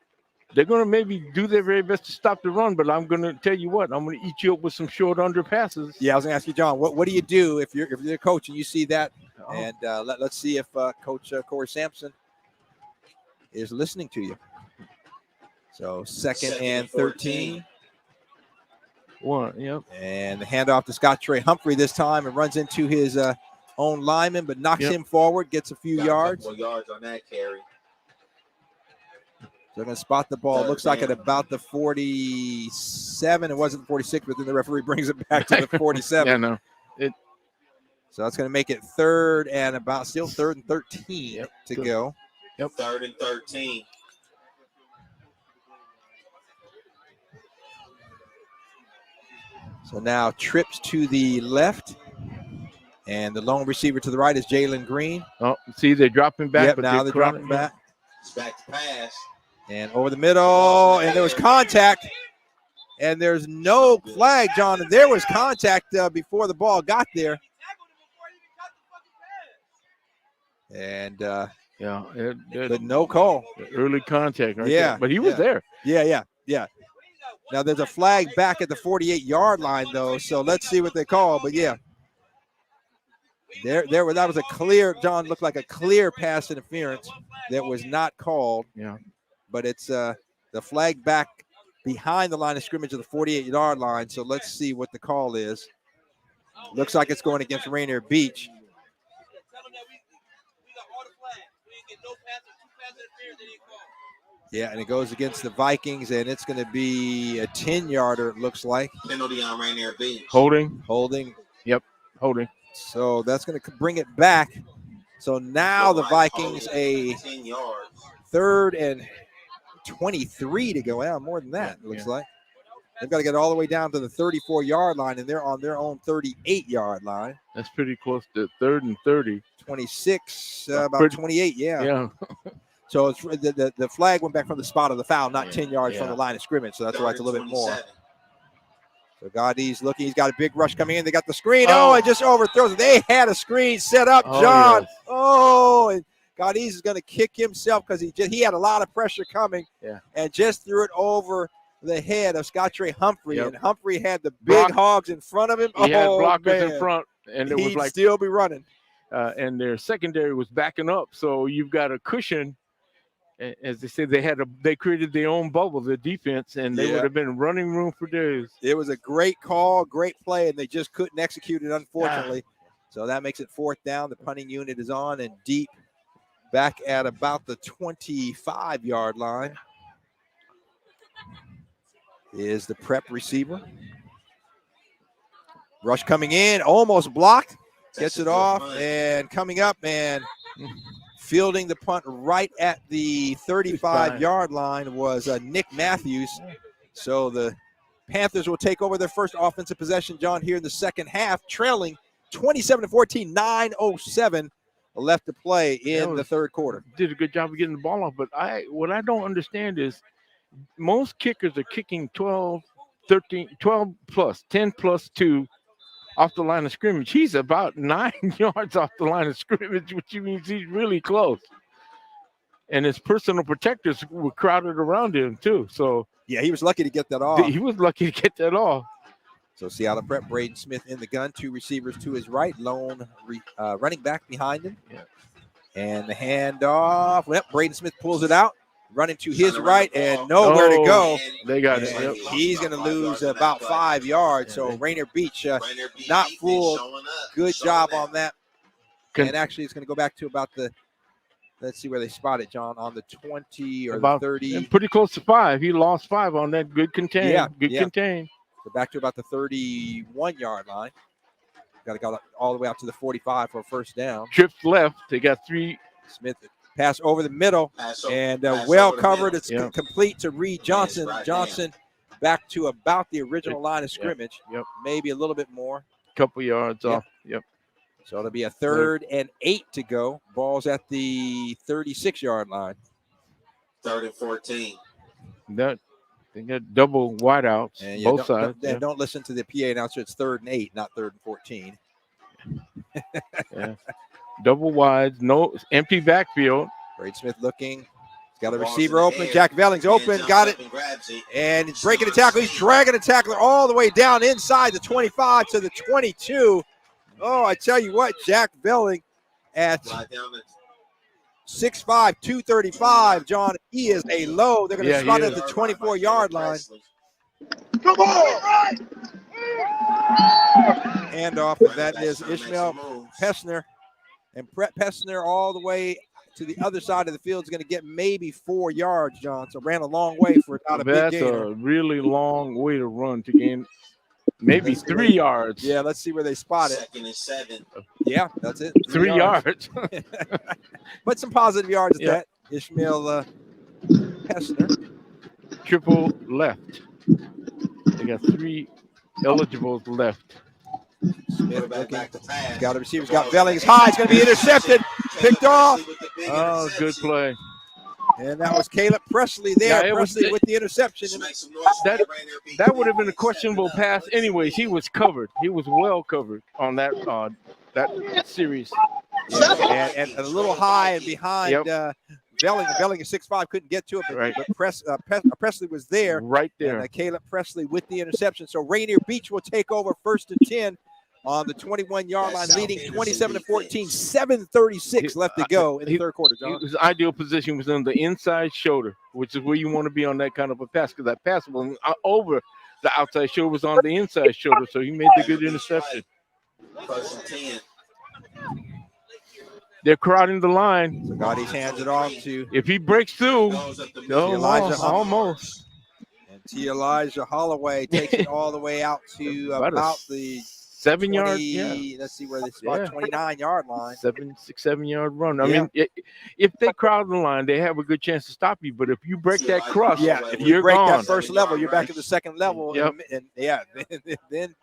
they're going to maybe do their very best to stop the run, but I'm going to tell you what, I'm going to eat you up with some short under passes. Yeah, I was going to ask you, John, what do you do if you're a coach and you see that? And let's see if Coach Corey Sampson is listening to you. So 2nd and 13. Yep. And the handoff to Scott Trey Humphrey this time and runs into his own lineman, but knocks him forward, gets a few yards. Yards on that carry. So they're going to spot the ball. It looks like at about the 47. It wasn't the 46, but then the referee brings it back to the 47. So that's going to make it 3rd and 13 to go. Yep. 3rd and 13. So now trips to the left, and the lone receiver to the right is Jalen Green. Oh, see, they're dropping back. Yep, now they're dropping back. It's back to pass. And over the middle, and there was contact, and there's no flag, John. And there was contact before the ball got there. And, but no call. Early contact. Right yeah. There. But he was there. Yeah. Now, there's a flag back at the 48-yard line, though, so let's see what they call. But, yeah, that was a clear – John, looked like a clear pass interference that was not called. Yeah. But it's the flag back behind the line of scrimmage of the 48-yard line, so let's see what the call is. Looks like it's going against Rainier Beach. Yeah, and it goes against the Vikings, and it's going to be a 10-yarder, it looks like. Penalty on Rainier Beach. Holding. Yep, holding. So that's going to bring it back. So now the Vikings a 10 yards. 3rd and 23 to go out. More than that, it looks like. They've got to get all the way down to the 34-yard line, and they're on their own 38-yard line. That's pretty close to 3rd and 30. 26, about 28, Yeah. So it's the flag went back from the spot of the foul, not 10 yards from the line of scrimmage. So that's why it's a little bit more. So So Gaudi's looking. He's got a big rush coming in. They got the screen. Oh, it just overthrows it. They had a screen set up, John. Yes. Oh, and Gaudi's is going to kick himself because he had a lot of pressure coming. Yeah. And just threw it over the head of Scottrey Humphrey. Yep. And Humphrey had the big hogs in front of him. He had Oh, blockers man. in front, and it was He'd like still be running. and their secondary was backing up, so you've got a cushion. As they said, they created their own bubble, the defense, and they would have been running room for days. It was a great call, great play, and they just couldn't execute it, unfortunately. So that makes it 4th down. The punting unit is on and deep, back at about the 25-yard line is the Prep receiver. Rush coming in, almost blocked, gets it off, and coming up and fielding the punt right at the 35-yard line was Nick Matthews. So the Panthers will take over their first offensive possession, John, here in the second half, trailing 27-14, 9:07 left to play in the third quarter. Did a good job of getting the ball off, but what I don't understand is most kickers are kicking 12 plus, 10 plus 2 off the line of scrimmage. He's about 9 yards off the line of scrimmage, which means he's really close. And his personal protectors were crowded around him too. So yeah, he was lucky to get that off. He was lucky to get that off. So Seattle Prep, Braden Smith in the gun, 2 receivers to his right, lone running back behind him. Yeah. And the handoff. Well, Braden Smith pulls it out, running to his right and nowhere to go. They got it. Yep. He's going to lose about 5 yards. So Rainier Beach not fooled. Good job on that. And actually, it's going to go back to about the, let's see where they spot it, John, on the 20 or about the 30. Pretty close to 5. He lost 5 on that. Good contain. Yeah, Good contain. So back to about the 31-yard line. Got to go all the way out to the 45 for a first down. Trips left. They got 3. Smith pass over the middle and well covered. It's complete to Reed Johnson. Johnson back to about the original line of scrimmage. Yep. Maybe a little bit more. Couple yards off. Yep. So it'll be a 3rd and 8 to go. Ball's at the 36-yard line. 3rd and 14. They got double wideouts, and both sides. Don't listen to the PA announcer. It's 3rd and 8, not 3rd and 14. Double wides, no empty backfield. Braden Smith looking. He's got a receiver open. Jack Velling's open. Got it. And he's breaking the tackle. He's dragging the tackler all the way down inside the 25 to the 22. Oh, I tell you what, Jack Velling at 6'5", 235, John, he is a low. They're going to spot it at the 24-yard line. Come on! Handoff, and that is Ishmael Pessner. And Brett Pessner all the way to the other side of the field is going to get maybe 4 yards, John. So ran a long way for not a big gain. That's a really long way to run to gain maybe 3 yards. Yeah, let's see where they spot it. 2nd and 7. Yeah, that's it. 3 yards. But some positive yards at that. Ishmael Pessner. Triple left. They got 3 eligibles left. Smith got a receiver. He's got Velling. It's high. It's going to be intercepted. Picked off. Oh, good play. And that was Caleb Presley there. Presley with the interception. That would have been a questionable pass anyways. He was covered. He was well covered on that series. Yeah. And a little high and behind Velling. Velling is 6'5", couldn't get to it, but Presley was there. Right there. And Caleb Presley with the interception. So Rainier Beach will take over 1st and 10 on the 21-yard line, leading 27-14, 7:36 left to go in the third quarter, John. His ideal position was on the inside shoulder, which is where you want to be on that kind of a pass, because that pass was over the outside shoulder, was on the inside shoulder, so he made the good interception. 1st and 10. They're crowding the line. So Gaudi's hands it off to. If he breaks through, almost. And T. Elijah Holloway takes it all the way out to about the 7 yard. Let's see where they spot 29-yard line. 7-yard run. I mean, if they crowd the line, they have a good chance to stop you. But if you break that crust, if you break that first level, you're back at the second level. Yep. And then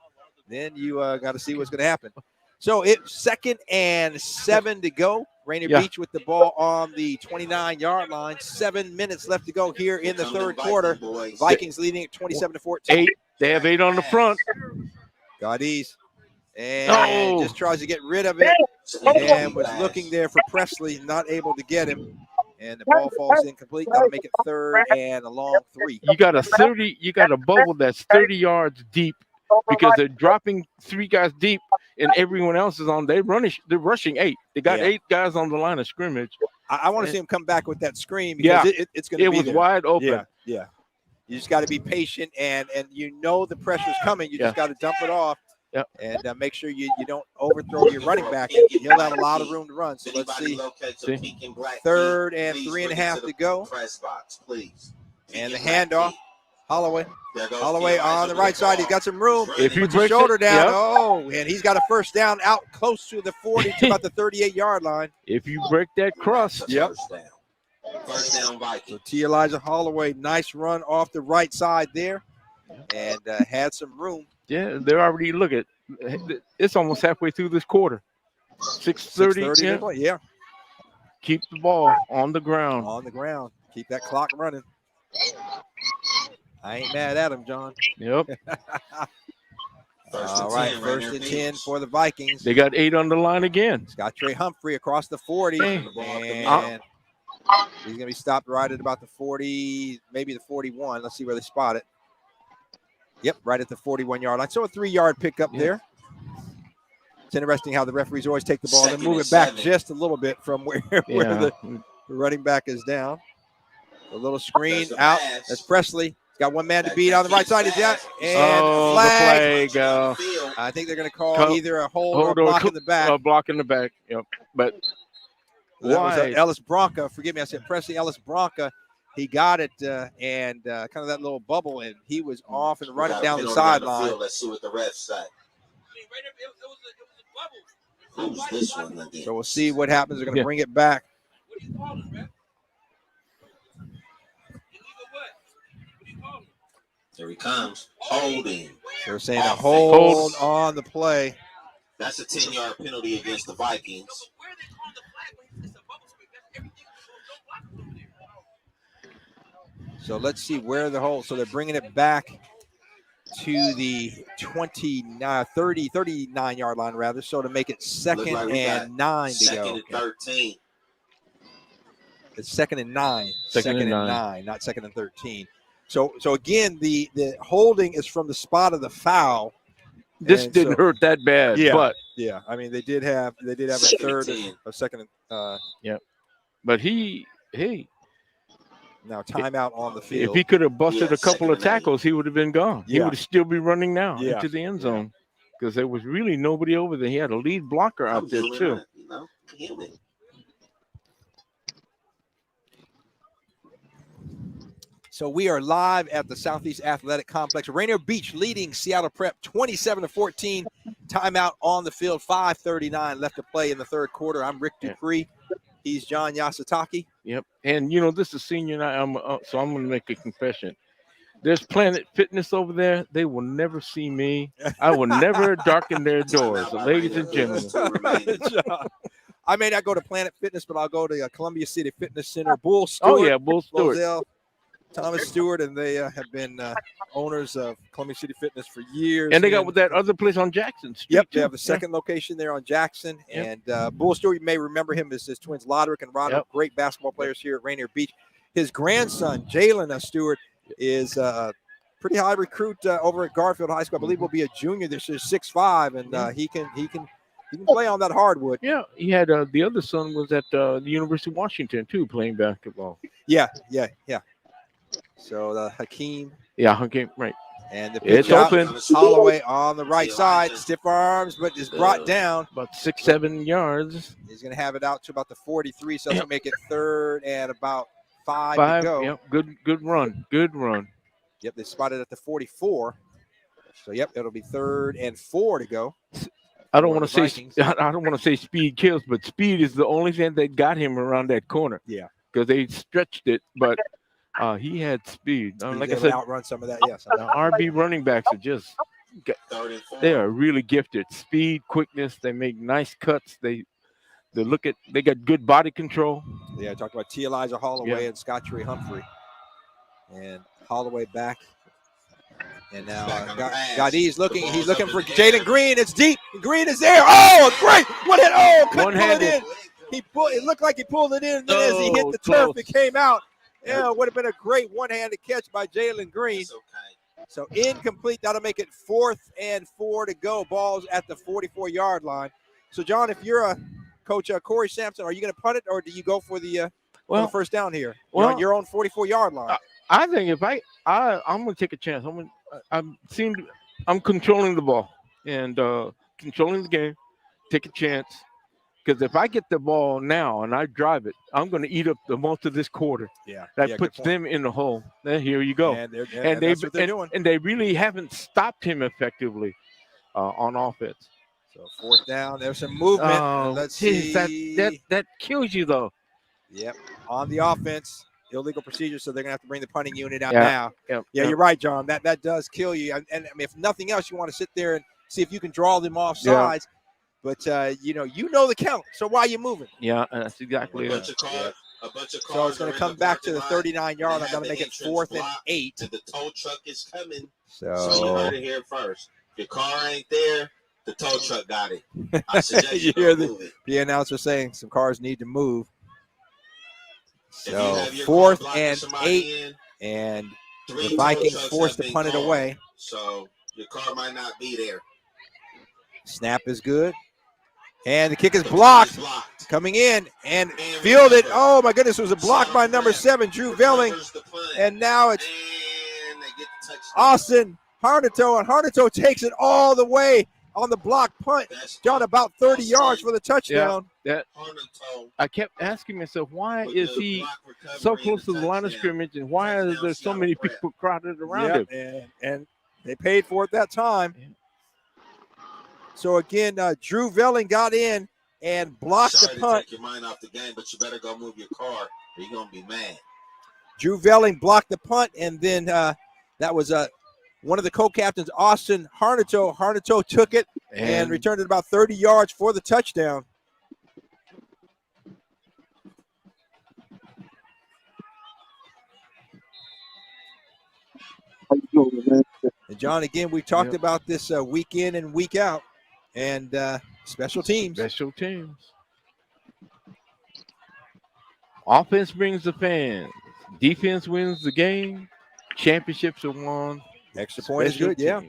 you got to see what's going to happen. So it's 2nd and 7 to go. Rainier Beach with the ball on the 29-yard line. 7 minutes left to go here in the third quarter. Vikings leading at 27-14. They have 8 on the front. Gaudis. And just tries to get rid of it. And was looking there for Presley, not able to get him. And the ball falls incomplete. That'll make it 3rd and a long 3. You got a bubble that's 30 yards deep because they're dropping 3 guys deep and everyone else is on. They're rushing 8. They got 8 guys on the line of scrimmage. I want to see him come back with that screen because it's going to be there. Wide open. Yeah. You just got to be patient and you know the pressure's coming. You just got to dump it off. Yep. And make sure you don't overthrow your running back. He'll have a lot of room to run. So let's see. 3rd and 3.5 to go. And the handoff. Holloway. Holloway on the right side. He's got some room. If you puts his shoulder down, and he's got a first down out close to the 40 to about the 38-yard line. If you break that crust. Yep. First down Vikings. So T. Elijah Holloway, nice run off the right side there. And had some room. Yeah, they're already it's almost halfway through this quarter. 6:30. Yeah. Keep the ball on the ground. On the ground. Keep that clock running. I ain't mad at him, John. Yep. All right, 1st and 10 for the Vikings. They got 8 on the line again. Scott Trey Humphrey across the 40. And he's going to be stopped right at about the 40, maybe the 41. Let's see where they spot it. Yep, right at the 41-yard line. So a 3-yard pickup there. It's interesting how the referees always take the ball and move it back just a little bit from where the running back is down. A little screen out. That's Presley. He's got one man to beat on the right side. Is that? And flag. The flag. I think they're going to call either a hold or a block in the back. A block in the back. Yep. But that was Ellis Bronca. Forgive me, I said Presley Ellis Bronca. He got it and kind of that little bubble, and he was off and running down the sideline. Let's see what the refs say. Who's this one again? So we'll see what happens. They're going to bring it back. Here he comes. Holding. They're saying a hold on the play. That's a 10-yard penalty against the Vikings. So let's see where the hold. So they're bringing it back to the 39-yard line, rather. So to make it 2nd and 9 to go. 2nd and 13. It's 2nd and 9. Second and 9, not 2nd and 13. So again, the holding is from the spot of the foul. This didn't hurt that bad. Yeah, but I mean they did have a 3rd and a 2nd and But he now timeout on the field. If he could have busted a couple of tackles, he would have been gone. He Yeah. would still be running now into the end zone because there was really nobody over there. He had a lead blocker out there too. So we are live at the Southeast Athletic Complex. Rainier Beach leading Seattle Prep 27-14. Timeout on the field. 5:39 left to play in the 3rd quarter. I'm Rick Dupree. He's John Yasutaki. Yep. And, this is senior night, so I'm going to make a confession. There's Planet Fitness over there. They will never see me. I will never darken their doors. So ladies and gentlemen. I may not go to Planet Fitness, but I'll go to Columbia City Fitness Center. Bull Stewart. Oh, yeah, Bull Stewart. Lozelle, Thomas Stewart, and they have been owners of Columbia City Fitness for years. And they got that other place on Jackson Street. Yep, they have a second location there on Jackson. Yep. And Bull Stewart, you may remember him as his twins, Loderick and Roderick, great basketball players here at Rainier Beach. His grandson, Jalen Stewart, is a pretty high recruit over at Garfield High School. I believe will be a junior this year, 6'5", and he can play on that hardwood. Yeah, he had the other son was at the University of Washington too, playing basketball. Yeah. So Hakeem. Yeah, Hakeem, right. And the pitch open. Holloway on the right side, stiff arms, but is brought down. About 6-7 yards. He's going to have it out to about the 43, so he'll make it 3rd and about 5 to go. Yep, good run. Yep, they spotted at the 44. So it'll be 3rd and 4 to go. I don't want to say speed kills, but speed is the only thing that got him around that corner. Yeah, because they stretched it, but he had speed. Like I said, outrun some of that. Yes, RB running backs are they are really gifted. Speed, quickness. They make nice cuts. They got good body control. Yeah, I talked about T. Elijah Holloway and Scott Trey Humphrey, and Holloway back And now Gaudi's looking. He's looking for Jalen Green. It's deep. Green is there. Oh, great! One hit. Oh, couldn't pull it in. It looked like he pulled it in. And then as he hit the turf, it came out. Yeah, it would have been a great one-handed catch by Jalen Green. So incomplete. That'll make it 4th and 4 to go. Ball's at the 44-yard line. So, John, if you're a coach, Corey Sampson, are you going to punt it or do you go for the first down here? You're on your own 44-yard line. I think if I'm going to take a chance. I'm controlling the ball and controlling the game. Take a chance. Because if I get the ball now and I drive it, I'm going to eat up the most of this quarter. Yeah, that puts them in the hole. Then here you go. And that's what they're doing. And they really haven't stopped him effectively on offense. So 4th down. There's some movement. Let's see. That kills you though. Yep. On the offense, illegal procedure. So they're going to have to bring the punting unit out now. Yeah, you're right, John. That does kill you. And I mean, if nothing else, you want to sit there and see if you can draw them off sides. But, you know the count. So why are you moving? Yeah, that's exactly it. So it's going to come back to the 39-yard. I'm going to make it 4th and 8. The tow truck is coming. So you heard it here first. If your car ain't there, the tow truck got it. I suggest you hear the announcer saying some cars need to move. So 4th and 8. And the Vikings forced to punt it away. So your car might not be there. Snap is good. And the kick is blocked. Coming in and fielded. Oh, my goodness. It was a block by number 7, Drew Velling. And now it's Austin Harnato. And Harnato takes it all the way on the block punt. John, about 30 yards for the touchdown. I kept asking myself, why is he so close to the line of scrimmage? And why are there so many people crowded around him? And they paid for it that time. So, again, Drew Velling got in and blocked the punt. Take your mind off the game, but you better go move your car or you're going to be mad. Drew Velling blocked the punt, and then that was one of the co-captains, Austin Harnato. Harnato took it and returned it about 30 yards for the touchdown. And, John, again, we talked about this week in and week out. And special teams. Special teams. Offense brings the fans. Defense wins the game. Championships are won. Extra point is good, yeah.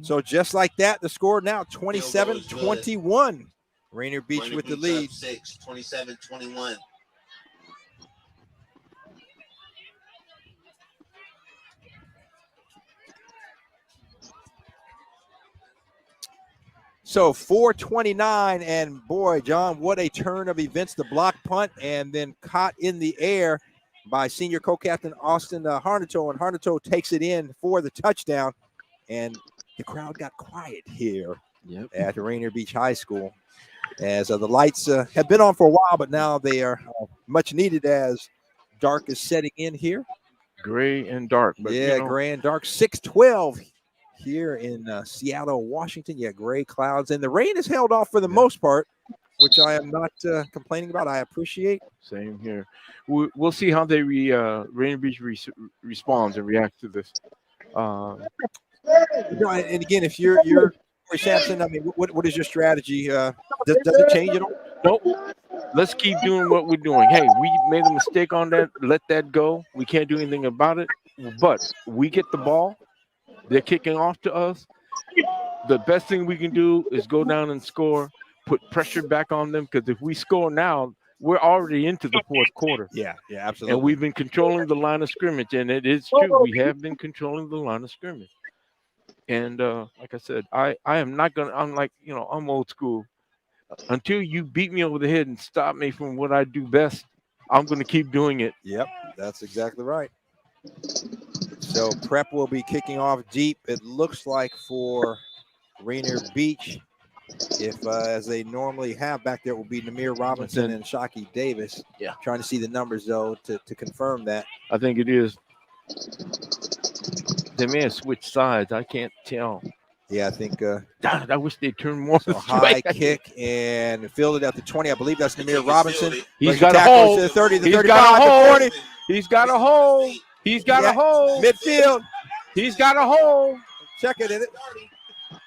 So just like that, the score now 27-21. Rainier Beach with the lead. 27-21. So 4:29, and boy, John, what a turn of events. The block punt and then caught in the air by senior co-captain Austin Harnato, and Harnato takes it in for the touchdown. And the crowd got quiet here at Rainier Beach High School as the lights have been on for a while, but now they are much needed as dark is setting in here. Gray and dark. But, gray and dark. 6:12 here in Seattle, Washington. Gray clouds, and the rain is held off for the most part, which I am not complaining about. I appreciate. Same here. We'll see how they Rainier Beach responds and reacts to this. And again, if you're Sampson, I mean, what is your strategy? Does it change at all? Nope. Let's keep doing what we're doing. Hey, we made a mistake on that. Let that go. We can't do anything about it. But we get the ball. They're kicking off to us. The best thing we can do is go down and score, put pressure back on them, because if we score now, we're already into the fourth quarter. Yeah, absolutely. And we've been controlling the line of scrimmage, and it is true. We have been controlling the line of scrimmage. And like I said, I am not going to – I'm old school. Until you beat me over the head and stop me from what I do best, I'm going to keep doing it. Yep, that's exactly right. So Prep will be kicking off deep, it looks like, for Rainier Beach. If, as they normally have back there, will be Namir Robinson and Shockey Davis. Yeah. Trying to see the numbers, though, to confirm that. I think it is. They may have switched sides. I can't tell. Yeah, I think. I wish they'd turn more. So high kick and fielded at the 20. I believe that's Namir Robinson. He's got a hole. To the 30, the He's 35, got a the hole. 40. He's got a hole. He's got a hole. Midfield. He's got a hole. Check it in it.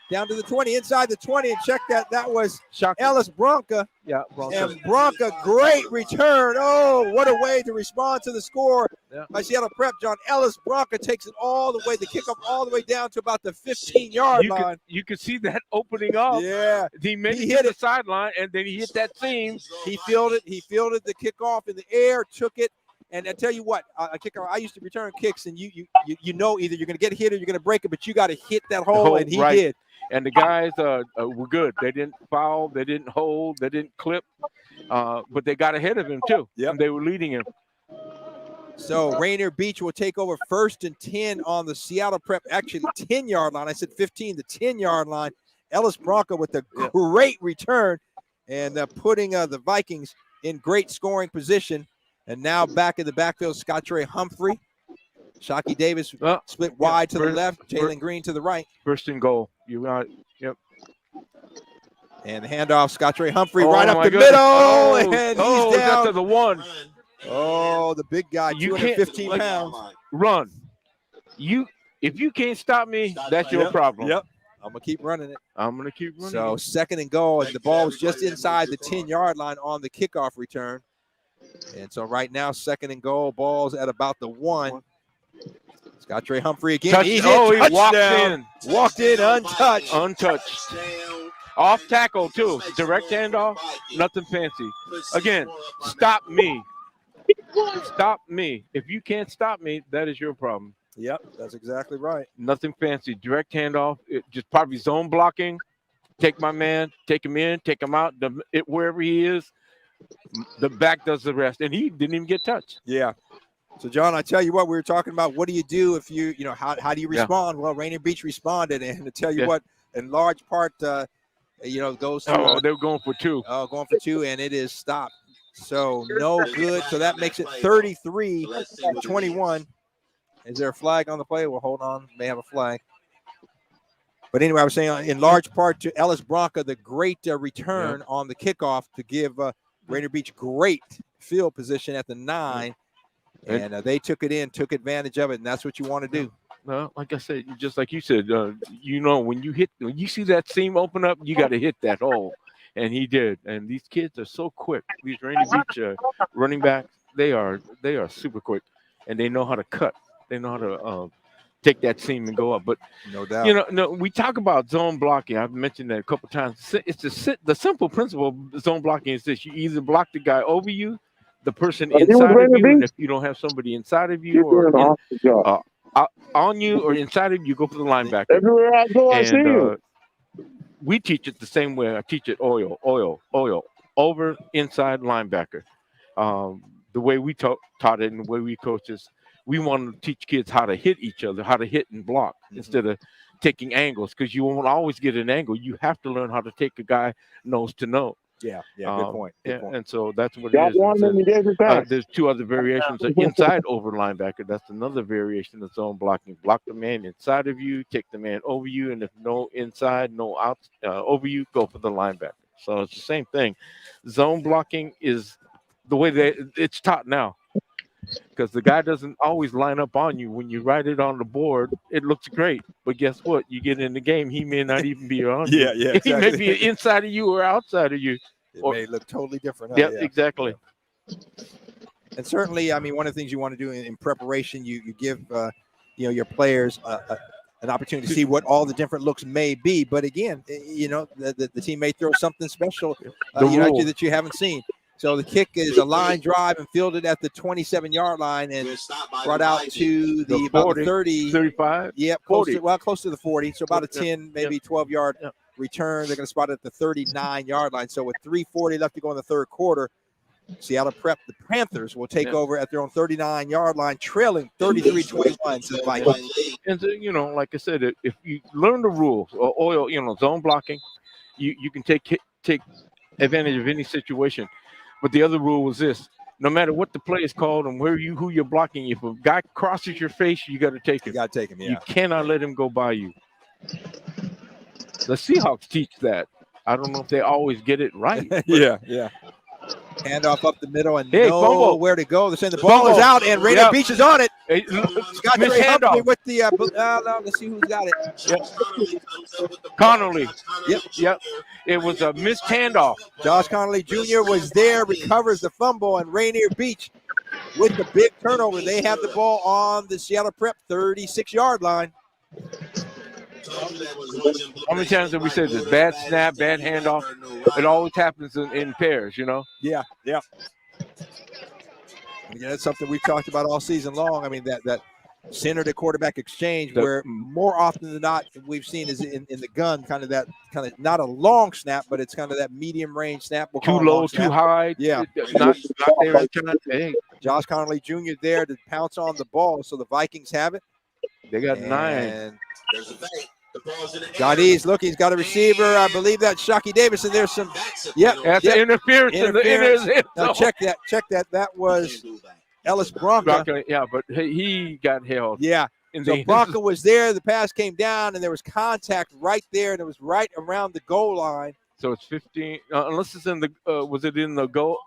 Down to the 20, inside the 20, and check that. That was Shocking. Ellis Bronca. Yeah, And Bronca, great return. Oh, what a way to respond to the score by Seattle Prep. John Ellis Bronca takes it all the way, the kickoff all the way down to about the 15-yard line. You could see that opening up. Yeah. He hit the sideline, and then he hit that seam. He fielded the kickoff in the air, took it. And I tell you what, I used to return kicks, and you know either you're going to get hit or you're going to break it, but you got to hit that hole, and he did. And the guys were good. They didn't foul, they didn't hold, they didn't clip, but they got ahead of him too. Yep. And they were leading him. So Rainier Beach will take over 1st and 10 on the Seattle Prep, actually 10-yard line. I said 15, the 10-yard line. Ellis Bronca with a great return and putting the Vikings in great scoring position. And now back in the backfield, Scottre Humphrey. Shockey Davis split wide to the left, Jalen Green to the right. 1st and goal. You got it. Yep. And the handoff, Scottre Humphrey right up the middle. And he's down. That's to the 1. Oh, the big guy, 215 pounds. Run. If you can't stop me, that's your problem. Yep. I'm going to keep running it. I'm going to keep running So 2nd and goal, and the ball was just inside the 10-yard line on the kickoff return. And so right now, 2nd and goal, ball's at about the 1. Scottre Humphrey again. He walked in untouched. Untouched. Off tackle, too. Direct handoff, nothing fancy. Again, stop me. Stop me. If you can't stop me, that is your problem. Yep, that's exactly right. Nothing fancy. Direct handoff, just probably zone blocking. Take my man, take him in, take him out, wherever he is. The back does the rest, and he didn't even get touched. Yeah. So, John, I tell you what, we were talking about what do you do if how do you respond? Well, Rainier Beach responded, and to tell you what, in large part, goes to they were going for 2. Going for 2, and it is stopped. So, no good. So that makes it 33-21. Is there a flag on the play? Well, hold on. May have a flag. But anyway, I was saying in large part to Ellis Bronca, the great return on the kickoff to give Rainier Beach great field position at the 9. And they took it in, took advantage of it, and that's what you want to do. Well, like I said, just like you said, when you see that seam open up, you got to hit that hole, and he did. And these kids are so quick. These Rainier Beach running backs, they are super quick, and they know how to cut. They know how to take that seam and go up. But no doubt, we talk about zone blocking. I've mentioned that a couple times. It's the simple principle of zone blocking is this: you either block the guy over you, the person inside of you, and if you don't have somebody inside of you or on you or inside of you, go for the linebacker. Everywhere I go, I see you. We teach it the same way. I teach it oil, over, inside, linebacker. The way we taught it and the way we coach is we want to teach kids how to hit each other, how to hit and block instead of taking angles, because you won't always get an angle. You have to learn how to take a guy nose to nose. Yeah, good point. And so that's what it is. There's 2 other variations of inside over linebacker. That's another variation of zone blocking. Block the man inside of you, take the man over you, and if no inside, no out over you, go for the linebacker. So it's the same thing. Zone blocking is the way that it's taught now, because the guy doesn't always line up on you. When you write it on the board, it looks great. But guess what? You get in the game, he may not even be on you. Yeah, exactly. He may be inside of you or outside of you. It may look totally different. Yeah, exactly. And certainly, I mean, one of the things you want to do in preparation, you give your players an opportunity to see what all the different looks may be. But again, the team may throw something special that you haven't seen. So the kick is a line drive and fielded at the 27-yard line and brought out to the 40, 30, 35. Yeah, close to the 40. So about a 10, maybe 12-yard return. They're going to spot it at the 39-yard line. So with 3:40 left to go in the third quarter, Seattle Prep, the Panthers, will take over at their own 39-yard line, trailing 33-21 to the Vikings. And so, like I said, if you learn the rules, zone blocking, you can take advantage of any situation. But the other rule was this: no matter what the play is called and who you're blocking, if a guy crosses your face, you got to take him. You got to take him. Yeah. You cannot let him go by you. The Seahawks teach that. I don't know if they always get it right. Yeah. Handoff up the middle and Hey, fumble. nowhere to go. They're saying the ball is Fumble. out and Rainier Yep. Beach is on it. Hey, Scott miss Trey Humphrey handoff. with the no, let's see who's got it. Connolly. Yep. It was a missed handoff. Josh Connolly Jr. was there, recovers the fumble, and Rainier Beach with the big turnover. They have the ball on the Seattle Prep 36-yard line. How many times have we said this? Bad snap, bad handoff. It always happens in pairs, you know? Yeah. Again, that's something we've talked about all season long. I mean, that center to quarterback exchange, where more often than not we've seen is in the gun, kind of not a long snap, but it's kind of that medium range snap. We'll Too low, too high. Yeah. Not there in time. Hey, Josh Connolly Jr. there to pounce on the ball, so the Vikings have it. they got 9. And There's a fake. The ball's in the air. Godis, look, he's got a receiver. I believe that's Shockey Davison. There's some. Yep. That's an interference. Interference. Now check that. That was Ellis Bronca. Yeah, but he got held. Yeah. So Bronca was there. The pass came down, and there was contact right there, and it was right around the goal line. So it's 15. Unless it's in the was it in the goal?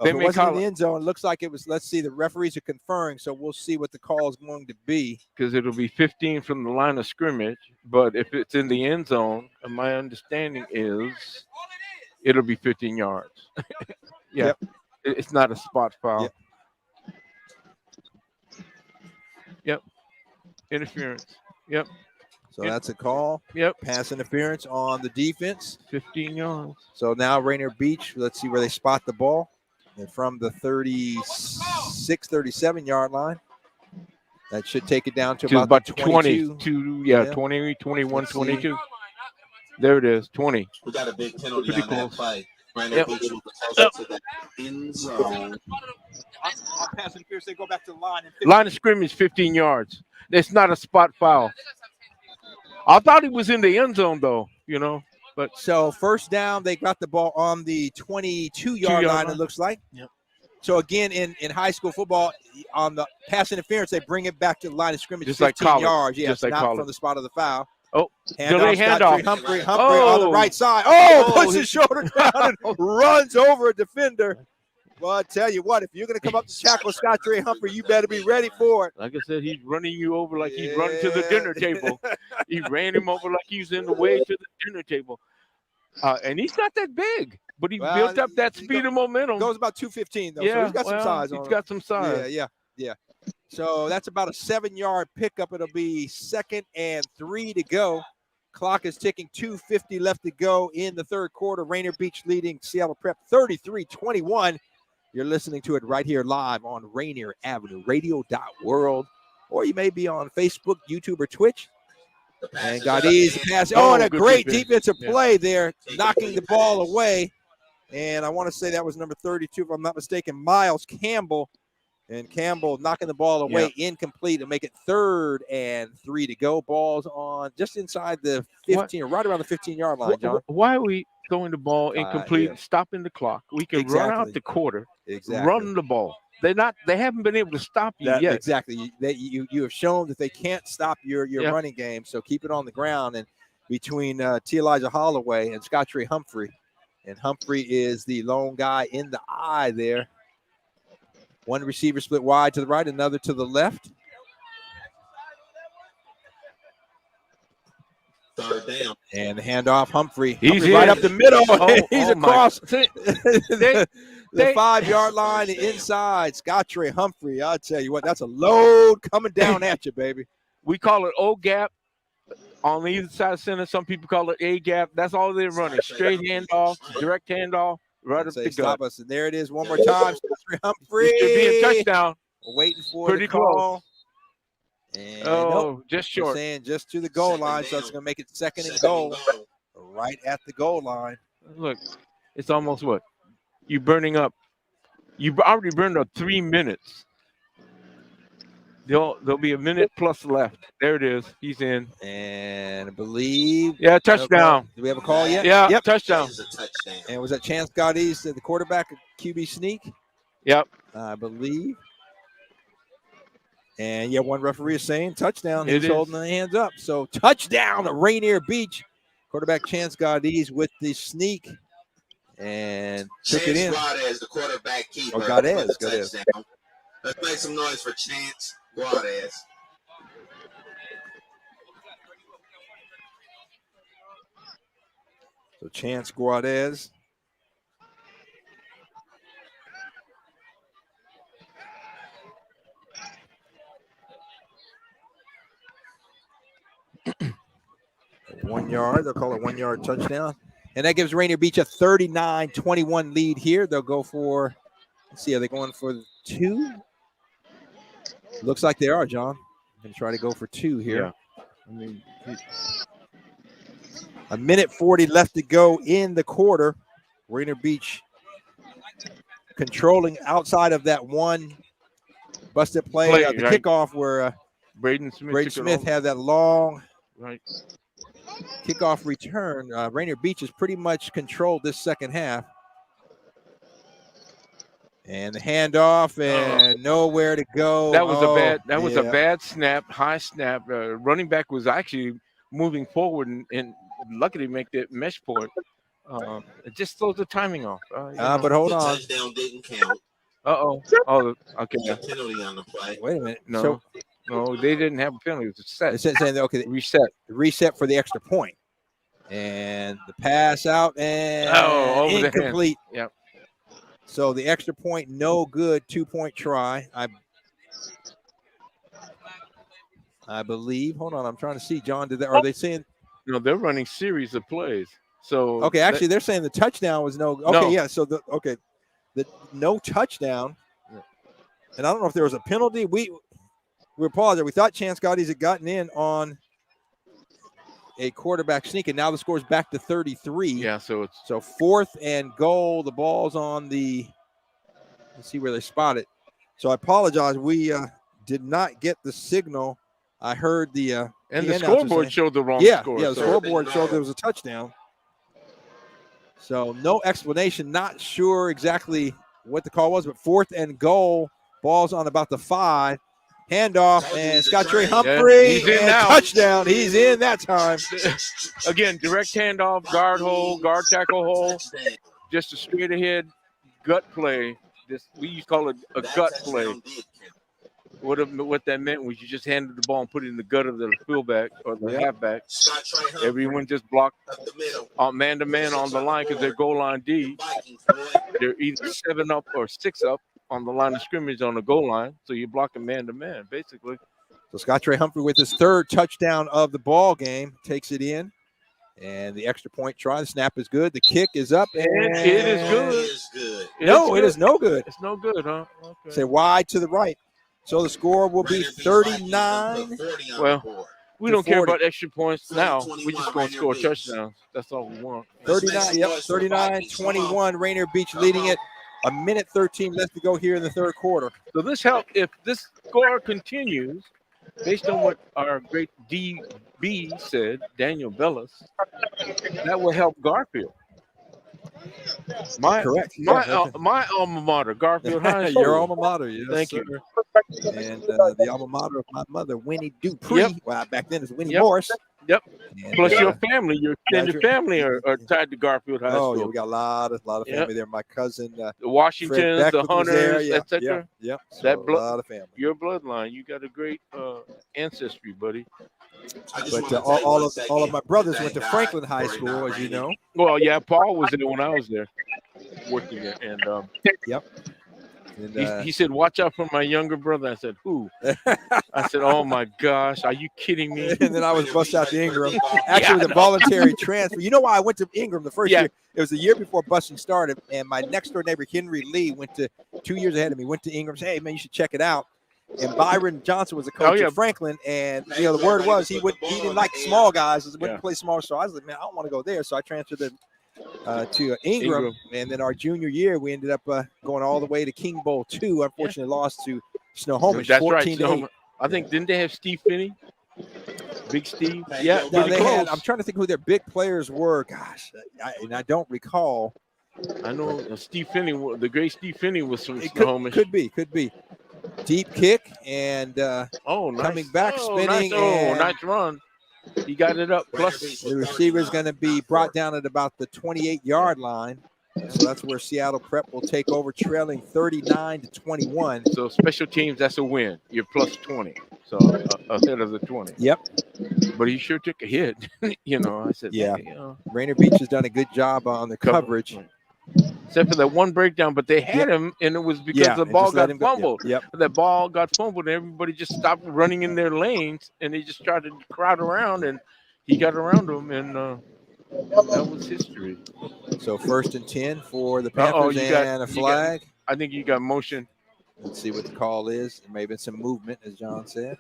It wasn't in the end zone. It looks like it was. Let's see. The referees are conferring, so we'll see what the call is going to be. Because it'll be 15 from the line of scrimmage. But if it's in the end zone, my understanding is it'll be 15 yards. Yeah. Yep. It's not a spot foul. Yep. Interference. Yep. So that's a call. Yep. Pass interference on the defense. 15 yards. So now Rainier Beach, let's see where they spot the ball. And from the 36, 37-yard line, that should take it down to about 22. 20, 21, 22. There it is, 20. We got a big penalty Pretty on close. that play. Rainier Beach will close to that end zone. Pass interference, they go back to the line. Line of scrimmage, 15 yards. It's not a spot foul. I thought he was in the end zone, though, you know. But so first down, they got the ball on the 22-yard line, it looks like. Yep. So again, in high school football, on the pass interference, they bring it back to the line of scrimmage, just 15 like yards. Yeah, just like not college. from the spot of the foul. Oh, handoff. handoff. Humphrey on the right side. Oh, puts his shoulder down and runs over a defender. Well, I tell you what, if you're going to come up to tackle Scott Trey Humphrey, you better be ready for it. Like I said, he's running you over like he's running to the dinner table. He ran him over like he's in the way to the dinner table. And he's not that big, but he built up that speed and momentum. Goes about 215, though, so Yeah, he's got some size on him. He's got some size. Yeah. So that's about a 7-yard pickup. It'll be 2nd and 3 to go. Clock is ticking, 2:50 left to go in the third quarter. Rainier Beach leading Seattle Prep 33-21. You're listening to it right here live on Rainier Avenue Radio.world, or you may be on Facebook, YouTube, or Twitch. And Godis pass. Oh, and a great defensive play there, knocking the ball away. And I want to say that was number 32, if I'm not mistaken, Miles Campbell. And Campbell knocking the ball away, incomplete, to make it 3rd and 3 to go. Ball's on just inside the 15, or right around the 15-yard line, John. Why are we throwing the ball incomplete, stopping the clock? We can run out the quarter, run the ball. They haven't been able to stop you yet. Exactly. You have shown that they can't stop your running game, so keep it on the ground. And between T. Elijah Holloway and Scott Trey Humphrey, and Humphrey is the lone guy in the eye there. One receiver split wide to the right, another to the left. 3rd down. And the handoff, Humphrey. He's right up the middle. He's across the 5-yard line inside. Scott Trey Humphrey, I'll tell you what, that's a load coming down at you, baby. We call it O gap on either side of center. Some people call it A gap. That's all they're running. Straight handoff, direct handoff, right up the gut. And there it is one more time. Scott Trey Humphrey. It should be a touchdown. Waiting for Pretty the call. close. And just short. Saying just to the goal line, so it's going to make it 2nd and goal. Right at the goal line. Look, it's almost what? You're burning up. You've already burned up 3 minutes. There'll be a minute plus left. There it is. He's in. And I believe. Yeah, touchdown. Do we have a call yet? Yeah, yep. Touchdown. And was that Chance Godis, the quarterback, QB sneak? Yep. I believe. And one referee is saying touchdown. He's holding the hands up. So touchdown at Rainier Beach. Quarterback Chance Godis with the sneak. and took it Chance in. Guadez, the quarterback keeper. Oh, Guadez, for the Guadez. touchdown. Let's make some noise for Chance Guadez. So Chance Guadez. One yard. They'll call it 1 yard touchdown. And that gives Rainier Beach a 39-21 lead here. They'll go for, let's see, are they going for 2? Looks like they are, John. Going to try to go for 2 here. Yeah. I mean, a minute 40 left to go in the quarter. Rainier Beach controlling outside of that one busted play at the right. kickoff where Braden Smith had that long right. kickoff return. Rainier Beach has pretty much controlled this second half. And the handoff and nowhere to go. That was a bad snap, high snap. Running back was actually moving forward and luckily make that mesh point. It just throws the timing off. But hold on. Touchdown didn't count. Oh, okay. Penalty on the play. Wait a minute. No, they didn't have a penalty. It was a set. It says okay, reset for the extra point. And the pass out and over incomplete. The hand. Yep. So the extra point, no good. 2-point try. I believe. Hold on, I'm trying to see. John, are they saying? No, they're running series of plays. So okay, actually, they're saying the touchdown was no. Okay, no. Yeah. So the no touchdown, and I don't know if there was a penalty. We apologize. We thought Chance Gottes had gotten in on a quarterback sneak, and now the score's back to 33. Yeah. So 4th and goal. The ball's on the. Let's see where they spot it. So I apologize. We did not get the signal. I heard the scoreboard showed the wrong score. Yeah, the scoreboard showed there was a touchdown. So no explanation. Not sure exactly what the call was, but 4th and goal. Ball's on about the 5. Handoff and Scott Trey Humphrey. He's in now. Touchdown. He's in that time. Again, direct handoff, guard hole, guard tackle hole. Just a straight ahead gut play. We used to call it a gut play. What that meant was you just handed the ball and put it in the gut of the fullback or the halfback. Everyone just blocked man-to-man on the line because they're goal line D. They're either 7 up or 6 up on the line of scrimmage on the goal line. So you block a man-to-man, basically. So Scott Trey Humphrey with his 3rd touchdown of the ball game takes it in. And the extra point try. The snap is good. The kick is up. And it is good. It is no good. It's no good, huh? Okay. Say wide to the right. So the score will be 39. Well, we don't care about extra points now. We're just going to score touchdowns. That's all we want. 39-21. Rainier Beach leading it. A minute 13 left to go here in the 3rd quarter. So this helps if this score continues, based on what our great DB said, Daniel Bellis, that will help Garfield. Correct. My alma mater, Garfield High School. Your alma mater, yes. Thank you. And the alma mater of my mother, Winnie Dupree. Yep. Well, back then it's Winnie Morris. Yep. And, plus your family, your extended family are tied to Garfield High School. Yeah, we got a lot of family there. My cousin, the Washingtons, the Hunters, etc. Yep. So that a lot of family. Your bloodline, you got a great ancestry, buddy. But all of my brothers went to Franklin High School, as you know. Well, yeah, Paul was there when I was there, working there, and yep. And, he said, "Watch out for my younger brother." I said, "Who?" I said, "Oh my gosh, are you kidding me?" And then I was bused out to Ingram. Actually, with a voluntary transfer. You know why I went to Ingram the first year? It was the year before busing started, and my next door neighbor Henry Lee went to 2 years ahead of me. Went to Ingram. Said, "Hey man, you should check it out." And Byron Johnson was a coach at Franklin, and the word was he didn't like small guys. He wouldn't play small. So I was like, man, I don't want to go there. So I transferred to Ingram, and then our junior year we ended up going all the way to King Bowl 2. Unfortunately, lost to Snohomish. That's 14-8. Right. I think didn't they have Steve Finney? Big Steve. Yeah, no, they had. I'm trying to think who their big players were. Gosh, I don't recall. I know Steve Finney. The great Steve Finney was from Snohomish. Could be. Deep kick and nice. Coming back, spinning. Nice run. He got it up. Plus, the receiver is going to be brought down at about the 28-yard line. So that's where Seattle Prep will take over, trailing 39-21. So special teams, that's a win. You're plus 20. So ahead of the 20. Yep. But he sure took a hit. I said, Yeah. hey, Rainier Beach has done a good job on the coverage. Except for that one breakdown, but they had him, and it was because the ball got fumbled. Yep. That ball got fumbled, and everybody just stopped running in their lanes, and they just tried to crowd around, and he got around them, and that was history. So 1st and 10 for the Panthers and a flag. I think you got motion. Let's see what the call is. There may have been some movement, as John said.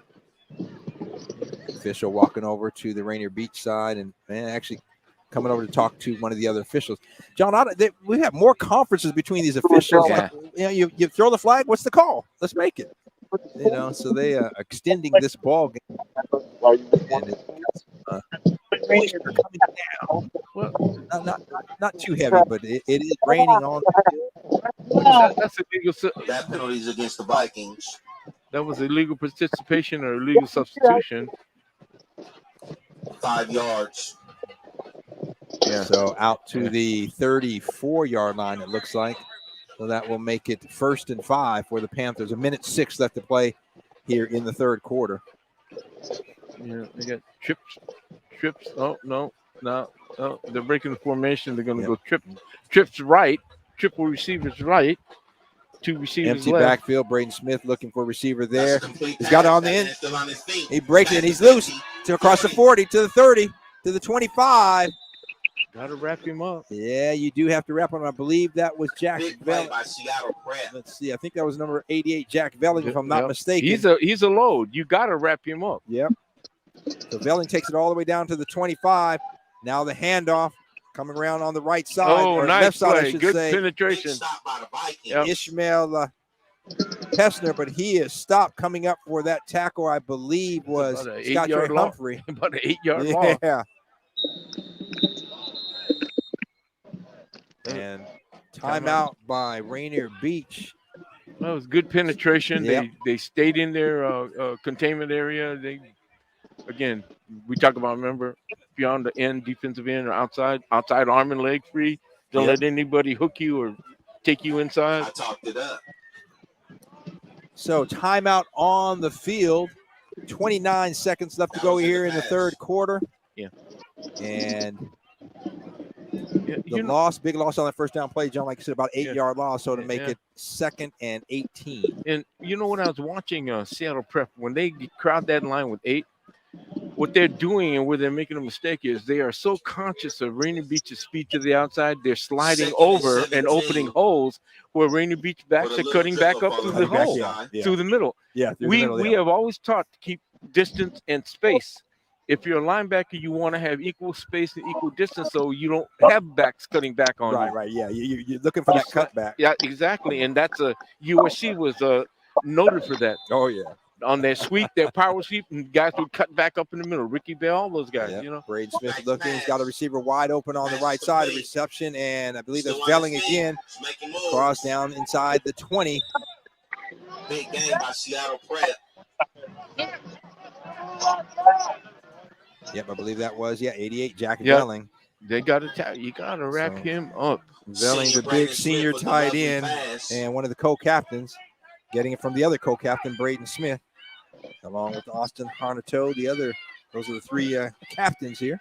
Official walking over to the Rainier Beach side and actually coming over to talk to one of the other officials. John, we have more conferences between these officials. Yeah. Like, you throw the flag. What's the call? Let's make it. So they are extending this ball game. And moisture coming down. Well, not too heavy, but it is raining on. That's illegal. That penalty is against the Vikings. That was illegal participation or illegal substitution. 5 yards. Yeah. So out to the 34-yard line, it looks like. So that will make it 1st and 5 for the Panthers. 1:06 left to play here in the third quarter. Yeah, they got trips. Oh, no. They're breaking the formation. They're going to go trips right. Triple receivers right. 2 receivers Empty left. backfield. Braden Smith looking for a receiver there. He's got it on the end. He breaks it, and he's loose. To across the 40, to the 30, to the 25. Got to wrap him up. Yeah, you do have to wrap him. I believe that was Jack Velling by Seattle Prep. Let's see. I think that was number 88, Jack Velling, if I'm not mistaken. He's a load. You got to wrap him up. Yep. So Velling takes it all the way down to the 25. Now the handoff coming around on the right side. Oh, or nice left side, play. I should Good say. penetration. Ishmael Pessner, but he is stopped coming up for that tackle, I believe, was Scott Trey Humphrey. About an 8-yard loss. Yeah. And timeout by Rainier Beach. That was good penetration. Yep. They stayed in their containment area. We talk about, remember, beyond the end, defensive end or outside arm and leg free. Don't let anybody hook you or take you inside. I talked it up. So timeout on the field. 29 seconds left to go here in the third quarter. Yeah. And big loss on that first down play, John, like you said, about 8-yard loss, so to make it 2nd and 18. And when I was watching Seattle Prep, when they crowd that line with 8, what they're doing and where they're making a mistake is they are so conscious of Rainier Beach's speed to the outside, they're sliding over and opening holes where Rainier Beach backs are cutting back up through the hole, through the middle. Yeah, we have always taught to keep distance and space. If you're a linebacker, you want to have equal space and equal distance so you don't have backs cutting back on you. Right, yeah. You're looking for that cutback. Yeah, exactly. And that's USC was noted for that. Oh, yeah. On their sweep, their power sweep, and guys would cut back up in the middle. Ricky Bell, all those guys, Braden Smith looking. He's got a receiver wide open on the right side of reception, and I believe that's Velling again. Cross down inside the 20. Big game by Seattle Prep. Yep, I believe that was, 88, Jack Velling. They got to you got to wrap him up. Velling, the big senior tight end, and one of the co-captains, getting it from the other co-captain, Braden Smith, along with Austin Harnato, those are the 3 captains here.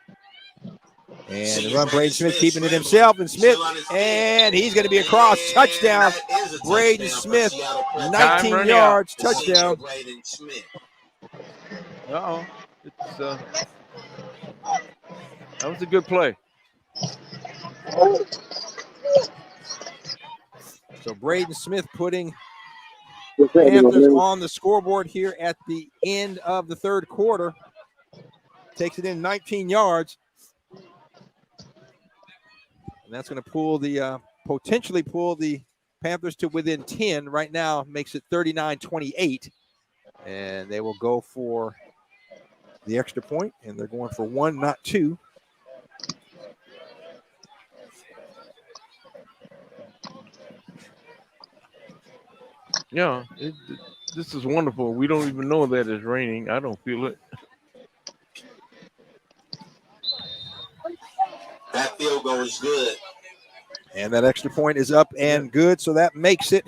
And the run, Braden Smith keeping it himself, and Smith, and he's going to be across. Touchdown, Braden Smith, 19 yards, touchdown. Uh-oh. That was a good play. So Braden Smith putting the Panthers on the scoreboard here at the end of the third quarter. Takes it in 19 yards. And that's going to potentially pull the Panthers to within 10. Right now, makes it 39-28. And they will go for the extra point, and they're going for 1, not 2. Yeah, this is wonderful. We don't even know that it's raining. I don't feel it. That field goal is good. And that extra point is up and good, so that makes it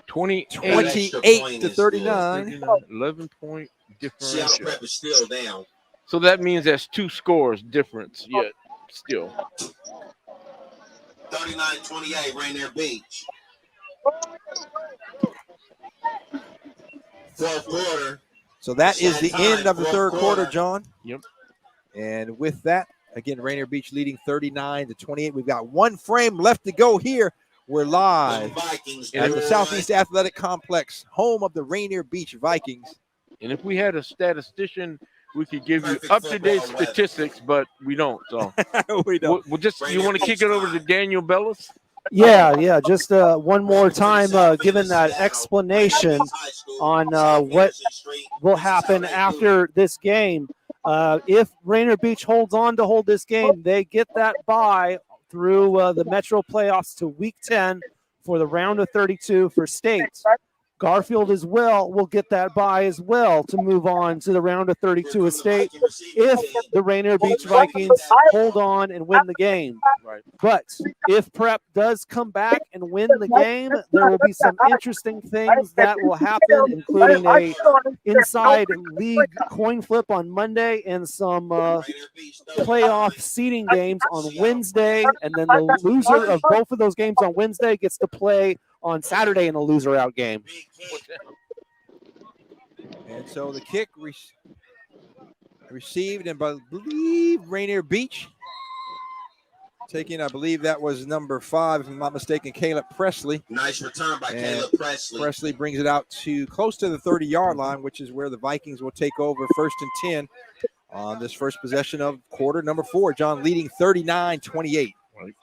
28 to 39. 11-point Seattle differential. Prep is still down. So that means that's 2 scores difference yet still. 39-28, Rainier Beach. Fourth quarter. So that is the end of the third quarter, John. Yep. And with that, again, Rainier Beach leading 39-28. We've got 1 frame left to go here. We're live at the Southeast Athletic Complex, home of the Rainier Beach Vikings. And if we had a statistician, we could give you up-to-date statistics, but we don't. So we don't. We'll just, you want to kick it over to Daniel Bellis? Yeah. Just one more time, given that explanation on what will happen after this game. If Rainier Beach holds on to hold this game, they get that bye through the Metro playoffs to Week 10 for the round of 32 for state. Garfield as well will get that bye as well to move on to the round of 32 of state if the Rainier Beach Vikings hold on and win the game. Right. But if Prep does come back and win the game, there will be some interesting things that will happen, including a inside league coin flip on Monday and some playoff seeding games on Wednesday. And then the loser of both of those games on Wednesday gets to play on Saturday in a loser out game. And so the kick received, and I believe Rainier Beach taking, I believe that was number 5, if I'm not mistaken, Caleb Presley. Nice return by Caleb Presley. Presley brings it out to close to the 30-yard line, which is where the Vikings will take over 1st and 10 on this first possession of quarter number 4. John leading 39-28. Right.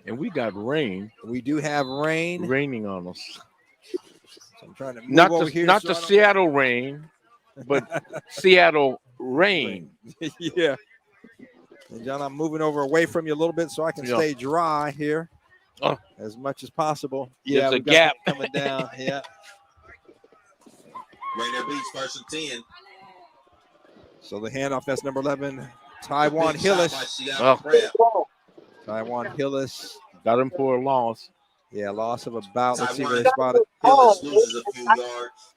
And we got rain. We do have rain raining on us. So I'm trying to move not over the, here. not so the Seattle rain, but Seattle rain. Yeah. And John, I'm moving over away from you a little bit so I can stay dry here as much as possible. Yeah, there's a gap coming down. Yeah. Rainier Beach 1st and 10. So the handoff, that's number 11, Taiwan Hillis. Taiwan Hillis. Got him for a loss. Yeah, loss of about, let's see Taiwan where they spotted. Hillis loses a few yards.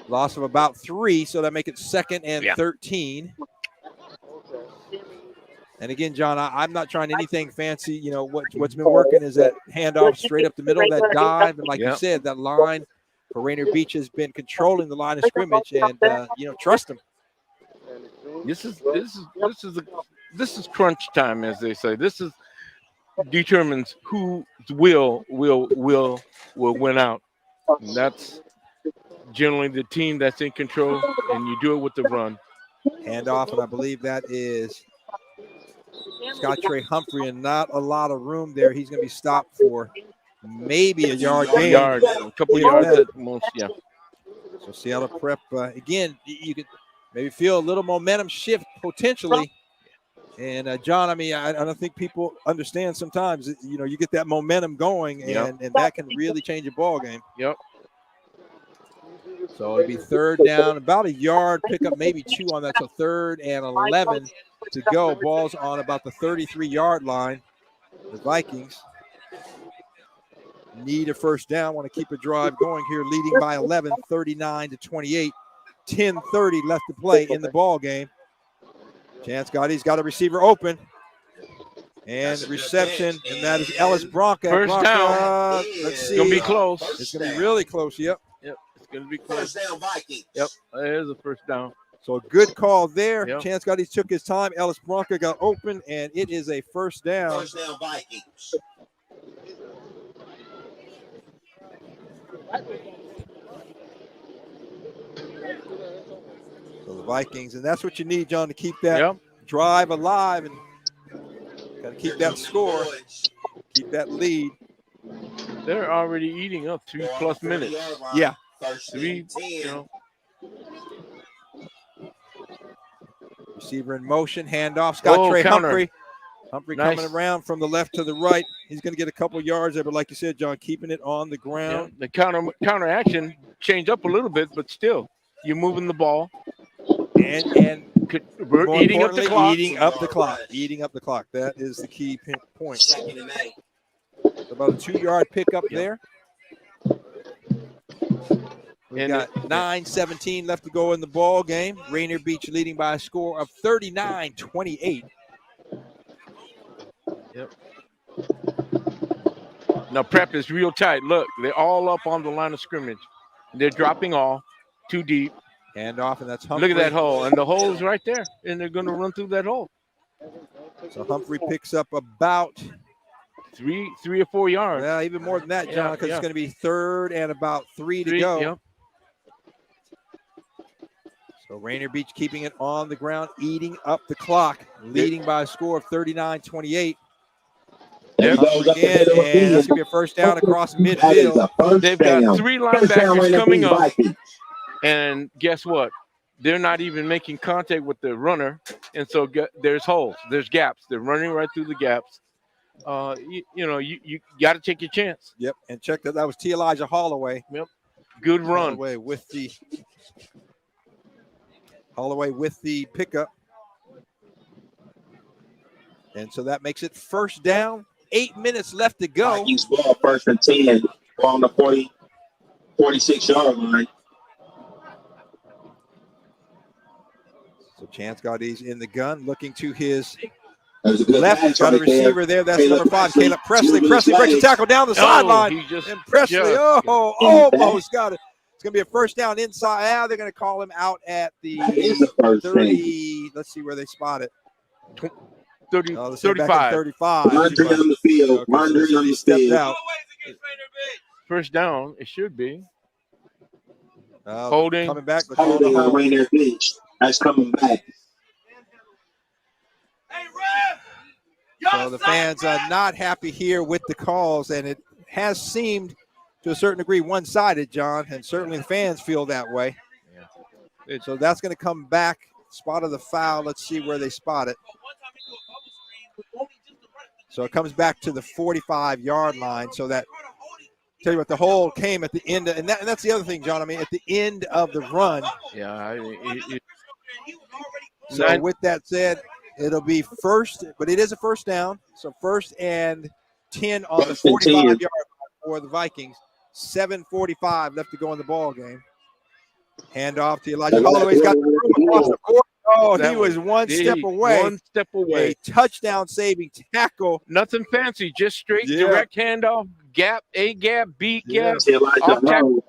Loss of about 3, so that make it 2nd and 13. And again, John, I'm not trying anything fancy. You know, what's been working is that handoff straight up the middle, that dive. And like you said, that line for Rainier Beach has been controlling the line of scrimmage, and, trust them. This is crunch time, as they say. This is determines who will win out. And that's generally the team that's in control, and you do it with the run. Handoff, and I believe that is Scott Trey Humphrey, and not a lot of room there. He's going to be stopped for maybe a yard gain. A couple yards at most, yeah. So Seattle Prep, again, you could maybe feel a little momentum shift potentially. And, John, I mean, I don't think people understand sometimes, you get that momentum going, and that can really change a ball game. Yep. So it'll be 3rd down, about a yard, pick up maybe 2 on that. So 3rd and 11 to go. Ball's on about the 33-yard line. The Vikings need a 1st down, want to keep a drive going here, leading by 11, 39-28. 10:30 left to play in the ball game. Chance Gotti's got a receiver open. And reception, and that is Ellis Bronca. 1st down. Let's see. It's going to be close. It's going to be really close, yep. It's going to be close. 1st down Vikings. Yep. There's a 1st down. So a good call there. Yep. Chance Gotti took his time. Ellis Bronca got open, and it is a 1st down. 1st down Vikings. So the Vikings, and that's what you need, John, to keep that drive alive, and got to keep that score, keep that lead. They're already eating up 2+ minutes. Yeah. 1st and 10. Receiver in motion, handoff. Scott Trey counter. Humphrey. Humphrey Nice. coming around from the left to the right. He's going to get a couple yards there, but like you said, John, keeping it on the ground. The counter action changed up a little bit, but still, you're moving the ball. And we're more eating up the importantly, clock. Eating up the clock. Eating up the clock. That is the key point. About a 2-yard pickup there. We've got 9:17 left to go in the ball game. Rainier Beach leading by a score of 39-28. Yep. Now Prep is real tight. Look, they're all up on the line of scrimmage. They're dropping off too deep. Hand off, and that's Humphrey. Look at that hole, and the hole's right there, and they're going to run through that hole. So Humphrey picks up about 3 or 4 yards. Yeah, even more than that, John, because it's going to be 3rd and about 3 to go. Yep. So Rainier Beach keeping it on the ground, eating up the clock, leading by a score of 39-28. There goes again, and that's going to be a first down across midfield. They've got 3 linebackers coming up, and guess what? They're not even making contact with the runner, and so there's holes, there's gaps. They're running right through the gaps. You got to take your chance. Yep, and check that. That was T. Elijah Holloway. Yep, good run. Holloway with the pickup. And so that makes it first down. 8 minutes left to go. Vikings ball, 1st and 10. Ball on the 46-yard line. So Chance Gaudi's in the gun, looking to his left. Got a receiver there. That's number 5, Caleb Presley. Presley breaks a tackle down the sideline. And Presley, almost got it. It's going to be a first down inside. Now they're going to call him out at the 30. Let's see where they spot it. 35. 35. Run down the field. Run down the stepped field. out. First down, it should be. Holding. Coming back. Holding on Rainier Beach. That's coming back. So the fans are not happy here with the calls, and it has seemed to a certain degree one-sided, John, and certainly the fans feel that way. Yeah. So that's going to come back. Spot of the foul. Let's see where they spot it. So it comes back to the 45-yard line. So that, tell you what, the hole came at the end, and that's the other thing, John. I mean, at the end of the run. Yeah. So with that said, it'll be first, but it is a first down. So 1st and 10 on the 45-yard line for the Vikings. 7:45 left to go in the ball game. Hand off to Elijah Holloway. He's got the room across the court. Oh, he was one step away. One step away. A touchdown saving tackle. Nothing fancy, just straight direct handoff, gap, A gap, B gap, off tackle,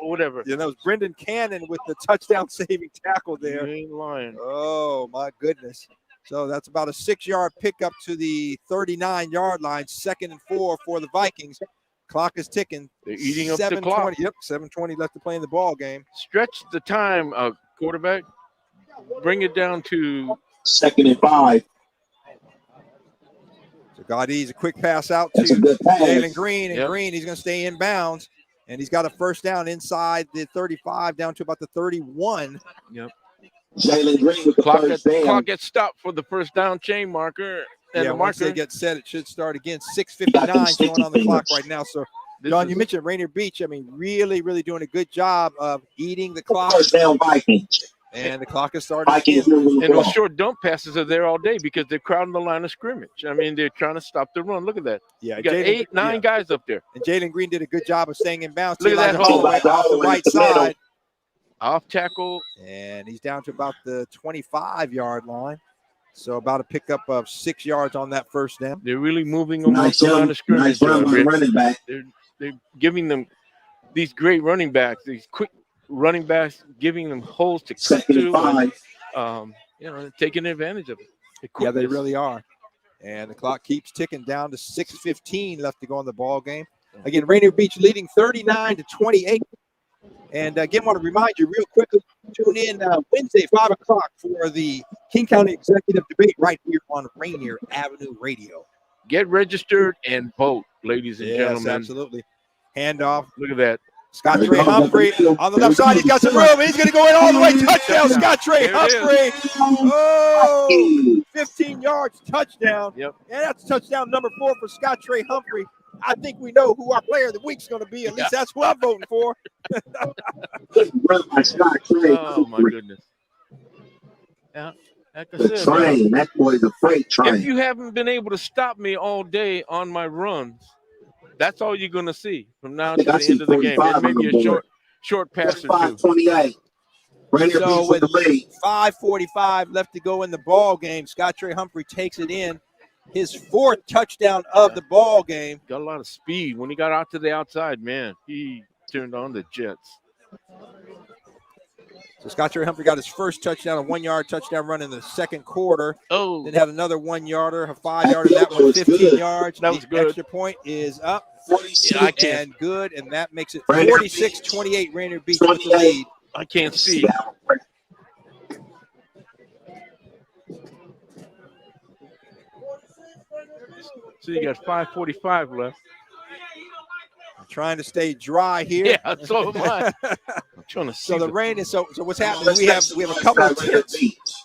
whatever. Yeah, that was Brendan Cannon with the touchdown saving tackle there. You ain't lying. Oh, my goodness. So that's about a 6-yard pickup to the 39-yard line. 2nd and 4 for the Vikings. Clock is ticking. They're eating up the clock. Yep, 7:20 left to play in the ball game. Stretch the time, quarterback. Bring it down to 2nd and 5. So Gaudi's a quick pass out to Jalen Green, and Green, he's going to stay in bounds, and he's got a first down inside the 35 down to about the 31. Yep. Jalen Green with the first down. Clock gets stopped for the first down chain marker. And the once marker they get set, it should start again. 6:59 going on the clock right now. So, John, you mentioned Rainier Beach. I mean, really, really doing a good job of eating the clock. First down, Vikings. And the clock is starting. And those short dump passes are there all day because they're crowding the line of scrimmage. I mean, they're trying to stop the run. Look at that. Yeah, you got 8, 9 guys up there. And Jalen Green did a good job of staying in bounds. Look at that hole off the right side. Off tackle. And he's down to about the 25-yard line. So about a pickup of 6 yards on that first down. They're really moving them off the line of scrimmage. Running back. They're giving them these great running backs, these quick running backs, giving them holes to cut to. Taking advantage of it. Yeah, they really are. And the clock keeps ticking down to 6:15 left to go in the ball game. Again, Rainier Beach leading 39-28. And again, want to remind you real quickly, tune in Wednesday, 5 o'clock for the King County Executive Debate right here on Rainier Avenue Radio. Get registered and vote, ladies and gentlemen. Yes, absolutely. Handoff. Look at that. Scott Trey Humphrey on the left side. He's got some room. He's going to go in all the way. Touchdown, Scott Trey Humphrey. Oh, 15 yards, touchdown. Yep. And that's touchdown number 4 for Scott Trey Humphrey. I think we know who our player of the week's going to be. At least that's who I'm voting for. Oh, my goodness. Yeah. Like I said, train. That boy's a freight train. if you haven't been able to stop me all day on my runs, that's all you're going to see from now to the end of the game. It may be a short pass or two. 28. Rainier So Beach with the lead. 5:45 left to go in the ball game, Scott Trey Humphrey takes it in. His 4th touchdown of the ball game. Got a lot of speed. When he got out to the outside, man, he turned on the jets. So Scott Trey Humphrey got his first touchdown, a 1-yard touchdown run in the second quarter. Oh. Then had another 1-yarder, a 5-yarder. That one 15 yards. That was the good. extra point is up. 46 and good, and that makes it Rainier 46-28. Rainier Beach with the lead. I can't see. So you got 5:45 left. I'm trying to stay dry here. Yeah, so am I. I'm trying to see. So the rain is so what's happening? We have a couple of tents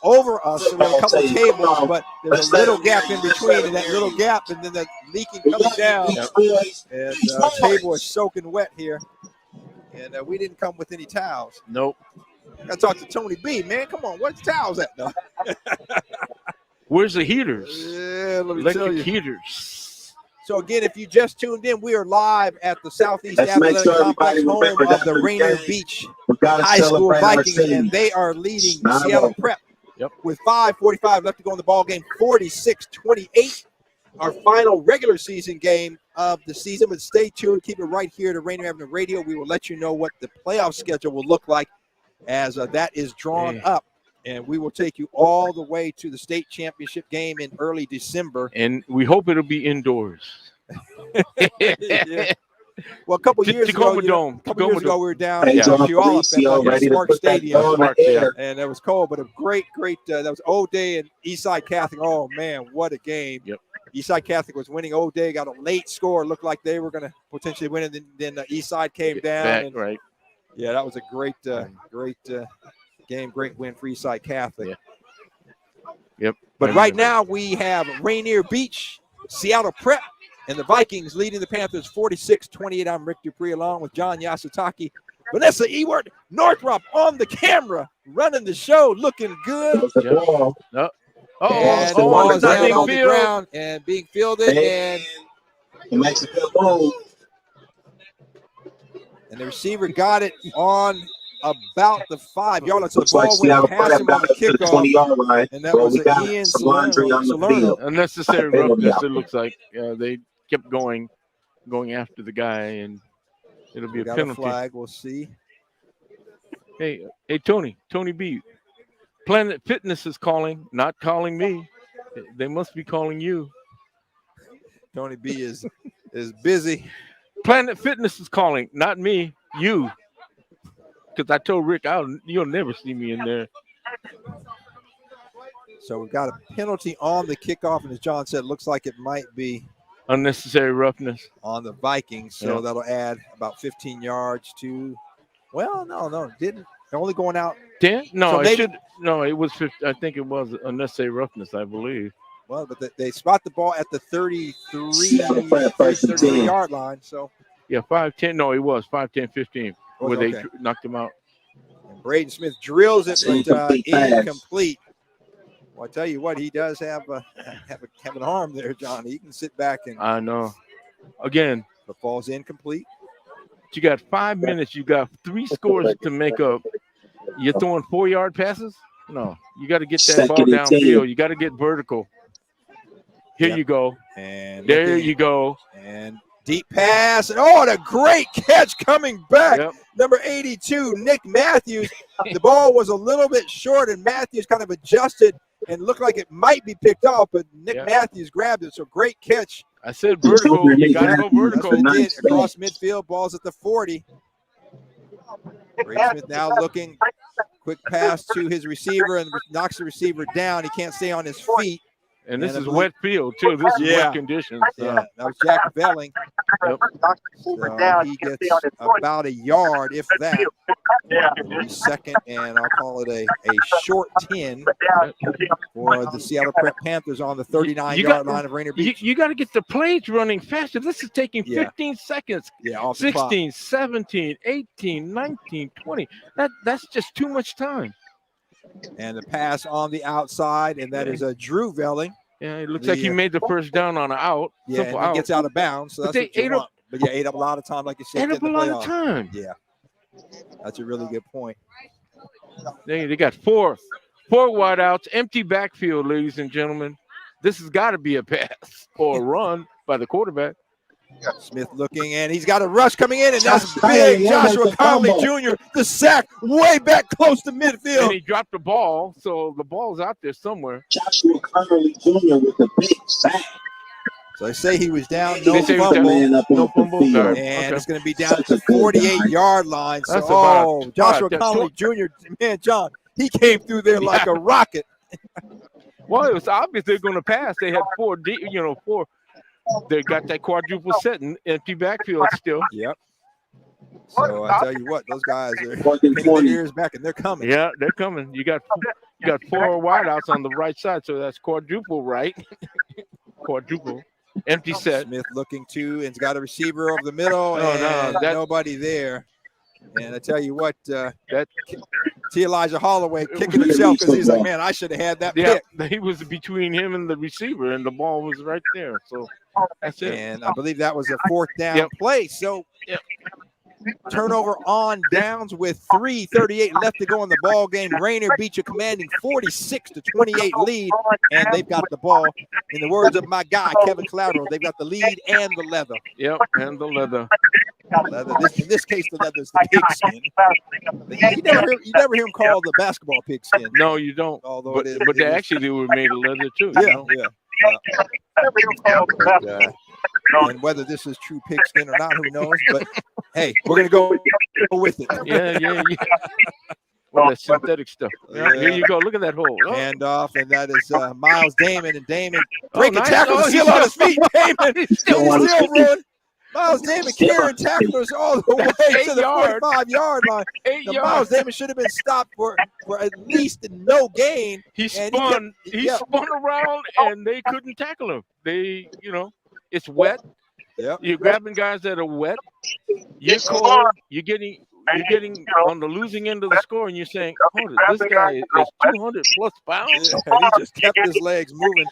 over us, so we have a couple of tables, but there's a little gap in between, and that little gap, and then the leaking comes down, and the table is soaking wet here. And we didn't come with any towels. Nope. Got to talk to Tony B, man. Come on, where's the towels at? No. Where's the heaters? Yeah, let me tell Electric you. heaters. So again, if you just tuned in, we are live at the Southeast Let's make Athletic sure Complex, everybody home remember of that the for the Rainier game. Beach We gotta High School celebrate our Vikings, city. and they are leading 9-0. Seattle Prep with 5:45 left to go in the ball game, 46-28. Our final regular season game of the season. But stay tuned. Keep it right here to Rainier Avenue Radio. We will let you know what the playoff schedule will look like as that is drawn up. And we will take you all the way to the state championship game in early December. And we hope it'll be indoors. Yeah. Well, a couple years ago, we were down Hey, in John Puyallup Felicio, at ready to Smart put that Stadium, ball in the air. and it was cold, but a great, that was O'Day and Eastside Catholic. Oh man, what a game! Yep. Eastside Catholic was winning. O'Day got a late score. Looked like they were going to potentially win it. Then Eastside came down. And, right. Yeah, that was a great game. Great win for Eastside Catholic. Yeah. Yep. But right now we have Rainier Beach, Seattle Prep, and the Vikings leading the Panthers 46-28. I'm Rick Dupree along with John Yasutaki. Vanessa Ewart, Northrop on the camera, running the show, looking good. That was the ball. No. And the ball is down on the ground and being fielded. And he makes a good move. And the receiver got it on about the 5-yard line. So the Looks like ball Seattle went past him on the got to the kickoff. 20-yard line. And that Well, was we got Ian some laundry on the field. Unnecessary roughness, it looks like. They kept going after the guy, and it'll be a got penalty. A flag, we'll see. Hey, Tony B. Planet Fitness is calling, not calling me. They must be calling you. Tony B is busy. Planet Fitness is calling, not me, you. Because I told Rick, you'll never see me in there. So we've got a penalty on the kickoff, and as John said, it looks like it might be unnecessary roughness on the Vikings. So that'll add about 15 yards to. Well, no, didn't. They're only going out 10. No, so it was 50. I think it was unnecessary roughness, I believe. Well, but they spot the ball at the 33-yard line. So yeah, 5-10. No, it was 5-10, 15 where they knocked him out. And Braden Smith drills it, but incomplete. Well, I tell you what, he does have an arm there, John. He can sit back and. I know. Again, the ball's incomplete. You got 5 minutes. You got 3 scores to make up. You're throwing 4-yard passes? No, you got to get that ball downfield. You got to get vertical. Here you go. And there you go. And deep pass. And what a great catch coming back. Yep. Number 82, Nick Matthews. The ball was a little bit short, and Matthews kind of adjusted and looked like it might be picked off, but Nick Matthews grabbed it. So great catch. I said vertical. You got to go vertical. Did across midfield. Ball's at the 40. Braden Smith now looking. Quick pass to his receiver and knocks the receiver down. He can't stay on his feet. And this is wet field, too. This is wet conditions. Yeah, that was Jack Velling. So he gets about a yard, if that. It'll be second, and I'll call it a short 10 for the Seattle Prep Panthers on the 39-yard line of Rainier Beach. You got to get the plays running faster. This is taking 15 seconds. Yeah, off the 16, 17, 18, 19, 20. That's just too much time. And the pass on the outside, and that is a Drew Velling. Yeah, it looks like he made the first down on an out. Yeah, and he gets out of bounds, so that's what you want. But ate up a lot of time, like you said. Ate up a lot of time. Yeah, that's a really good point. They got four wideouts, empty backfield, ladies and gentlemen. This has got to be a pass or a run by the quarterback. Smith looking, and he's got a rush coming in, and that's big. Joshua Conley Jr., the sack way back close to midfield. And he dropped the ball, so the ball's out there somewhere. Joshua Conley Jr. with a big sack. So they say he was down, no fumble, and it's going to be down at the 48-yard line. So, Joshua Conley Jr., man, John, he came through there like a rocket. Well, it was obvious they're going to pass. They had four. They got that quadruple set in empty backfield still. Yep. So I tell you what, those guys are pinning their ears back, and they're coming. Yeah, they're coming. You got four wideouts on the right side, so that's quadruple right. Quadruple. Empty set. Smith looking too, and's got a receiver over the middle, and nobody there. And I tell you what, that T. Elijah Holloway kicking himself because he's like, man, I should have had that pick. He was between him and the receiver, and the ball was right there. So that's it. And I believe that was a fourth down play. So turnover on downs with 3:38 left to go in the ball game. Rainier Beach a commanding 46-28 lead, and they've got the ball. In the words of my guy Kevin Collateral, they've got the lead and the leather. Yep, and the leather. In this case, the leather's the pigskin. You never hear him call the basketball pigskin. No, you don't. Although but they actually were made of leather too. Yeah. And whether this is true pigskin or not, who knows? But hey, we're gonna go with it. Yeah. Well, that synthetic stuff. Yeah. Here you go. Look at that hole. Hand off, and that is Miles Damon. And Damon breaking tackles, still on his feet. Damon still rolling. Miles Damon carrying tacklers all the way to the 45-yard line. Miles Damon should have been stopped for at least no gain. He spun around, and they couldn't tackle him. It's wet. Yep. You're grabbing guys that are wet. You're cold. You're getting on the losing end of the score, and you're saying, this guy is 200+ pounds. Yeah, and he just kept his legs moving.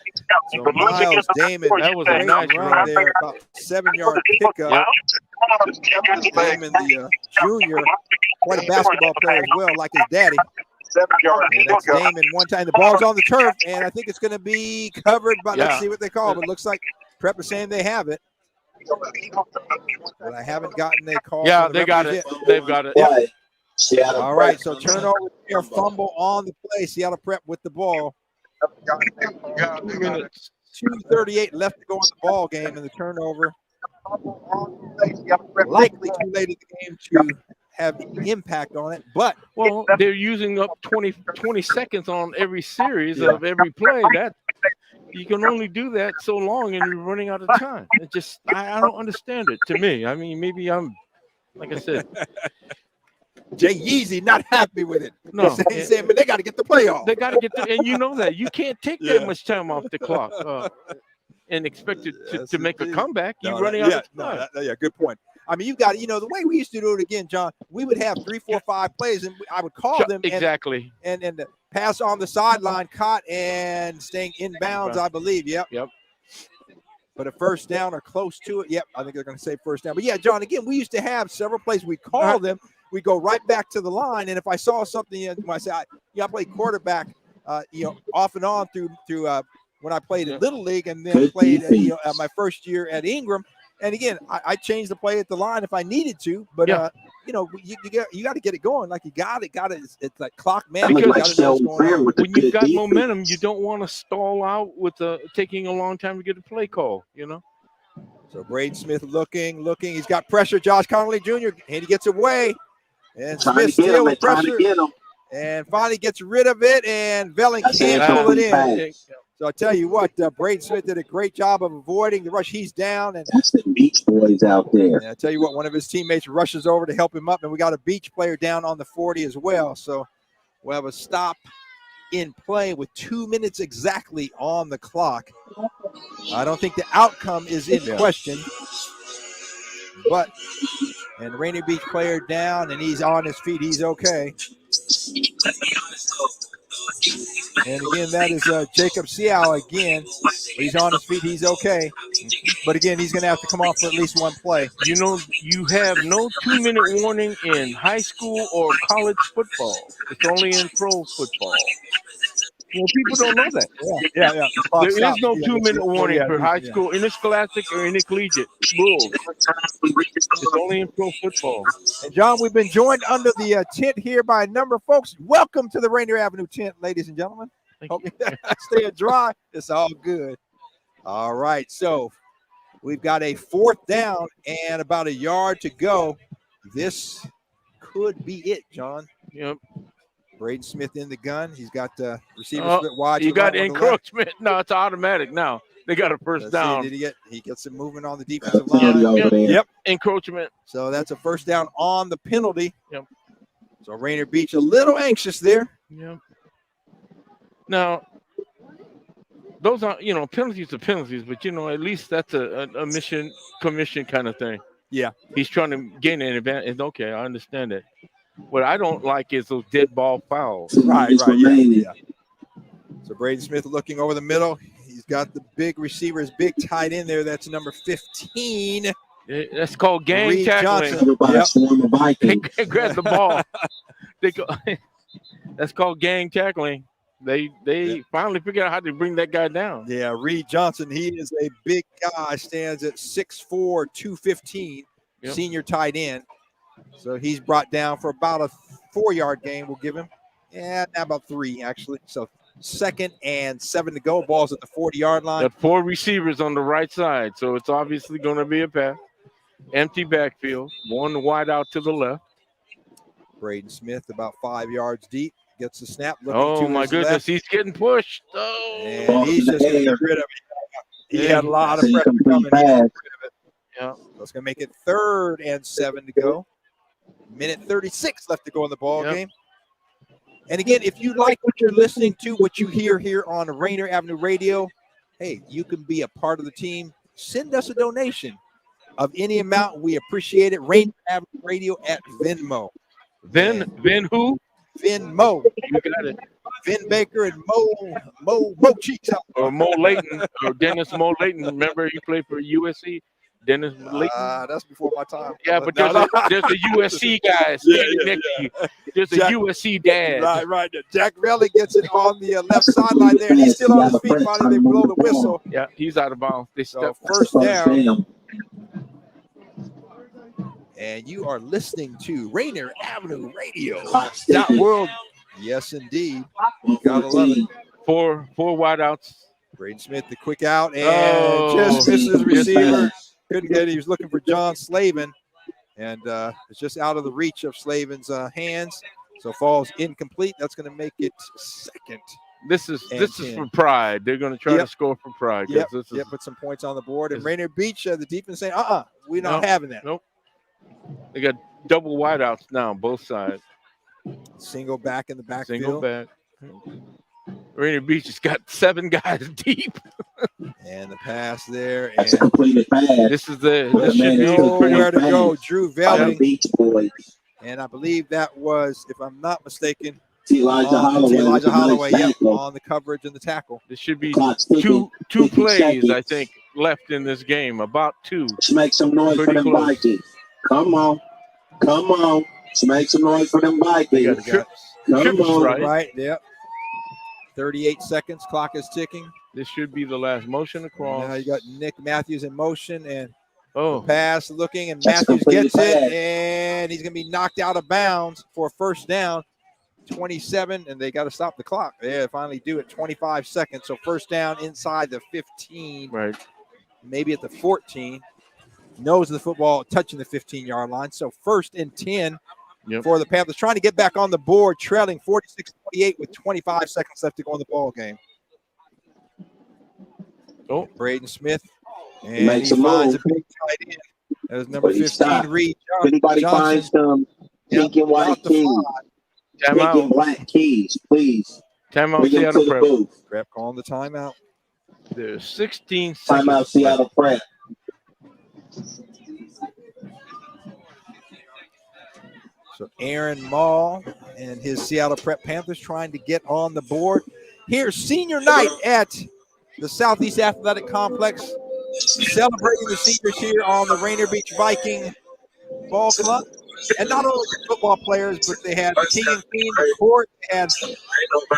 So Miles Damon, that was a nice run there, about 7-yard pickup. Yep. Damon, the junior, quite a basketball player as well, like his daddy. And that's Damon one time. The ball's on the turf, and I think it's going to be covered, but let's see what they call it. It looks like Prep is saying they have it. But I haven't gotten a call. Yeah, they got it. They've got it. Yeah. All right, so turnover here, fumble on the play. Seattle Prep with the ball. 2:38 left to go in the ball game, and the turnover likely too late in the game to have impact on it. But they're using up 20 seconds on every series of every play. That you can only do that so long, and you're running out of time. It just I don't understand it. To me, I mean, maybe I'm like I said. Jay Yeezy not happy with it. No, he said, but they got to get the playoff. They got to get and you know that you can't take that much time off the clock and expect it to make a comeback. You're running out of time. Good point. I mean, you got the way we used to do it again, John. We would have 3, 4, 5 plays, and I would call them exactly, and the pass on the sideline, caught and staying inbounds, I believe. Yep. But a first down or close to it. Yep, I think they're going to say first down. But yeah, John, again, we used to have several plays. We call them. We go right back to the line, and if I saw something, when I say I played quarterback, off and on through when I played in Little League, and then played my first year at Ingram. And again, I changed the play at the line if I needed to, but you got to get it going. Like you got it. It's like clock management. When you've got momentum, you don't want to stall out with taking a long time to get a play call. So Braden Smith looking. He's got pressure. Josh Conley Jr. and he gets away, and Smith still with pressure, and finally gets rid of it. And Velling can't pull it in. So I tell you what, Braden Smith did a great job of avoiding the rush. He's down, and That's the Beach Boys out there. I tell you what, one of his teammates rushes over to help him up, and we got a Beach player down on the 40 as well. So we'll have a stop in play with 2 minutes exactly on the clock. I don't think the outcome is in question, but and Rainier Beach player down, and he's on his feet. He's okay. And again, that is Jacob Seattle again. He's on his feet. He's okay. But again, he's going to have to come off for at least one play. You know, you have no 2-minute warning in high school or college football. It's only in pro football. You know, people don't know that. Yeah. There is no 2-minute warning for high school, interscholastic, or intercollegiate rules. It's only in pro football. And John, we've been joined under the tent here by a number of folks. Welcome to the Rainier Avenue tent, ladies and gentlemen. Hope you stay dry. It's all good. All right, so we've got a 4th down and about a yard to go. This could be it, John. Yep. Braden Smith in the gun. He's got the receiver split wide. You got encroachment. No, it's automatic now. They got a first down. Did he gets some movement on the defensive line. Yep. Encroachment. So that's a first down on the penalty. Yep. So Rainier Beach a little anxious there. Yep. Now, those are, penalties are penalties, but, at least that's a mission commission kind of thing. Yeah. He's trying to gain an advantage. Okay, I understand that. What I don't like is those dead ball fouls. Right. Yeah. So Braden Smith looking over the middle. He's got the big receivers, big tight end there. That's number 15. That's called gang tackling. Yep. Grab the ball. That's called gang tackling. They finally figured out how to bring that guy down. Yeah, Reed Johnson, he is a big guy, stands at 6'4", 215, senior tight end. So he's brought down for about a 4-yard gain. We'll give him, now about 3 actually. So 2nd and 7 to go. Ball's at the 40-yard line. Got 4 receivers on the right side, so it's obviously going to be a pass. Empty backfield, 1 wide out to the left. Braden Smith about 5 yards deep. Gets the snap. Oh, my goodness. Left. He's getting pushed. Oh. And he's just going to get rid of it. He had a lot of pressure coming. Yeah. So it's going to make it 3rd and 7 to go. Minute 36 left to go in the ball game. And again, if you like what you're listening to, what you hear here on Rainier Avenue Radio, hey, you can be a part of the team. Send us a donation of any amount. We appreciate it. Rainier Avenue Radio at Venmo. Vin who? Venmo. You got it. Vin Baker and Mo Cheeks. Or Mo Layton, or Dennis Mo Layton. Remember he played for USC? Dennis Layton. That's before my time. Yeah, but there's a USC guy standing next to you. There's a USC dad. Right. Jack Relly gets it on the left sideline there, and he's still on his feet. Finally, they blow the whistle. Yeah, he's out of bounds. They step first down. And you are listening to Rainier Avenue Radio. World. Yes, indeed. Gotta love it. 4 wideouts. Braden Smith, the quick out, and just misses receiver. Couldn't get it. He was looking for John Slavin, and it's just out of the reach of Slavin's hands. So falls incomplete. That's going to make it 2nd. This is for pride. They're going to try to score for pride. Put some points on the board. And Rainier Beach, the defense saying, we're not having that. Nope. They got double wideouts now, both sides. Single back in the backfield. Single back. Rainier Beach has got 7 guys deep. And the pass there. That's a completed pass. This should be nowhere to go. Drew Velling. Beach Boys. And I believe that was, if I'm not mistaken, Elijah Holloway. On the coverage and the tackle. There should be two plays, I think, left in this game. About 2. Let's make some noise for them Vikings. Come on. Let's make some noise for them Vikings. Come on. Right. Yep. 38 seconds. Clock is ticking. This should be the last motion across. Now you got Nick Matthews in motion, and the pass looking, and Matthews gets it, and he's going to be knocked out of bounds for a first down. 27, and they got to stop the clock. They finally do it. 25 seconds. So first down inside the 15. Right. Maybe at the 14. Nose of the football touching the 15-yard line. So 1st and 10 for the Panthers. Trying to get back on the board, trailing 46-28 with 25 seconds left to go in the ball game. Oh, Braden Smith. And he makes a finds move. a big tight end. That was number But he 15, stopped. Reed If anybody Johnson. finds some pink and white About the keys, pink and black keys, please Timeout, bring them Seattle to the Prep. booth. Prep calling the timeout. There's 16 seconds. Timeout, Seattle Prep. So Aaron Mall and his Seattle Prep Panthers trying to get on the board. Here's senior night at the Southeast Athletic Complex, celebrating the seniors here on the Rainier Beach Viking Ball Club. And not only the football players, but they had the king and queen, the court. They had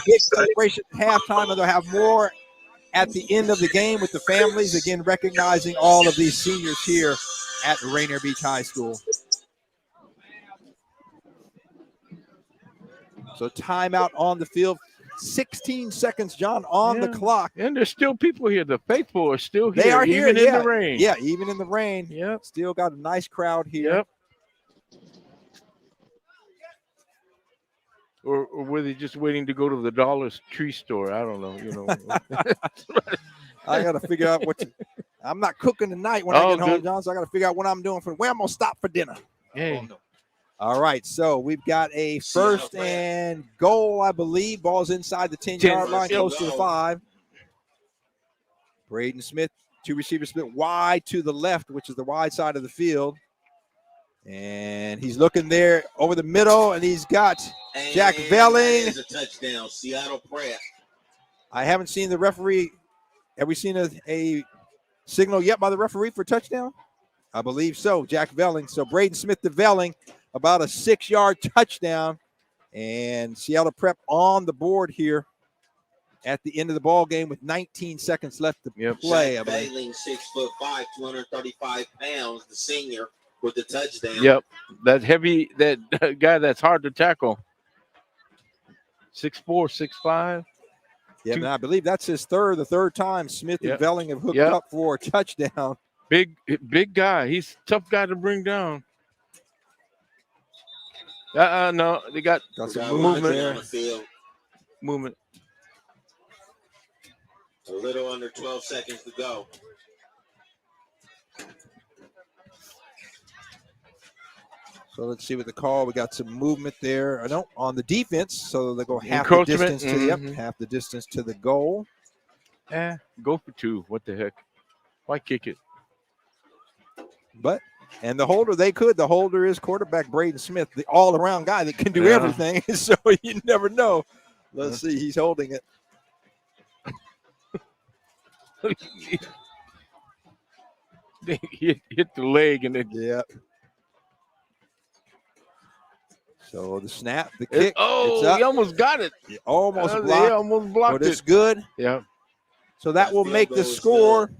big celebration at halftime, and they'll have more at the end of the game with the families, again, recognizing all of these seniors here at Rainier Beach High School. So timeout on the field. 16 seconds, John, on the clock. And there's still people here. The faithful are still here. They are here, even in the rain. Yeah, even in the rain. Yep. Still got a nice crowd here. Yep. Or were they just waiting to go to the Dollar Tree store? I don't know. You know. I got to figure out what to. I'm not cooking tonight when I get home, John. So I got to figure out what I'm doing for where I'm gonna stop for dinner. Hey. All right, so we've got a first and goal, I believe. Ball's inside the 10-yard line, close to the 5. Braden Smith, two receivers split wide to the left, which is the wide side of the field. And he's looking there over the middle, and he's got Jack Velling. That is a touchdown, Seattle Prep. I haven't seen the referee. Have we seen a signal yet by the referee for touchdown? I believe so, Jack Velling. So Braden Smith to Velling, about a 6-yard touchdown. And Seattle Prep on the board here at the end of the ball game with 19 seconds left to play. Jack Velling, 6'5", 235 pounds, the senior, with the touchdown. Yep. That heavy, that guy that's hard to tackle. 6'4", 6'5". Yeah, and I believe that's the third time Smith and Velling have hooked up for a touchdown. Big guy. He's a tough guy to bring down. No, they got some movement on the field. Movement. A little under 12 seconds to go. So let's see what the call. We got some movement there. No, on the defense. So they go half the distance to half the distance to the goal. Go for 2. What the heck? Why kick it? And the holder, the holder is quarterback Braden Smith, the all-around guy that can do everything. So you never know. Let's see. He's holding it. hit the leg and then. Yeah. So the snap, the kick. He almost got it. He almost blocked. He almost blocked but it's good. Yeah. So that will make the score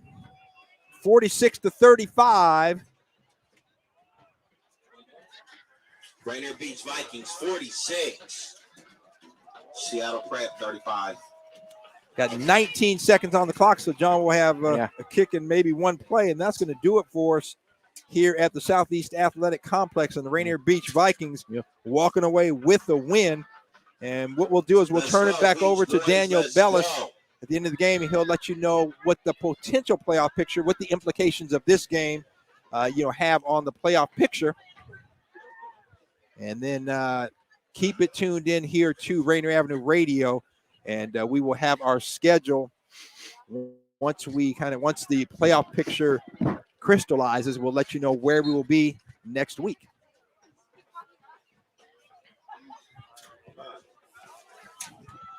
46-35. Rainier Beach Vikings 46. Seattle Prep 35. Got 19 seconds on the clock, so John will have a kick and maybe one play, and that's going to do it for us here at the Southeast Athletic Complex, and the Rainier Beach Vikings walking away with the win. And what we'll do is we'll turn it back over to Daniel Bellis at the end of the game, and he'll let you know what the potential playoff picture, what the implications of this game, have on the playoff picture. And then keep it tuned in here to Rainier Avenue Radio, and we will have our schedule once the playoff picture crystallizes. We'll let you know where we will be next week.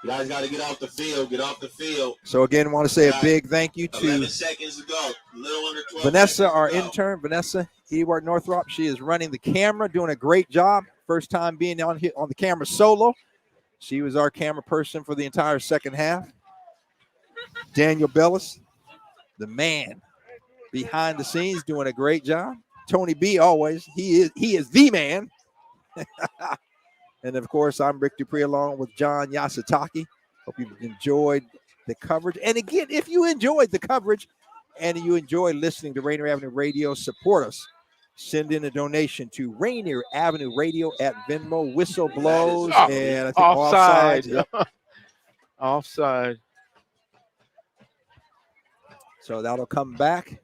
You guys got to get off the field. Get off the field. So again, I want to say a big thank you to 11 seconds to go. A little under 12 Vanessa, our intern, Vanessa Ewart Northrop. She is running the camera, doing a great job. First time being on the camera solo. She was our camera person for the entire second half. Daniel Bellis, the man behind the scenes, doing a great job. Tony B, always. He is the man. And, of course, I'm Rick Dupree along with John Yasutaki. Hope you've enjoyed the coverage. And, again, if you enjoyed the coverage and you enjoy listening to Rainier Avenue Radio, support us. Send in a donation to Rainier Avenue Radio at Venmo. Whistle blows. And I think offside. Offside. So that'll come back,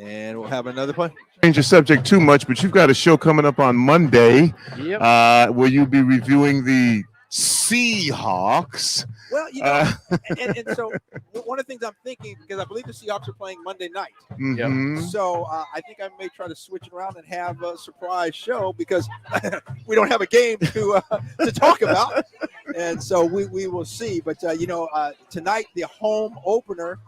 and we'll have another play. Change the subject too much, but you've got a show coming up on Monday. Yep. Where you'll be reviewing the Seahawks. Well, you know, and so one of the things I'm thinking, because I believe the Seahawks are playing Monday night. Mhm. So I think I may try to switch it around and have a surprise show because we don't have a game to talk about. And so we will see. But, tonight, the home opener,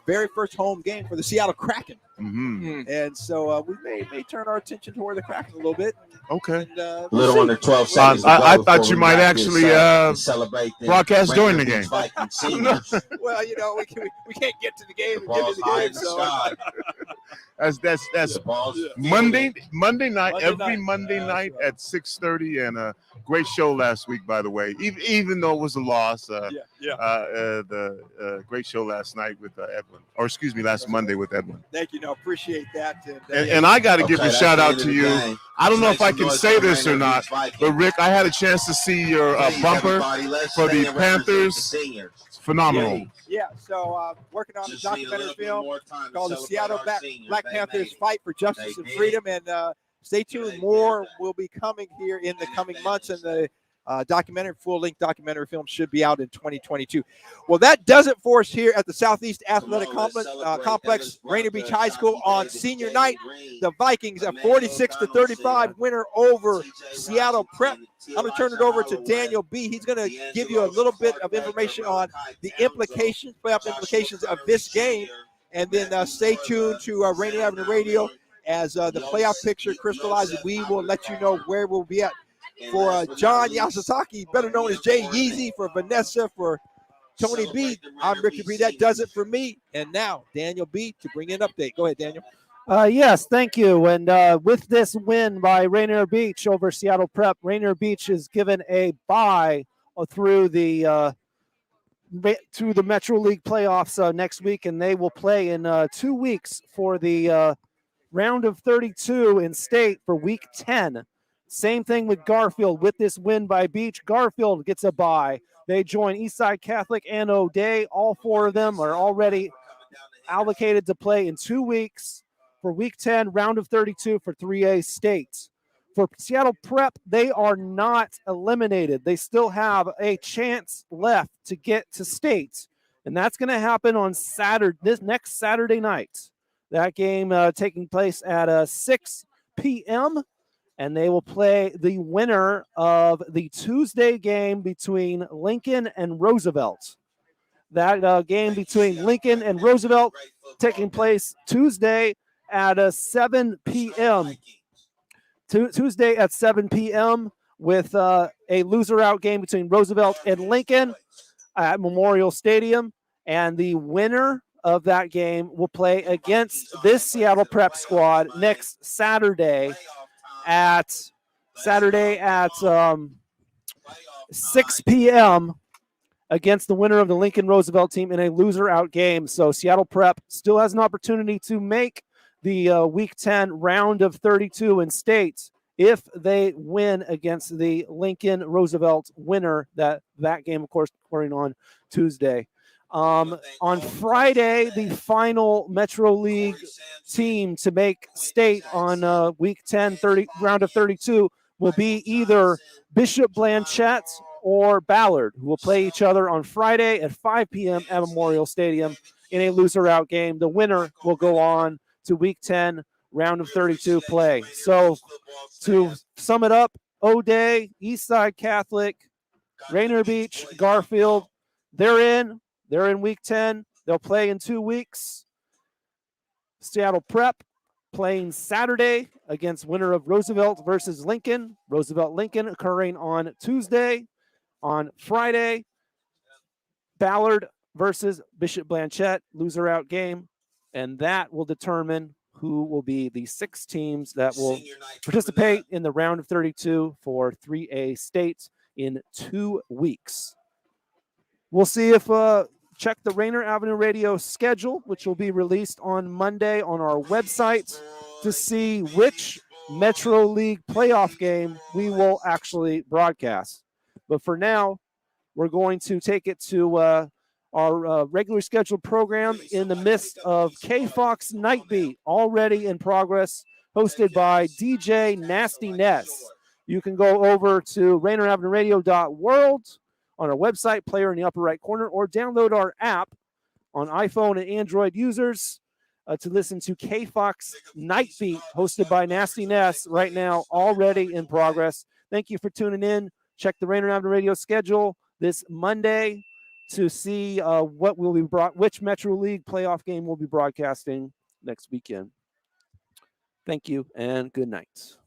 very first home game for the Seattle Kraken. Mm-hmm. And so we may turn our attention toward the Kraken a little bit. Okay. And, A little we'll under see. 12 seconds. I thought you might actually celebrate broadcast during the game. Well, we can't get to the game and get to the High game. in the So sky. That's Monday night, every Monday night at 6:30, and a great show last week, by the way. Even though it was a loss, the great show last night with Edwin, or excuse me, last Monday with Edwin. Thank you, appreciate that. And I got to give a shout out to you. I don't know if I can say this or not, but Rick, I had a chance to see your bumper for the Panthers. Phenomenal. Yeah, so working on a documentary film called the Seattle Black Panthers Fight for Justice and Freedom. And stay tuned. More will be coming here in the coming months. And the full-length documentary film should be out in 2022. Well, that does it for us here at the Southeast Athletic Complex, Rainier Beach High School on senior night. The Vikings, a 46-35 winner over Seattle Prep. I'm going to turn it over to Daniel B. He's going to give you a little bit of information on the playoff implications of this game. And then stay tuned to Rainier Avenue Radio as the playoff picture crystallizes. We will let you know where we'll be at. For John Yasasaki, better known as Jay Yeezy, for Vanessa, for Tony B, I'm Ricky B. That does it for me. And now, Daniel B. to bring in an update. Go ahead, Daniel. Yes, thank you. And with this win by Rainier Beach over Seattle Prep, Rainier Beach is given a bye through the Metro League playoffs next week, and they will play in 2 weeks for the round of 32 in state for week 10. Same thing with Garfield. With this win by Beach, Garfield gets a bye. They join Eastside Catholic and O'Day. All four of them are already allocated to play in 2 weeks for week 10, round of 32 for 3A state. For Seattle Prep, they are not eliminated. They still have a chance left to get to state. And that's going to happen on this next Saturday night. That game taking place at 6 p.m., and they will play the winner of the Tuesday game between Lincoln and Roosevelt. That game between Lincoln and Roosevelt taking place Tuesday at 7 p.m. Tuesday at 7 p.m. with a loser-out game between Roosevelt and Lincoln at Memorial Stadium. And the winner of that game will play against this Seattle Prep squad next Saturday at 6 p.m. against the winner of the Lincoln Roosevelt team in a loser-out game. So Seattle Prep still has an opportunity to make the Week 10 round of 32 in state if they win against the Lincoln Roosevelt winner. That game, of course, occurring on Tuesday. On Friday, the final Metro League team to make state on Week 10, round of 32 will be either Bishop Blanchette or Ballard, who will play each other on Friday at 5 p.m. at Memorial Stadium in a loser-out game. The winner will go on to Week 10, round of 32 play. So to sum it up, O'Day, Eastside Catholic, Rainier Beach, Garfield, they're in Week 10. They'll play in 2 weeks. Seattle Prep playing Saturday against winner of Roosevelt versus Lincoln. Roosevelt-Lincoln occurring on Tuesday. On Friday, Ballard versus Bishop Blanchette, loser-out game. And that will determine who will be the 6 teams that will participate in the round of 32 for 3A states in 2 weeks. We'll see if check the Rainier Avenue Radio schedule, which will be released on Monday on our website, to see which Metro League playoff game we will actually broadcast. But for now, we're going to take it to our regular scheduled program in the midst of K-Fox Night Beat, already in progress, hosted by DJ Nasty Ness. You can go over to RainierAvenueRadio.world on our website, player in the upper right corner, or download our app on iPhone and Android users to listen to K-Fox Night Beat, hosted by Nasty Ness, right now, already in progress. Thank you for tuning in. Check the Rainier Avenue Radio schedule this Monday to see what will be which Metro League playoff game we'll be broadcasting next weekend. Thank you and good night.